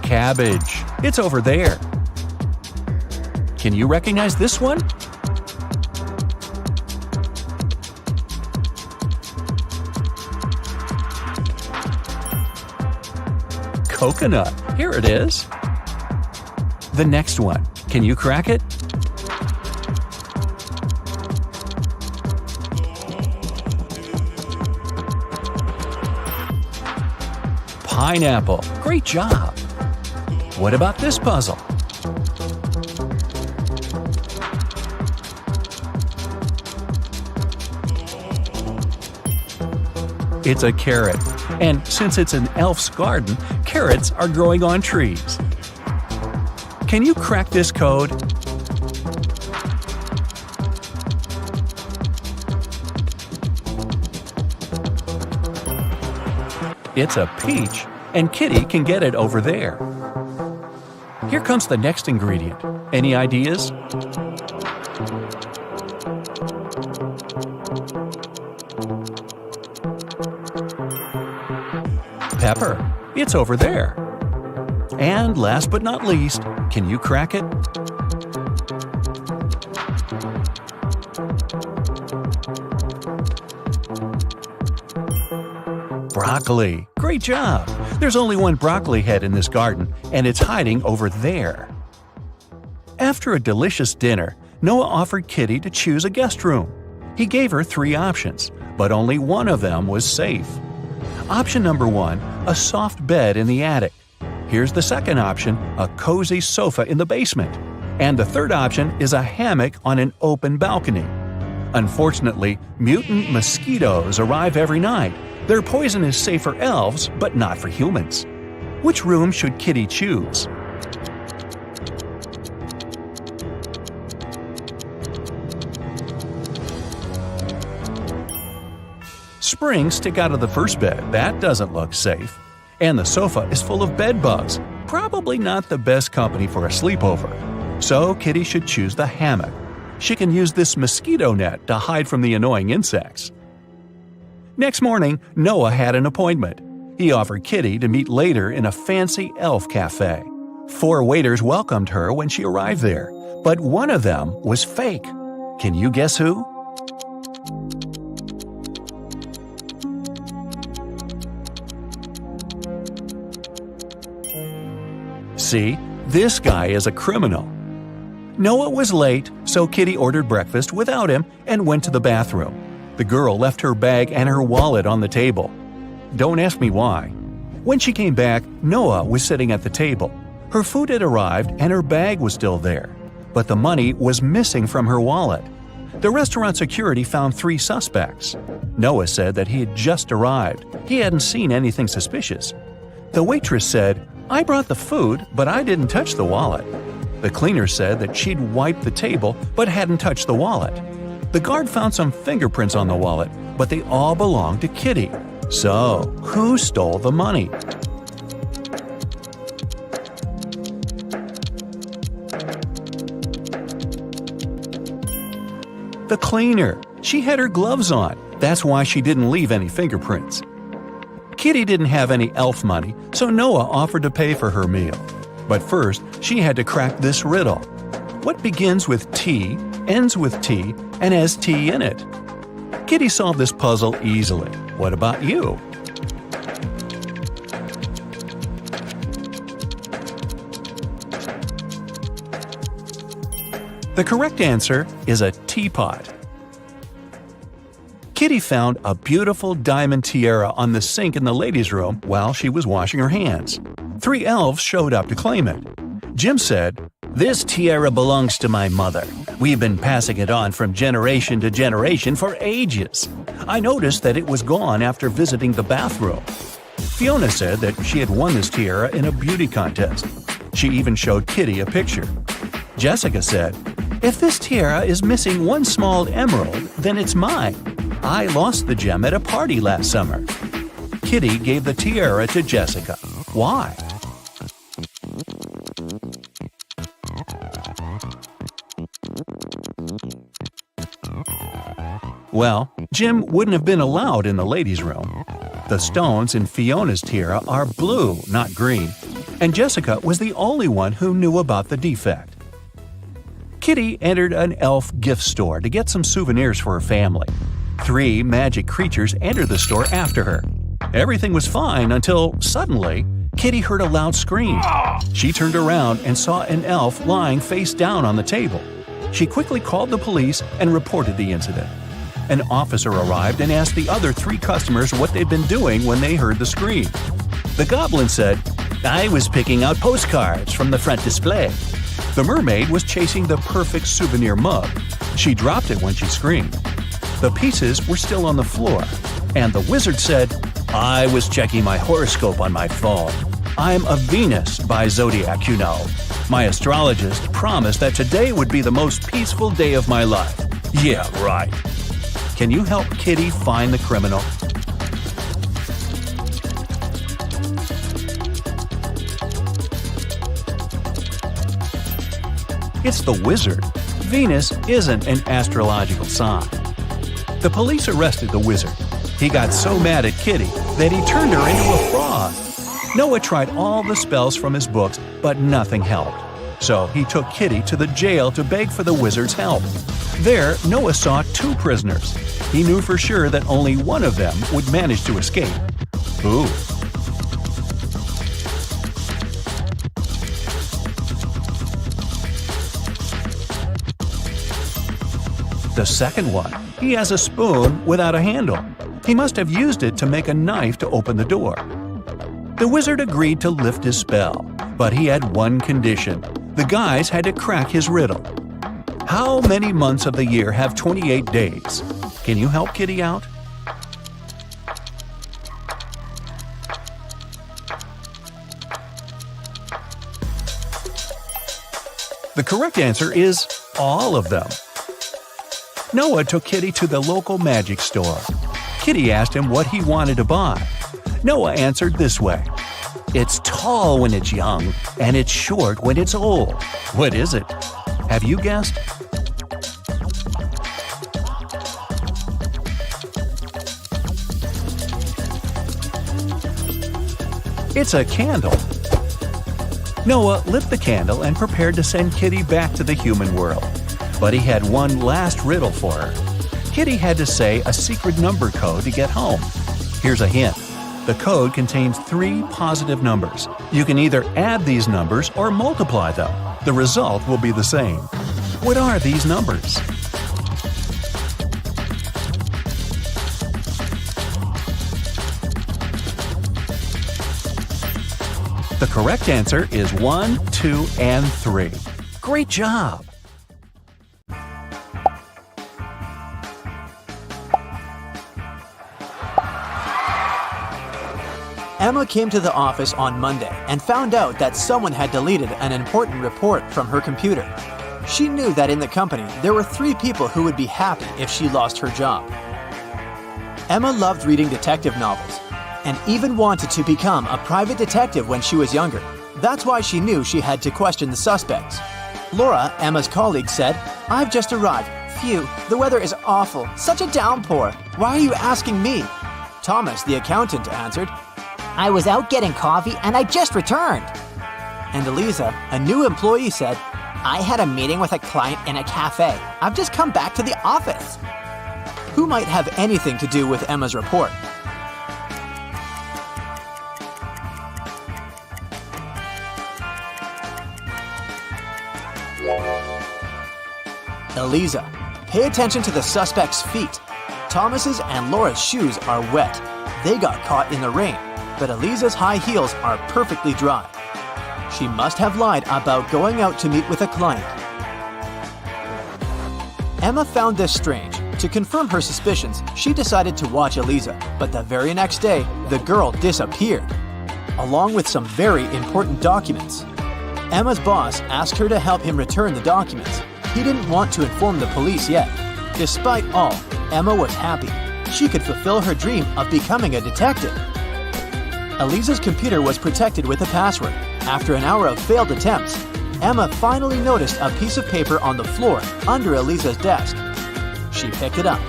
Cabbage. It's over there. Can you recognize this one? Coconut. Here it is. The next one. Can you crack it? Pineapple. Great job. What about this puzzle? It's a carrot. And since it's an elf's garden, carrots are growing on trees. Can you crack this code? It's a peach, and Kitty can get it over there. Here comes the next ingredient. Any ideas? Pepper. It's over there. And last but not least, can you crack it? Broccoli. Great job. There's only one broccoli head in this garden, and it's hiding over there. After a delicious dinner, Noah offered Kitty to choose a guest room. He gave her 3 options, but only one of them was safe. Option number 1, a soft bed in the attic. Here's the second option, a cozy sofa in the basement. And the third option is a hammock on an open balcony. Unfortunately, mutant mosquitoes arrive every night. Their poison is safe for elves, but not for humans. Which room should Kitty choose? Springs stick out of the first bed. That doesn't look safe. And the sofa is full of bed bugs. Probably not the best company for a sleepover. So Kitty should choose the hammock. She can use this mosquito net to hide from the annoying insects. Next morning, Noah had an appointment. He offered Kitty to meet later in a fancy elf cafe. 4 waiters welcomed her when she arrived there, but one of them was fake. Can you guess who? See, this guy is a criminal. Noah was late, so Kitty ordered breakfast without him and went to the bathroom. The girl left her bag and her wallet on the table. Don't ask me why. When she came back, Noah was sitting at the table. Her food had arrived and her bag was still there, but the money was missing from her wallet. The restaurant security found 3 suspects. Noah said that he had just arrived. He hadn't seen anything suspicious. The waitress said, I brought the food, but I didn't touch the wallet. The cleaner said that she'd wiped the table but hadn't touched the wallet. The guard found some fingerprints on the wallet, but they all belonged to Kitty. So, who stole the money? The cleaner. She had her gloves on. That's why she didn't leave any fingerprints. Kitty didn't have any elf money, so Noah offered to pay for her meal. But first, she had to crack this riddle. What begins with T, ends with T, and has T in it? Kitty solved this puzzle easily. What about you? The correct answer is a teapot. Kitty found a beautiful diamond tiara on the sink in the ladies' room while she was washing her hands. 3 elves showed up to claim it. Jim said, "This tiara belongs to my mother. We've been passing it on from generation to generation for ages. I noticed that it was gone after visiting the bathroom." Fiona said that she had won this tiara in a beauty contest. She even showed Kitty a picture. Jessica said, "If this tiara is missing one small emerald, then it's mine. I lost the gem at a party last summer." Kitty gave the tiara to Jessica. Why? Well, Jim wouldn't have been allowed in the ladies' room. The stones in Fiona's tiara are blue, not green, and Jessica was the only one who knew about the defect. Kitty entered an elf gift store to get some souvenirs for her family. 3 magic creatures entered the store after her. Everything was fine until, suddenly, Kitty heard a loud scream. She turned around and saw an elf lying face down on the table. She quickly called the police and reported the incident. An officer arrived and asked the other 3 customers what they'd been doing when they heard the scream. The goblin said, "I was picking out postcards from the front display." The mermaid was chasing the perfect souvenir mug. She dropped it when she screamed. The pieces were still on the floor, and the wizard said, "I was checking my horoscope on my phone. I'm a Venus by zodiac, you know. My astrologist promised that today would be the most peaceful day of my life." Yeah, right. Can you help Kitty find the criminal? It's the wizard. Venus isn't an astrological sign. The police arrested the wizard. He got so mad at Kitty that he turned her into a frog. Noah tried all the spells from his books, but nothing helped. So he took Kitty to the jail to beg for the wizard's help. There, Noah saw 2 prisoners. He knew for sure that only one of them would manage to escape. Who? The second one. He has a spoon without a handle. He must have used it to make a knife to open the door. The wizard agreed to lift his spell, but he had one condition. The guys had to crack his riddle. How many months of the year have 28 days? Can you help Kitty out? The correct answer is all of them. Noah took Kitty to the local magic store. Kitty asked him what he wanted to buy. Noah answered this way. "It's tall when it's young, and it's short when it's old." What is it? Have you guessed? It's a candle. Noah lit the candle and prepared to send Kitty back to the human world. But he had one last riddle for her. Kitty had to say a secret number code to get home. Here's a hint. The code contains 3 positive numbers. You can either add these numbers or multiply them. The result will be the same. What are these numbers? The correct answer is 1, 2, and 3. Great job! Emma came to the office on Monday and found out that someone had deleted an important report from her computer. She knew that in the company there were 3 people who would be happy if she lost her job. Emma loved reading detective novels and even wanted to become a private detective when she was younger. That's why she knew she had to question the suspects. Laura, Emma's colleague, said, "I've just arrived. Phew, the weather is awful. Such a downpour. Why are you asking me?" Thomas, the accountant, answered, I was out getting coffee and I just returned. and Eliza, a new employee, said, I had a meeting with a client in a cafe. I've just come back to the office. who might have anything to do with Emma's report. Eliza, pay attention to the suspect's feet. Thomas's and Laura's shoes are wet. They got caught in the rain, but Eliza's high heels are perfectly dry. She must have lied about going out to meet with a client. Emma found this strange. To confirm her suspicions, she decided to watch Eliza, but the very next day, the girl disappeared, along with some very important documents. Emma's boss asked her to help him return the documents. He didn't want to inform the police yet. Despite all, Emma was happy. She could fulfill her dream of becoming a detective. Eliza's computer was protected with a password. After an hour of failed attempts, Emma finally noticed a piece of paper on the floor under Eliza's desk. She picked it up.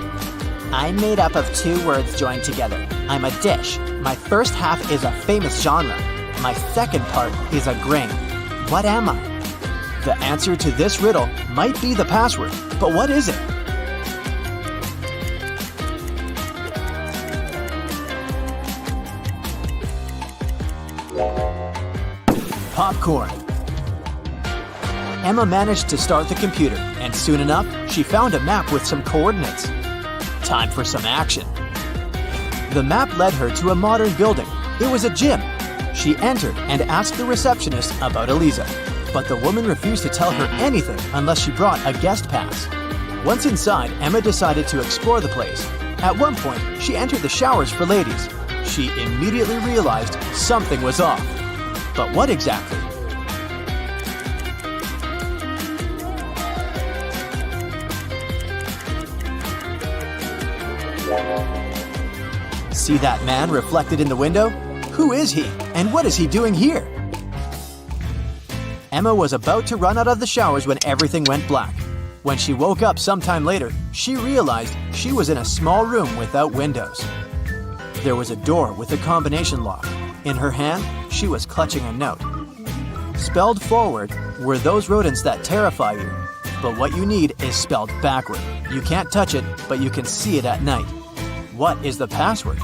I'm made up of 2 words joined together. I'm a dish. My first half is a famous genre. My second part is a grain. What am I? The answer to this riddle might be the password, but what is it? Popcorn. Emma managed to start the computer, and soon enough, she found a map with some coordinates. Time for some action. The map led her to a modern building. It was a gym. She entered and asked the receptionist about Eliza, but the woman refused to tell her anything unless she brought a guest pass. Once inside, Emma decided to explore the place. At one point, she entered the showers for ladies. She immediately realized something was off. But what exactly? See that man reflected in the window? Who is he, and what is he doing here? Emma was about to run out of the showers when everything went black. When she woke up sometime later, she realized she was in a small room without windows. There was a door with a combination lock. In her hand, she was clutching a note. Spelled forward were those rodents that terrify you. But what you need is spelled backward. You can't touch it, but you can see it at night. What is the password?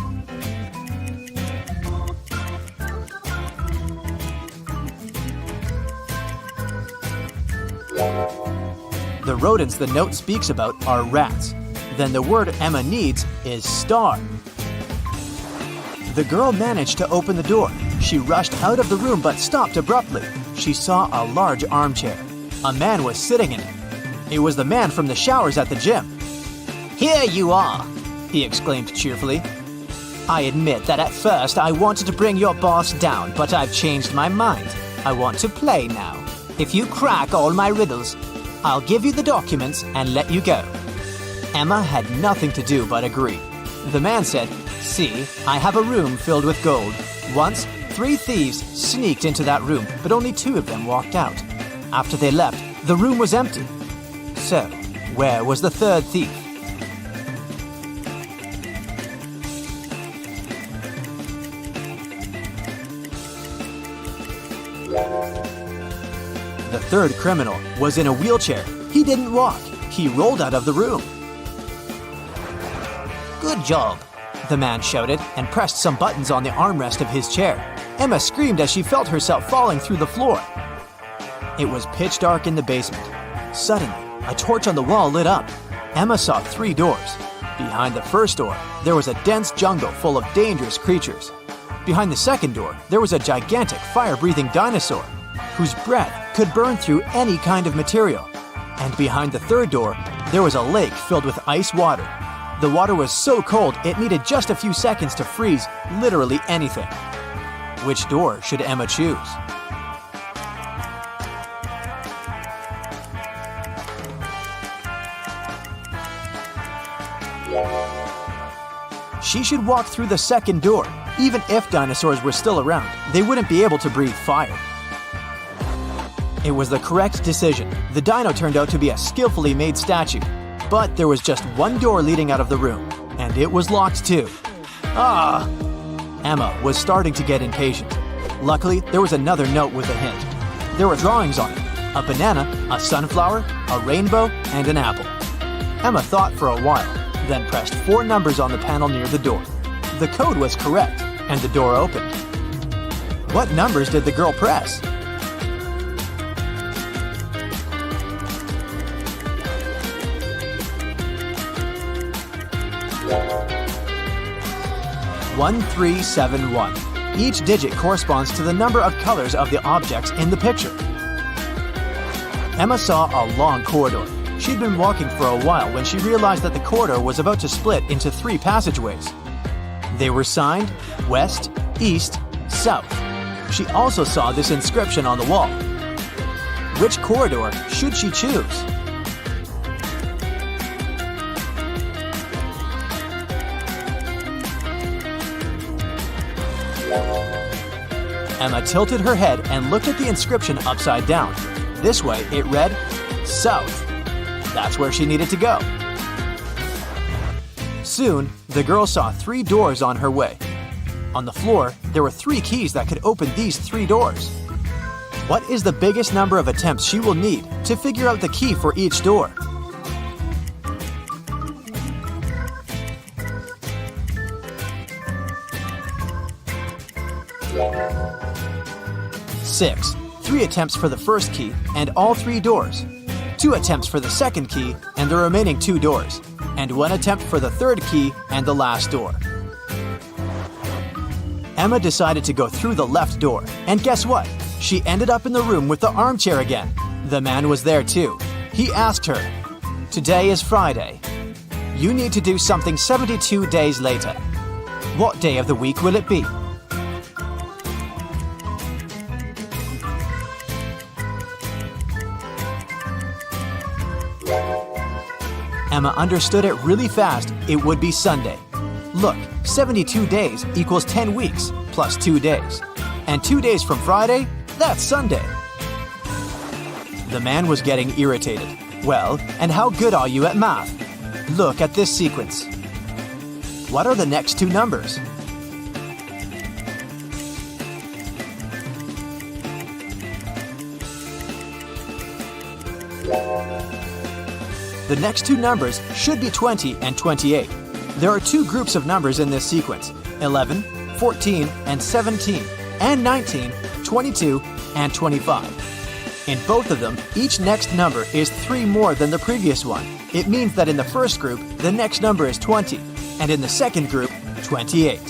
The rodents the note speaks about are rats. Then the word Emma needs is star. The girl managed to open the door. She rushed out of the room but stopped abruptly. She saw a large armchair. A man was sitting in it. It was the man from the showers at the gym. Here you are, he exclaimed cheerfully. I admit that at first I wanted to bring your boss down, but I've changed my mind. I want to play now. If you crack all my riddles, I'll give you the documents and let you go. Emma had nothing to do but agree. The man said, "See, I have a room filled with gold. Once, 3 thieves sneaked into that room, but only 2 of them walked out. After they left, the room was empty. So, where was the 3rd thief?" The 3rd criminal was in a wheelchair. He didn't walk. He rolled out of the room. Good job, The man shouted and pressed some buttons on the armrest of his chair. Emma screamed as she felt herself falling through the floor. It was pitch dark in the basement. Suddenly, a torch on the wall lit up. Emma saw 3 doors. Behind the first door, there was a dense jungle full of dangerous creatures. Behind the second door, there was a gigantic fire-breathing dinosaur whose breath could burn through any kind of material. And behind the third door, there was a lake filled with ice water. The water was so cold it needed just a few seconds to freeze literally anything. Which door should Emma choose? She should walk through the second door. Even if dinosaurs were still around, they wouldn't be able to breathe fire. It was the correct decision. The dino turned out to be a skillfully made statue. But there was just one door leading out of the room, and it was locked too. Ah! Emma was starting to get impatient. Luckily, there was another note with a hint. There were drawings on it: a banana, a sunflower, a rainbow, and an apple. Emma thought for a while, then pressed 4 numbers on the panel near the door. The code was correct, and the door opened. What numbers did the girl press? One, 3, 7, 1. Each digit corresponds to the number of colors of the objects in the picture. Emma saw a long corridor. She'd been walking for a while when she realized that the corridor was about to split into 3 passageways. They were signed West, East, South. She also saw this inscription on the wall. Which corridor should she choose? Emma tilted her head and looked at the inscription upside down. This way, it read, South. That's where she needed to go. Soon, the girl saw 3 doors on her way. On the floor, there were 3 keys that could open these 3 doors. What is the biggest number of attempts she will need to figure out the key for each door? Six. 3 attempts for the first key and all 3 doors. 2 attempts for the second key and the remaining 2 doors. And 1 attempt for the third key and the last door. Emma decided to go through the left door, and guess what? She ended up in the room with the armchair again. The man was there too. He asked her, "Today is Friday. You need to do something 72 days later. What day of the week will it be?" Emma understood it really fast. It would be Sunday. Look, 72 days equals 10 weeks plus 2 days. And 2 days from Friday, that's Sunday. The man was getting irritated. "Well, and how good are you at math? Look at this sequence. What are the next 2 numbers?" The next 2 numbers should be 20 and 28. There are 2 groups of numbers in this sequence: 11, 14, and 17, and 19, 22, and 25. In both of them, each next number is 3 more than the previous one. It means that in the first group, the next number is 20, and in the second group, 28.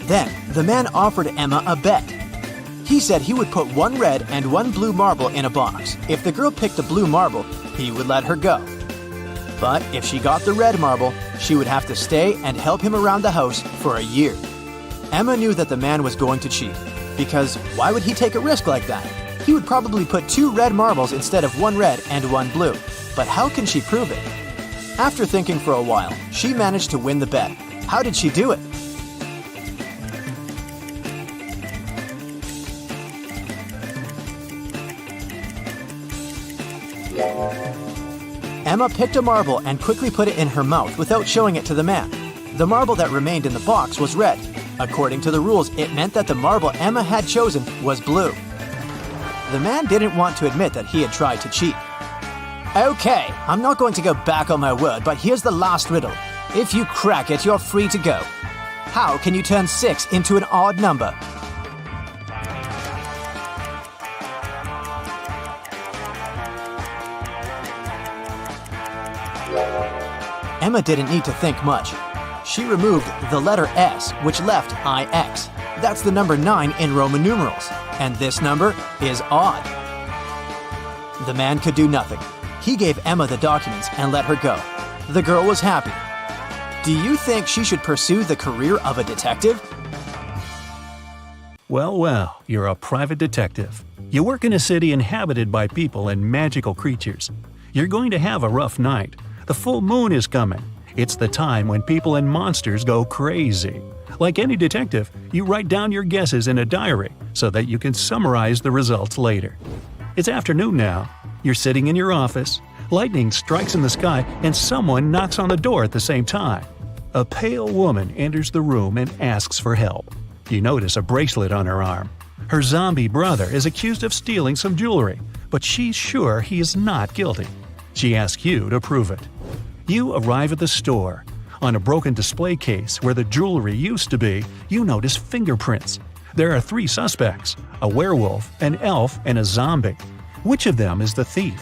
Then, the man offered Emma a bet. He said he would put 1 red and 1 blue marble in a box. If the girl picked the blue marble, he would let her go. But if she got the red marble, she would have to stay and help him around the house for a year. Emma knew that the man was going to cheat, because why would he take a risk like that? He would probably put 2 red marbles instead of 1 red and 1 blue. But how can she prove it? After thinking for a while, she managed to win the bet. How did she do it? Emma picked a marble and quickly put it in her mouth without showing it to the man. The marble that remained in the box was red. According to the rules, it meant that the marble Emma had chosen was blue. The man didn't want to admit that he had tried to cheat. "Okay, I'm not going to go back on my word, but here's the last riddle. If you crack it, you're free to go. How can you turn 6 into an odd number?" Emma didn't need to think much. She removed the letter S, which left IX. That's the number 9 in Roman numerals, and this number is odd. The man could do nothing. He gave Emma the documents and let her go. The girl was happy. Do you think she should pursue the career of a detective? Well, well, you're a private detective. You work in a city inhabited by people and magical creatures. You're going to have a rough night. The full moon is coming. It's the time when people and monsters go crazy. Like any detective, you write down your guesses in a diary so that you can summarize the results later. It's afternoon now. You're sitting in your office. Lightning strikes in the sky and someone knocks on the door at the same time. A pale woman enters the room and asks for help. You notice a bracelet on her arm. Her zombie brother is accused of stealing some jewelry, but she's sure he is not guilty. She asks you to prove it. You arrive at the store. On a broken display case where the jewelry used to be, you notice fingerprints. There are 3 suspects: a werewolf, an elf, and a zombie. Which of them is the thief?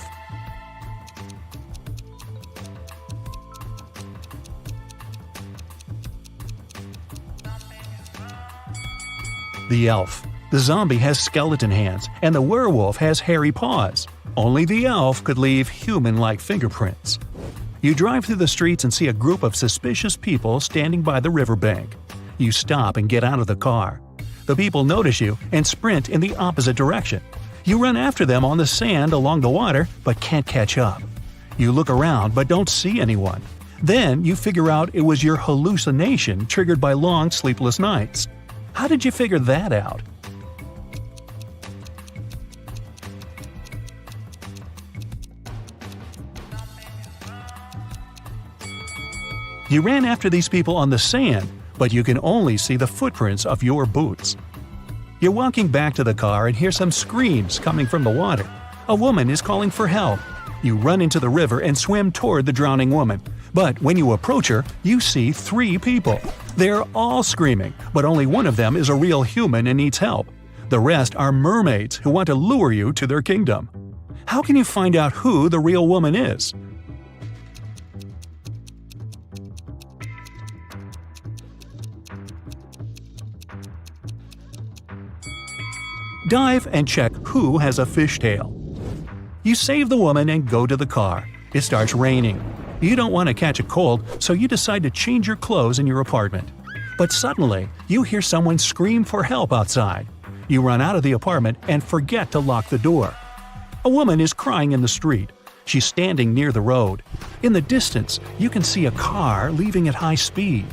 The elf. The zombie has skeleton hands, and the werewolf has hairy paws. Only the elf could leave human-like fingerprints. You drive through the streets and see a group of suspicious people standing by the riverbank. You stop and get out of the car. The people notice you and sprint in the opposite direction. You run after them on the sand along the water, but can't catch up. You look around but don't see anyone. Then you figure out it was your hallucination triggered by long sleepless nights. How did you figure that out? You ran after these people on the sand, but you can only see the footprints of your boots. You're walking back to the car and hear some screams coming from the water. A woman is calling for help. You run into the river and swim toward the drowning woman. But when you approach her, you see 3 people. They're all screaming, but only one of them is a real human and needs help. The rest are mermaids who want to lure you to their kingdom. How can you find out who the real woman is? Dive and check who has a fishtail. You save the woman and go to the car. It starts raining. You don't want to catch a cold, so you decide to change your clothes in your apartment. But suddenly, you hear someone scream for help outside. You run out of the apartment and forget to lock the door. A woman is crying in the street. She's standing near the road. In the distance, you can see a car leaving at high speed.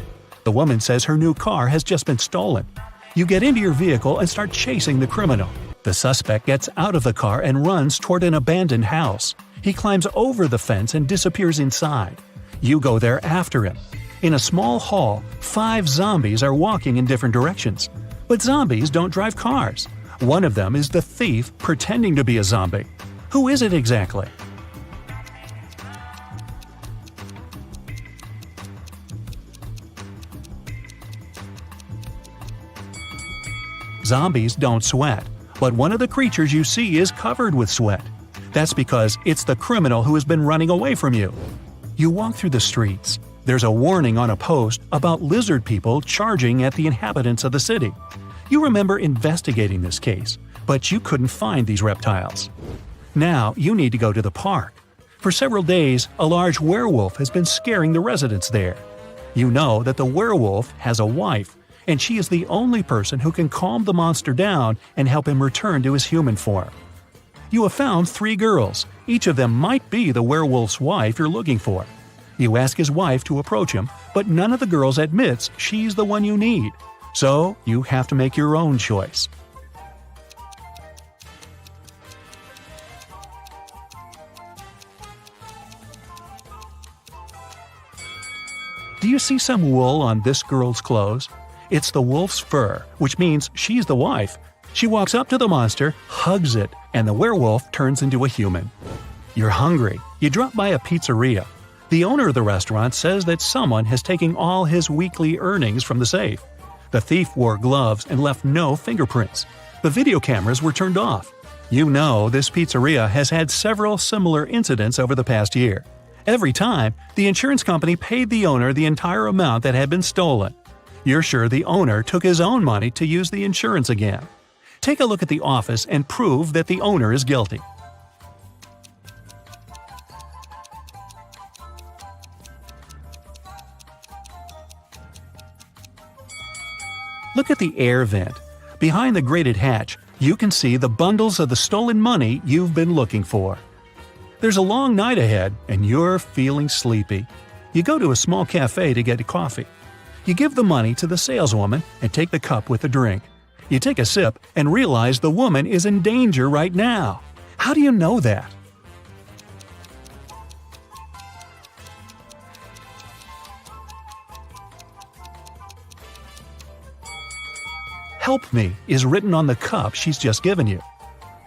The woman says her new car has just been stolen. You get into your vehicle and start chasing the criminal. The suspect gets out of the car and runs toward an abandoned house. He climbs over the fence and disappears inside. You go there after him. In a small hall, 5 zombies are walking in different directions. But zombies don't drive cars. One of them is the thief pretending to be a zombie. Who is it exactly? Zombies don't sweat, but one of the creatures you see is covered with sweat. That's because it's the criminal who has been running away from you. You walk through the streets. There's a warning on a post about lizard people charging at the inhabitants of the city. You remember investigating this case, but you couldn't find these reptiles. Now you need to go to the park. For several days, a large werewolf has been scaring the residents there. You know that the werewolf has a wife, and she is the only person who can calm the monster down and help him return to his human form. You have found 3 girls. Each of them might be the werewolf's wife you're looking for. You ask his wife to approach him, but none of the girls admits she's the one you need. So you have to make your own choice. Do you see some wool on this girl's clothes? It's the wolf's fur, which means she's the wife. She walks up to the monster, hugs it, and the werewolf turns into a human. You're hungry. You drop by a pizzeria. The owner of the restaurant says that someone has taken all his weekly earnings from the safe. The thief wore gloves and left no fingerprints. The video cameras were turned off. You know this pizzeria has had several similar incidents over the past year. Every time, the insurance company paid the owner the entire amount that had been stolen. You're sure the owner took his own money to use the insurance again. Take a look at the office and prove that the owner is guilty. Look at the air vent. Behind the grated hatch, you can see the bundles of the stolen money you've been looking for. There's a long night ahead, and you're feeling sleepy. You go to a small cafe to get a coffee. You give the money to the saleswoman and take the cup with the drink. You take a sip and realize the woman is in danger right now. How do you know that? "Help me" is written on the cup she's just given you.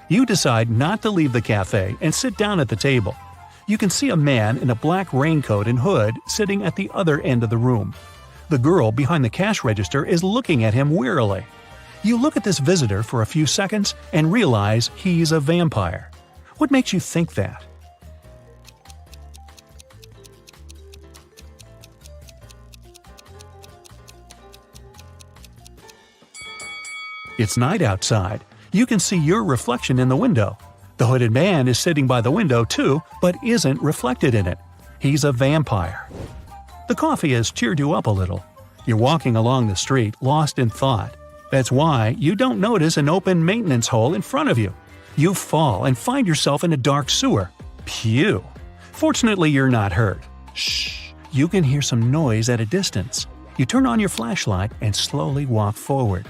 You decide not to leave the cafe and sit down at the table. You can see a man in a black raincoat and hood sitting at the other end of the room. The girl behind the cash register is looking at him wearily. You look at this visitor for a few seconds and realize he's a vampire. What makes you think that? It's night outside. You can see your reflection in the window. The hooded man is sitting by the window too, but isn't reflected in it. He's a vampire. The coffee has cheered you up a little. You're walking along the street, lost in thought. That's why you don't notice an open maintenance hole in front of you. You fall and find yourself in a dark sewer. Phew! Fortunately, you're not hurt. Shh! You can hear some noise at a distance. You turn on your flashlight and slowly walk forward.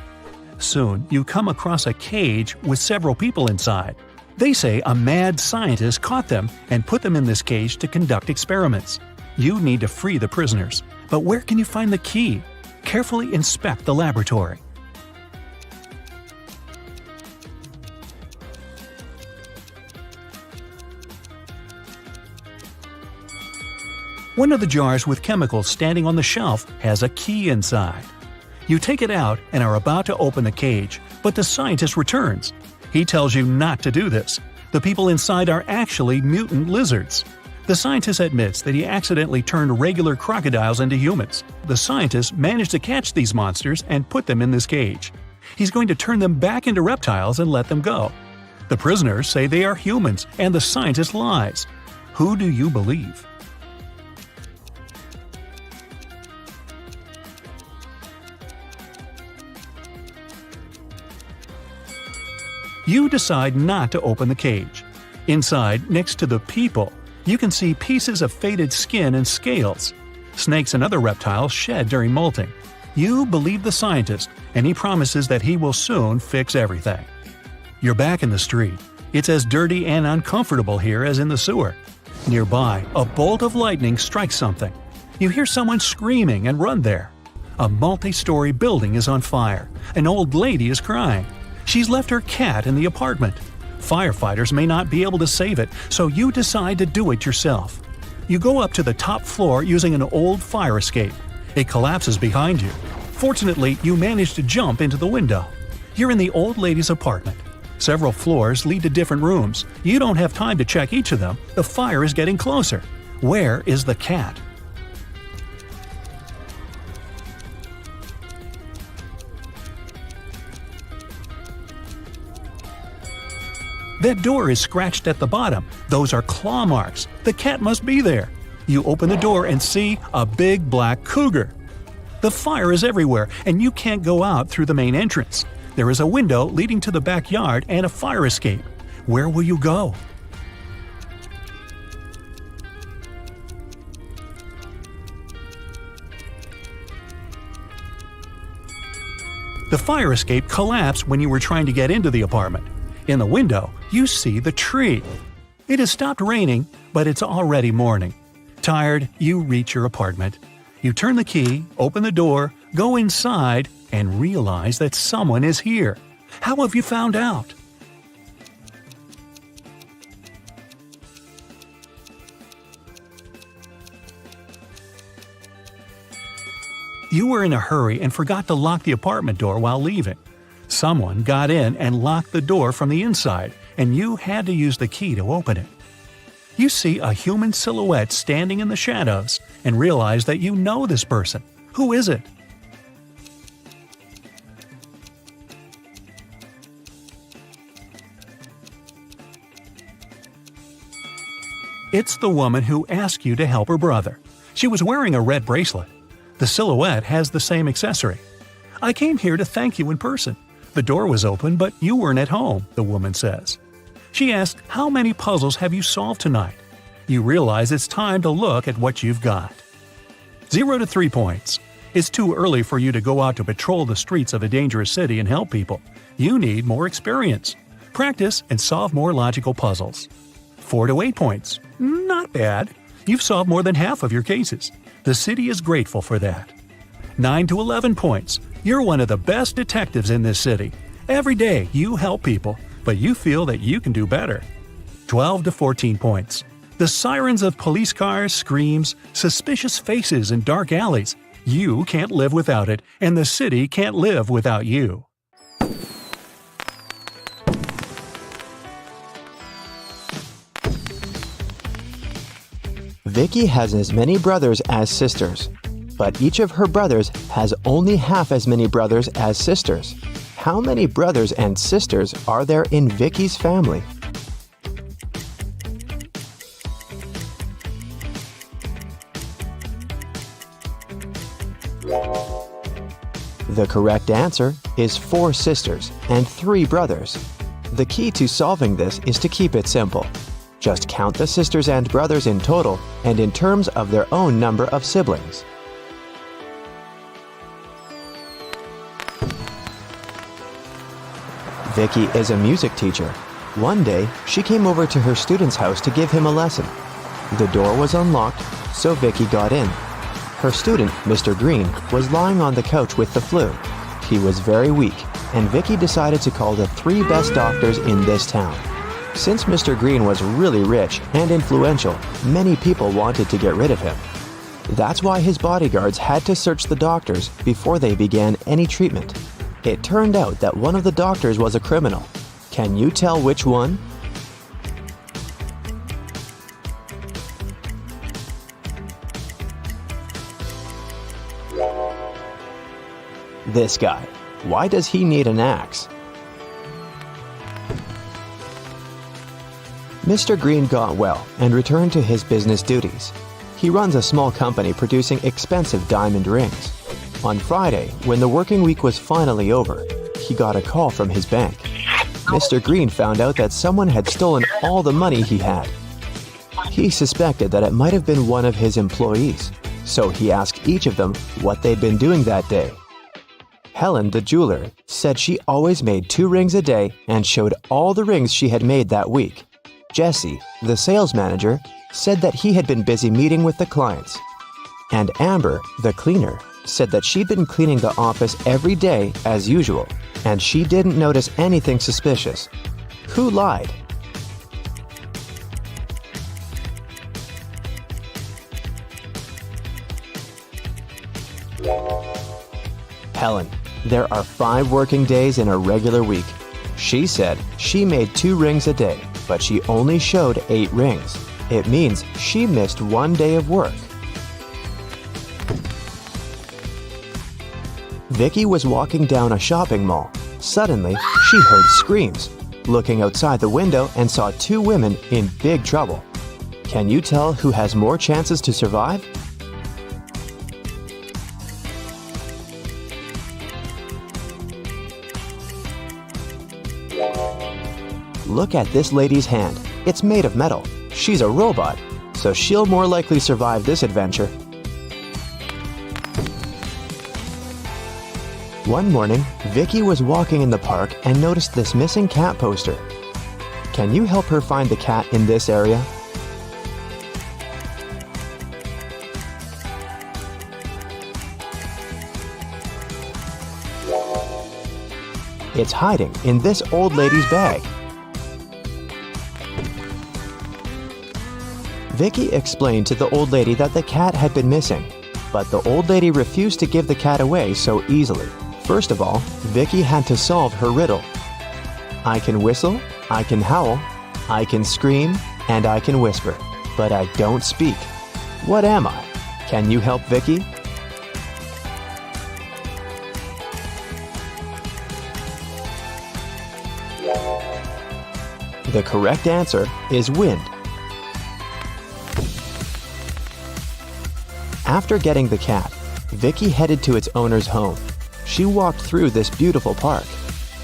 Soon, you come across a cage with several people inside. They say a mad scientist caught them and put them in this cage to conduct experiments. You need to free the prisoners. But where can you find the key? Carefully inspect the laboratory. One of the jars with chemicals standing on the shelf has a key inside. You take it out and are about to open the cage, but the scientist returns. He tells you not to do this. The people inside are actually mutant lizards. The scientist admits that he accidentally turned regular crocodiles into humans. The scientist managed to catch these monsters and put them in this cage. He's going to turn them back into reptiles and let them go. The prisoners say they are humans, and the scientist lies. Who do you believe? You decide not to open the cage. Inside, next to the people, you can see pieces of faded skin and scales. Snakes and other reptiles shed during molting. You believe the scientist, and he promises that he will soon fix everything. You're back in the street. It's as dirty and uncomfortable here as in the sewer. Nearby, a bolt of lightning strikes something. You hear someone screaming and run there. A multi-story building is on fire. An old lady is crying. She's left her cat in the apartment. Firefighters may not be able to save it, so you decide to do it yourself. You go up to the top floor using an old fire escape. It collapses behind you. Fortunately, you manage to jump into the window. You're in the old lady's apartment. Several floors lead to different rooms. You don't have time to check each of them. The fire is getting closer. Where is the cat? That door is scratched at the bottom. Those are claw marks. The cat must be there. You open the door and see a big black cougar. The fire is everywhere, and you can't go out through the main entrance. There is a window leading to the backyard and a fire escape. Where will you go? The fire escape collapsed when you were trying to get into the apartment. In the window, you see the tree. It has stopped raining, but it's already morning. Tired, you reach your apartment. You turn the key, open the door, go inside, and realize that someone is here. How have you found out? You were in a hurry and forgot to lock the apartment door while leaving. Someone got in and locked the door from the inside, and you had to use the key to open it. You see a human silhouette standing in the shadows and realize that you know this person. Who is it? It's the woman who asked you to help her brother. She was wearing a red bracelet. The silhouette has the same accessory. I came here to thank you in person. The door was open, but you weren't at home, the woman says. She asks, how many puzzles have you solved tonight? You realize it's time to look at what you've got. 0 to 3 points. It's too early for you to go out to patrol the streets of a dangerous city and help people. You need more experience. Practice and solve more logical puzzles. 4 to 8 points. Not bad. You've solved more than half of your cases. The city is grateful for that. 9 to 11 points. You're one of the best detectives in this city. Every day you help people, but you feel that you can do better. 12 to 14 points. The sirens of police cars, screams, suspicious faces in dark alleys. You can't live without it, and the city can't live without you. Vicki has as many brothers as sisters, but each of her brothers has only half as many brothers as sisters. How many brothers and sisters are there in Vicki's family? The correct answer is 4 sisters and 3 brothers. The key to solving this is to keep it simple. Just count the sisters and brothers in total and in terms of their own number of siblings. Vicki is a music teacher. One day, she came over to her student's house to give him a lesson. The door was unlocked, so Vicki got in. Her student, Mr. Green, was lying on the couch with the flu. He was very weak, and Vicki decided to call the 3 best doctors in this town. Since Mr. Green was really rich and influential, many people wanted to get rid of him. That's why his bodyguards had to search the doctors before they began any treatment. It turned out that one of the doctors was a criminal. Can you tell which one? This guy. Why does he need an axe? Mr. Green got well and returned to his business duties. He runs a small company producing expensive diamond rings. On Friday, when the working week was finally over, he got a call from his bank. Mr. Green found out that someone had stolen all the money he had. He suspected that it might have been one of his employees, so he asked each of them what they'd been doing that day. Helen, the jeweler, said she always made 2 rings a day and showed all the rings she had made that week. Jesse, the sales manager, said that he had been busy meeting with the clients. And Amber, the cleaner, said that she'd been cleaning the office every day as usual, and she didn't notice anything suspicious. Who lied? Helen. There are 5 working days in a regular week. She said she made 2 rings a day, but she only showed 8 rings. It means she missed 1 day of work. Vicki was walking down a shopping mall. Suddenly, she heard screams. Looking outside the window and saw 2 women in big trouble. Can you tell who has more chances to survive? Look at this lady's hand. It's made of metal. She's a robot, so she'll more likely survive this adventure. One morning, Vicki was walking in the park and noticed this missing cat poster. Can you help her find the cat in this area? It's hiding in this old lady's bag. Vicki explained to the old lady that the cat had been missing, but the old lady refused to give the cat away so easily. First of all, Vicki had to solve her riddle. I can whistle, I can howl, I can scream, and I can whisper, but I don't speak. What am I? Can you help Vicki? The correct answer is wind. After getting the cat, Vicki headed to its owner's home. She walked through this beautiful park.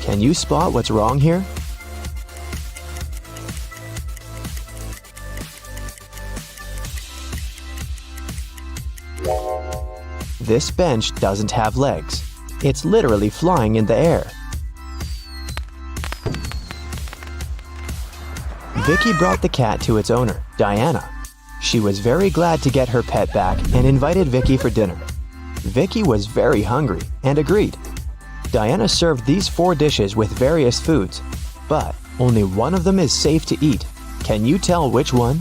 Can you spot what's wrong here? This bench doesn't have legs. It's literally flying in the air. Vicki brought the cat to its owner, Diana. She was very glad to get her pet back and invited Vicki for dinner. Vicki was very hungry and agreed. Diana served these 4 dishes with various foods, but only one of them is safe to eat. Can you tell which one?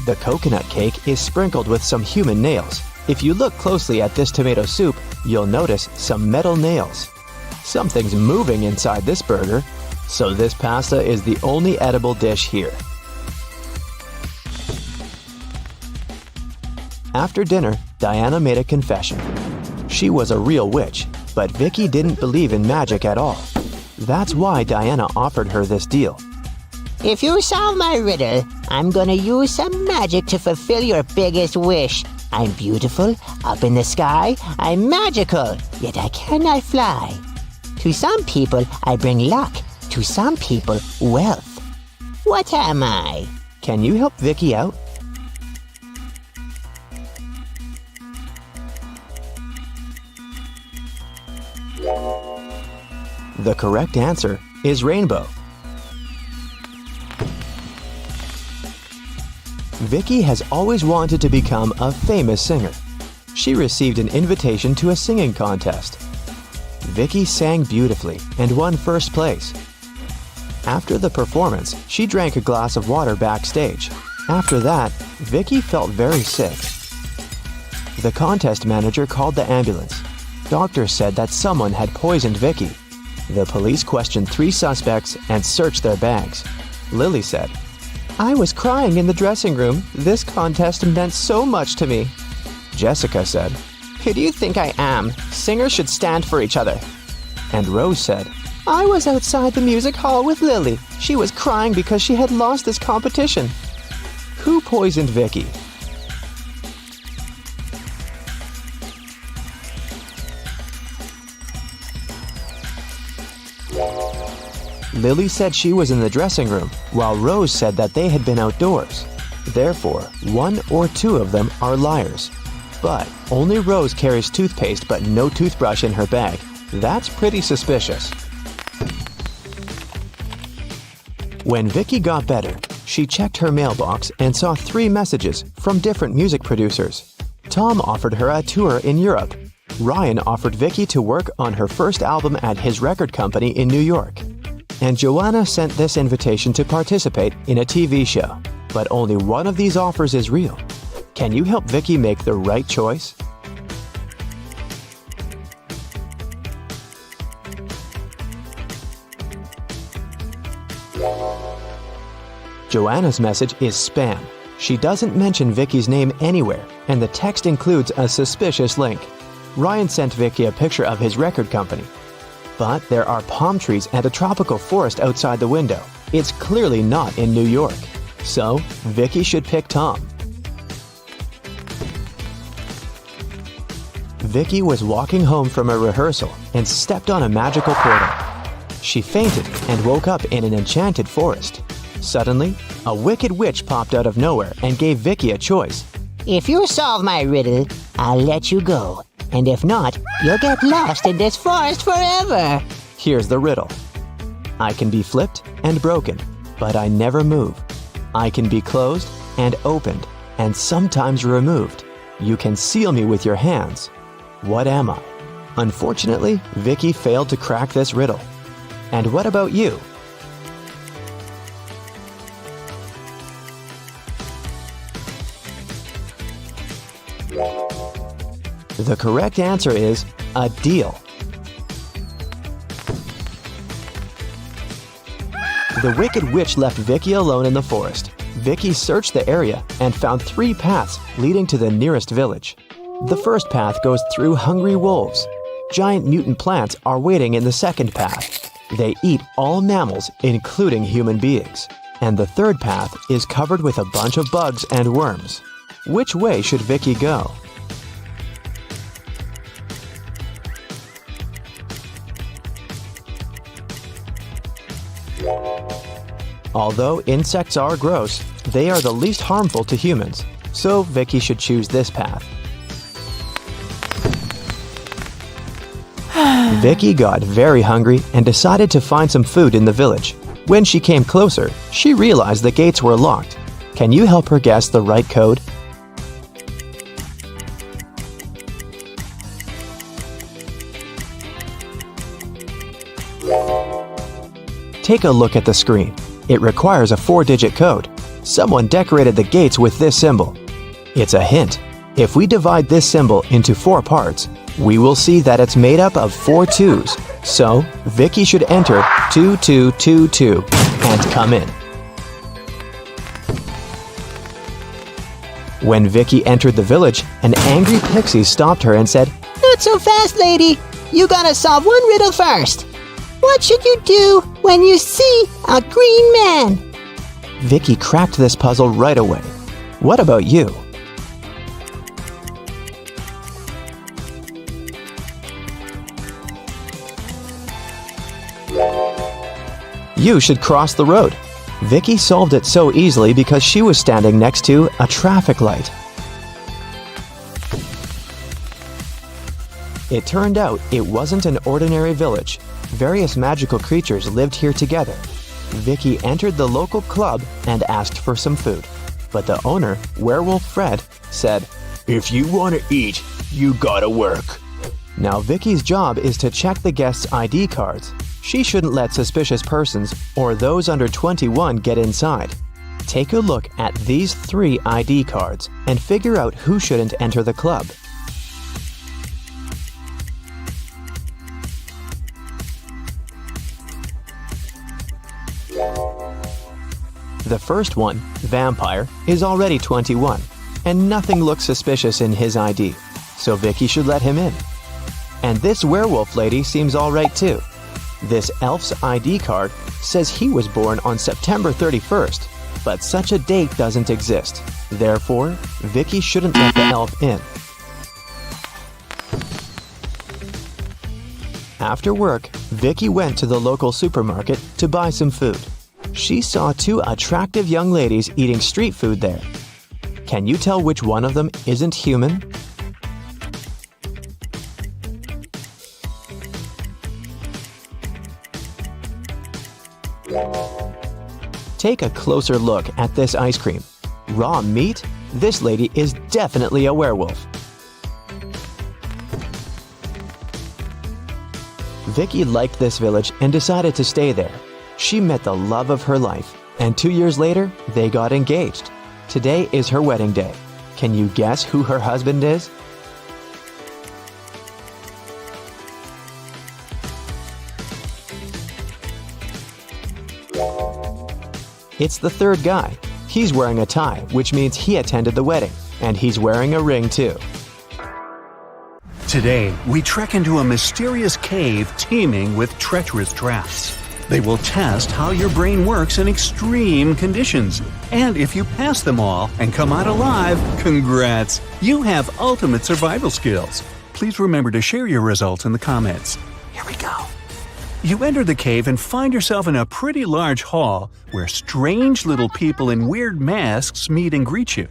The coconut cake is sprinkled with some human nails. If you look closely at this tomato soup, you'll notice some metal nails. Something's moving inside this burger, so this pasta is the only edible dish here. After dinner, Diana made a confession. She was a real witch, but Vicki didn't believe in magic at all. That's why Diana offered her this deal. If you solve my riddle, I'm gonna use some magic to fulfill your biggest wish. I'm beautiful, up in the sky, I'm magical, yet I cannot fly. To some people, I bring luck. To some people, wealth. What am I? Can you help Vicki out? The correct answer is rainbow. Vicki has always wanted to become a famous singer. She received an invitation to a singing contest. Vicki sang beautifully and won first place. After the performance, she drank a glass of water backstage. After that, Vicki felt very sick. The contest manager called the ambulance. Doctors said that someone had poisoned Vicki. The police questioned 3 suspects and searched their bags. Lily said, "I was crying in the dressing room. This contest meant so much to me." Jessica said, "Who do you think I am? Singers should stand for each other." And Rose said, "I was outside the music hall with Lily. She was crying because she had lost this competition." Who poisoned Vicki? Lily said she was in the dressing room, while Rose said that they had been outdoors. Therefore, 1 or 2 of them are liars. But only Rose carries toothpaste but no toothbrush in her bag. That's pretty suspicious. When Vicki got better, she checked her mailbox and saw 3 messages from different music producers. Tom offered her a tour in Europe. Ryan offered Vicki to work on her first album at his record company in New York. And Joanna sent this invitation to participate in a TV show. But only one of these offers is real. Can you help Vicki make the right choice? Joanna's message is spam. She doesn't mention Vicki's name anywhere, and the text includes a suspicious link. Ryan sent Vicki a picture of his record company. But there are palm trees and a tropical forest outside the window. It's clearly not in New York. So, Vicki should pick Tom. Vicki was walking home from a rehearsal and stepped on a magical portal. She fainted and woke up in an enchanted forest. Suddenly, a wicked witch popped out of nowhere and gave Vicki a choice. If you solve my riddle, I'll let you go. And if not, you'll get lost in this forest forever. Here's the riddle. I can be flipped and broken, but I never move. I can be closed and opened, and sometimes removed. You can seal me with your hands. What am I? Unfortunately, Vicki failed to crack this riddle. And what about you? The correct answer is a deal. The wicked witch left Vicki alone in the forest. Vicki searched the area and found 3 paths leading to the nearest village. The first path goes through hungry wolves. Giant mutant plants are waiting in the second path. They eat all mammals, including human beings. and the third path is covered with a bunch of bugs and worms. Which way should Vicki go? Although insects are gross, they are the least harmful to humans, so Vicki should choose this path. Vicki got very hungry and decided to find some food in the village. When she came closer, she realized the gates were locked. Can you help her guess the right code? Take a look at the screen. It requires a 4-digit code. Someone decorated the gates with this symbol. It's a hint. If we divide this symbol into 4 parts, we will see that it's made up of 4 2s. So, Vicki should enter 2222 and come in. When Vicki entered the village, an angry pixie stopped her and said, Not so fast, lady. You gotta solve one riddle first. What should you do when you see a green man? Vicki cracked this puzzle right away. What about you? You should cross the road. Vicki solved it so easily because she was standing next to a traffic light. It turned out it wasn't an ordinary village. Various magical creatures lived here together. Vicki entered the local club and asked for some food. But the owner, Werewolf Fred, said, "If you want to eat, you gotta work." Now Vicki's job is to check the guests' ID cards. She shouldn't let suspicious persons or those under 21 get inside. Take a look at these 3 ID cards and figure out who shouldn't enter the club. The first one, Vampire, is already 21, and nothing looks suspicious in his ID, so Vicki should let him in. And this werewolf lady seems alright too. This elf's ID card says he was born on September 31st, but such a date doesn't exist. Therefore, Vicki shouldn't let the elf in. After work, Vicki went to the local supermarket to buy some food. She saw 2 attractive young ladies eating street food there. Can you tell which one of them isn't human? Take a closer look at this ice cream. Raw meat? This lady is definitely a werewolf. Vicki liked this village and decided to stay there. She met the love of her life, and 2 years later, they got engaged. Today is her wedding day. Can you guess who her husband is? It's the third guy. He's wearing a tie, which means he attended the wedding, and he's wearing a ring too. Today, we trek into a mysterious cave teeming with treacherous traps. They will test how your brain works in extreme conditions. And if you pass them all and come out alive, congrats! You have ultimate survival skills. Please remember to share your results in the comments. Here we go. You enter the cave and find yourself in a pretty large hall where strange little people in weird masks meet and greet you.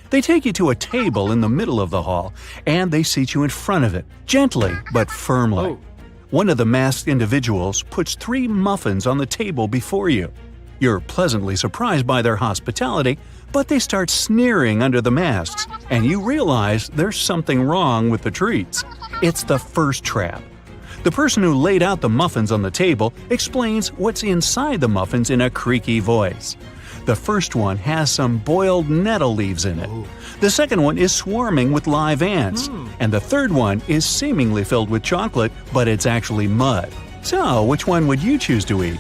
They take you to a table in the middle of the hall, and they seat you in front of it, gently but firmly. One of the masked individuals puts 3 muffins on the table before you. You're pleasantly surprised by their hospitality, but they start sneering under the masks, and you realize there's something wrong with the treats. It's the first trap. The person who laid out the muffins on the table explains what's inside the muffins in a creaky voice. The first one has some boiled nettle leaves in it. The second one is swarming with live ants. And the third one is seemingly filled with chocolate, but it's actually mud. So, which one would you choose to eat?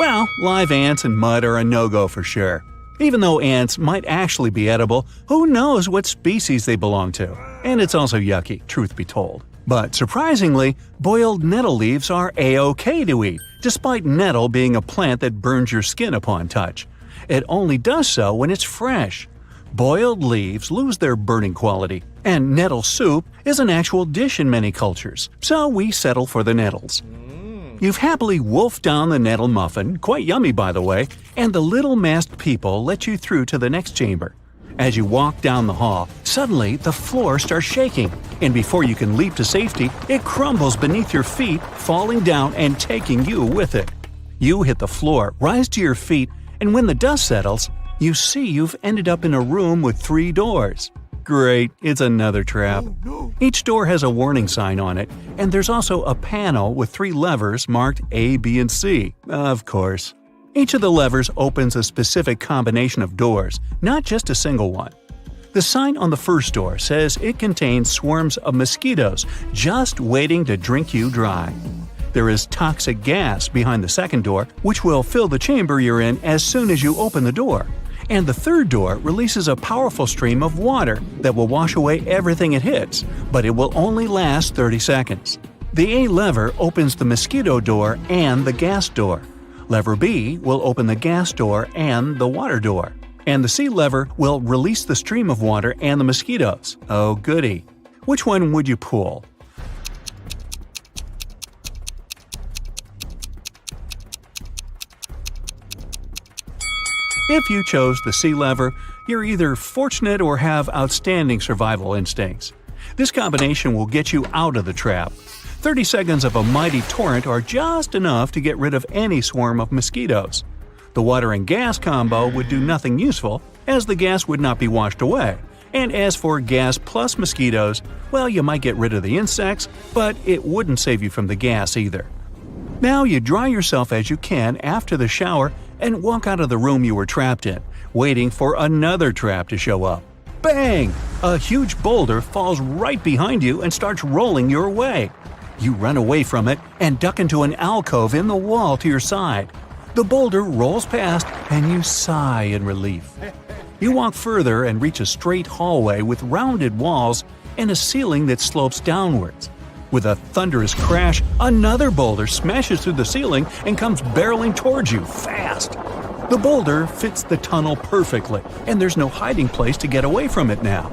Well, live ants and mud are a no-go for sure. Even though ants might actually be edible, who knows what species they belong to? And it's also yucky, truth be told. But surprisingly, boiled nettle leaves are a-okay to eat, despite nettle being a plant that burns your skin upon touch. It only does so when it's fresh. Boiled leaves lose their burning quality, and nettle soup is an actual dish in many cultures, so we settle for the nettles. You've happily wolfed down the nettle muffin, quite yummy by the way, and the little masked people let you through to the next chamber. As you walk down the hall, suddenly the floor starts shaking, and before you can leap to safety, it crumbles beneath your feet, falling down and taking you with it. You hit the floor, rise to your feet, and when the dust settles, you see you've ended up in a room with 3 doors. Great, it's another trap. Each door has a warning sign on it, and there's also a panel with 3 levers marked A, B, and C. Of course. Each of the levers opens a specific combination of doors, not just a single one. The sign on the first door says it contains swarms of mosquitoes just waiting to drink you dry. There is toxic gas behind the second door, which will fill the chamber you're in as soon as you open the door. And the third door releases a powerful stream of water that will wash away everything it hits, but it will only last 30 seconds. The A lever opens the mosquito door and the gas door. Lever B will open the gas door and the water door. And the C lever will release the stream of water and the mosquitoes. Oh goody. Which one would you pull? If you chose the C lever, you're either fortunate or have outstanding survival instincts. This combination will get you out of the trap. 30 seconds of a mighty torrent are just enough to get rid of any swarm of mosquitoes. The water and gas combo would do nothing useful, as the gas would not be washed away. And as for gas plus mosquitoes, well, you might get rid of the insects, but it wouldn't save you from the gas either. Now you dry yourself as you can after the shower and walk out of the room you were trapped in, waiting for another trap to show up. Bang! A huge boulder falls right behind you and starts rolling your way. You run away from it and duck into an alcove in the wall to your side. The boulder rolls past and you sigh in relief. You walk further and reach a straight hallway with rounded walls and a ceiling that slopes downwards. With a thunderous crash, another boulder smashes through the ceiling and comes barreling towards you fast. The boulder fits the tunnel perfectly, and there's no hiding place to get away from it now.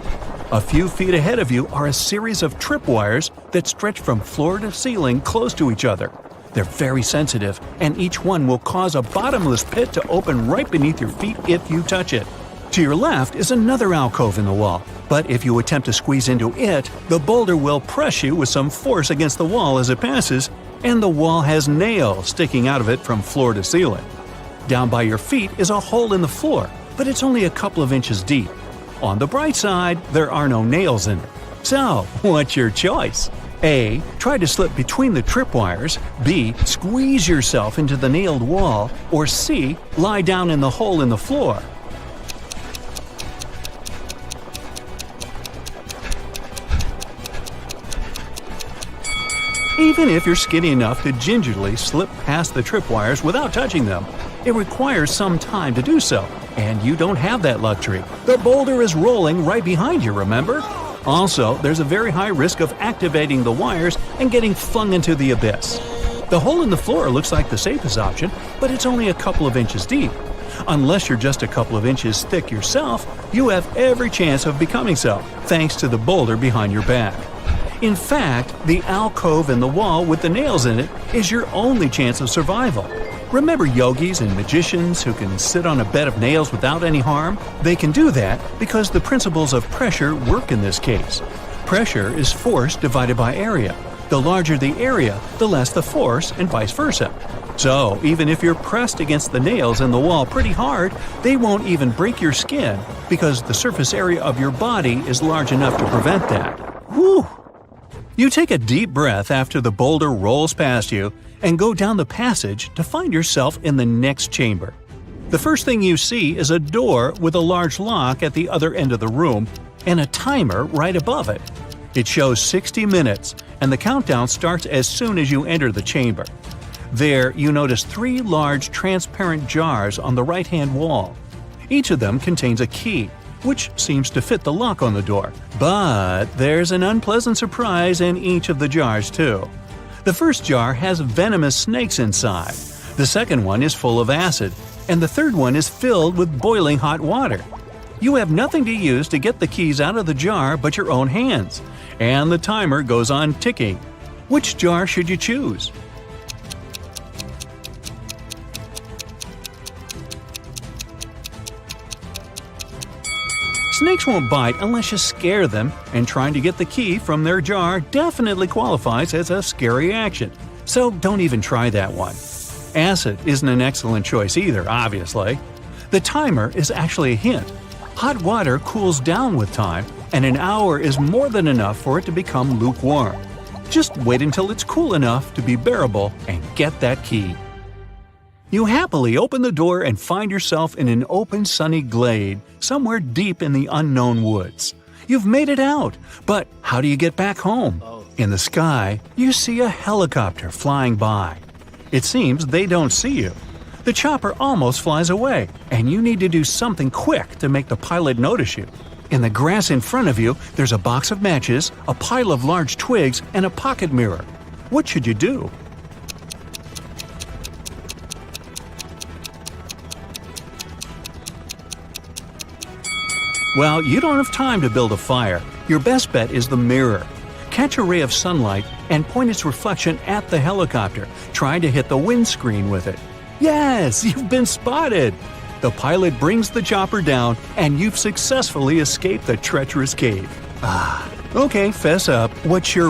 A few feet ahead of you are a series of tripwires that stretch from floor to ceiling close to each other. They're very sensitive, and each one will cause a bottomless pit to open right beneath your feet if you touch it. To your left is another alcove in the wall, but if you attempt to squeeze into it, the boulder will press you with some force against the wall as it passes, and the wall has nails sticking out of it from floor to ceiling. Down by your feet is a hole in the floor, but it's only a couple of inches deep. On the bright side, there are no nails in it. So, what's your choice? A. Try to slip between the tripwires. B. Squeeze yourself into the nailed wall. Or C. Lie down in the hole in the floor. Even if you're skinny enough to gingerly slip past the tripwires without touching them, it requires some time to do so, and you don't have that luxury. The boulder is rolling right behind you, remember? Also, there's a very high risk of activating the wires and getting flung into the abyss. The hole in the floor looks like the safest option, but it's only a couple of inches deep. Unless you're just a couple of inches thick yourself, you have every chance of becoming so, thanks to the boulder behind your back. In fact, the alcove in the wall with the nails in it is your only chance of survival. Remember yogis and magicians who can sit on a bed of nails without any harm? They can do that because the principles of pressure work in this case. Pressure is force divided by area. The larger the area, the less the force, and vice versa. So, even if you're pressed against the nails in the wall pretty hard, they won't even break your skin because the surface area of your body is large enough to prevent that. Whew! You take a deep breath after the boulder rolls past you and go down the passage to find yourself in the next chamber. The first thing you see is a door with a large lock at the other end of the room and a timer right above it. It shows 60 minutes, and the countdown starts as soon as you enter the chamber. There, you notice 3 large transparent jars on the right-hand wall. Each of them contains a key, which seems to fit the lock on the door. But there's an unpleasant surprise in each of the jars, too. The first jar has venomous snakes inside, the second one is full of acid, and the third one is filled with boiling hot water. You have nothing to use to get the keys out of the jar but your own hands, and the timer goes on ticking. Which jar should you choose? Snakes won't bite unless you scare them, and trying to get the key from their jar definitely qualifies as a scary action, so don't even try that one. Acid isn't an excellent choice either, obviously. The timer is actually a hint. Hot water cools down with time, and an hour is more than enough for it to become lukewarm. Just wait until it's cool enough to be bearable and get that key. You happily open the door and find yourself in an open, sunny glade somewhere deep in the unknown woods. You've made it out, but how do you get back home? In the sky, you see a helicopter flying by. It seems they don't see you. The chopper almost flies away, and you need to do something quick to make the pilot notice you. In the grass in front of you, there's a box of matches, a pile of large twigs, and a pocket mirror. What should you do? Well, you don't have time to build a fire. Your best bet is the mirror. Catch a ray of sunlight and point its reflection at the helicopter, trying to hit the windscreen with it. Yes, you've been spotted! The pilot brings the chopper down, and you've successfully escaped the treacherous cave. Okay, fess up. What's your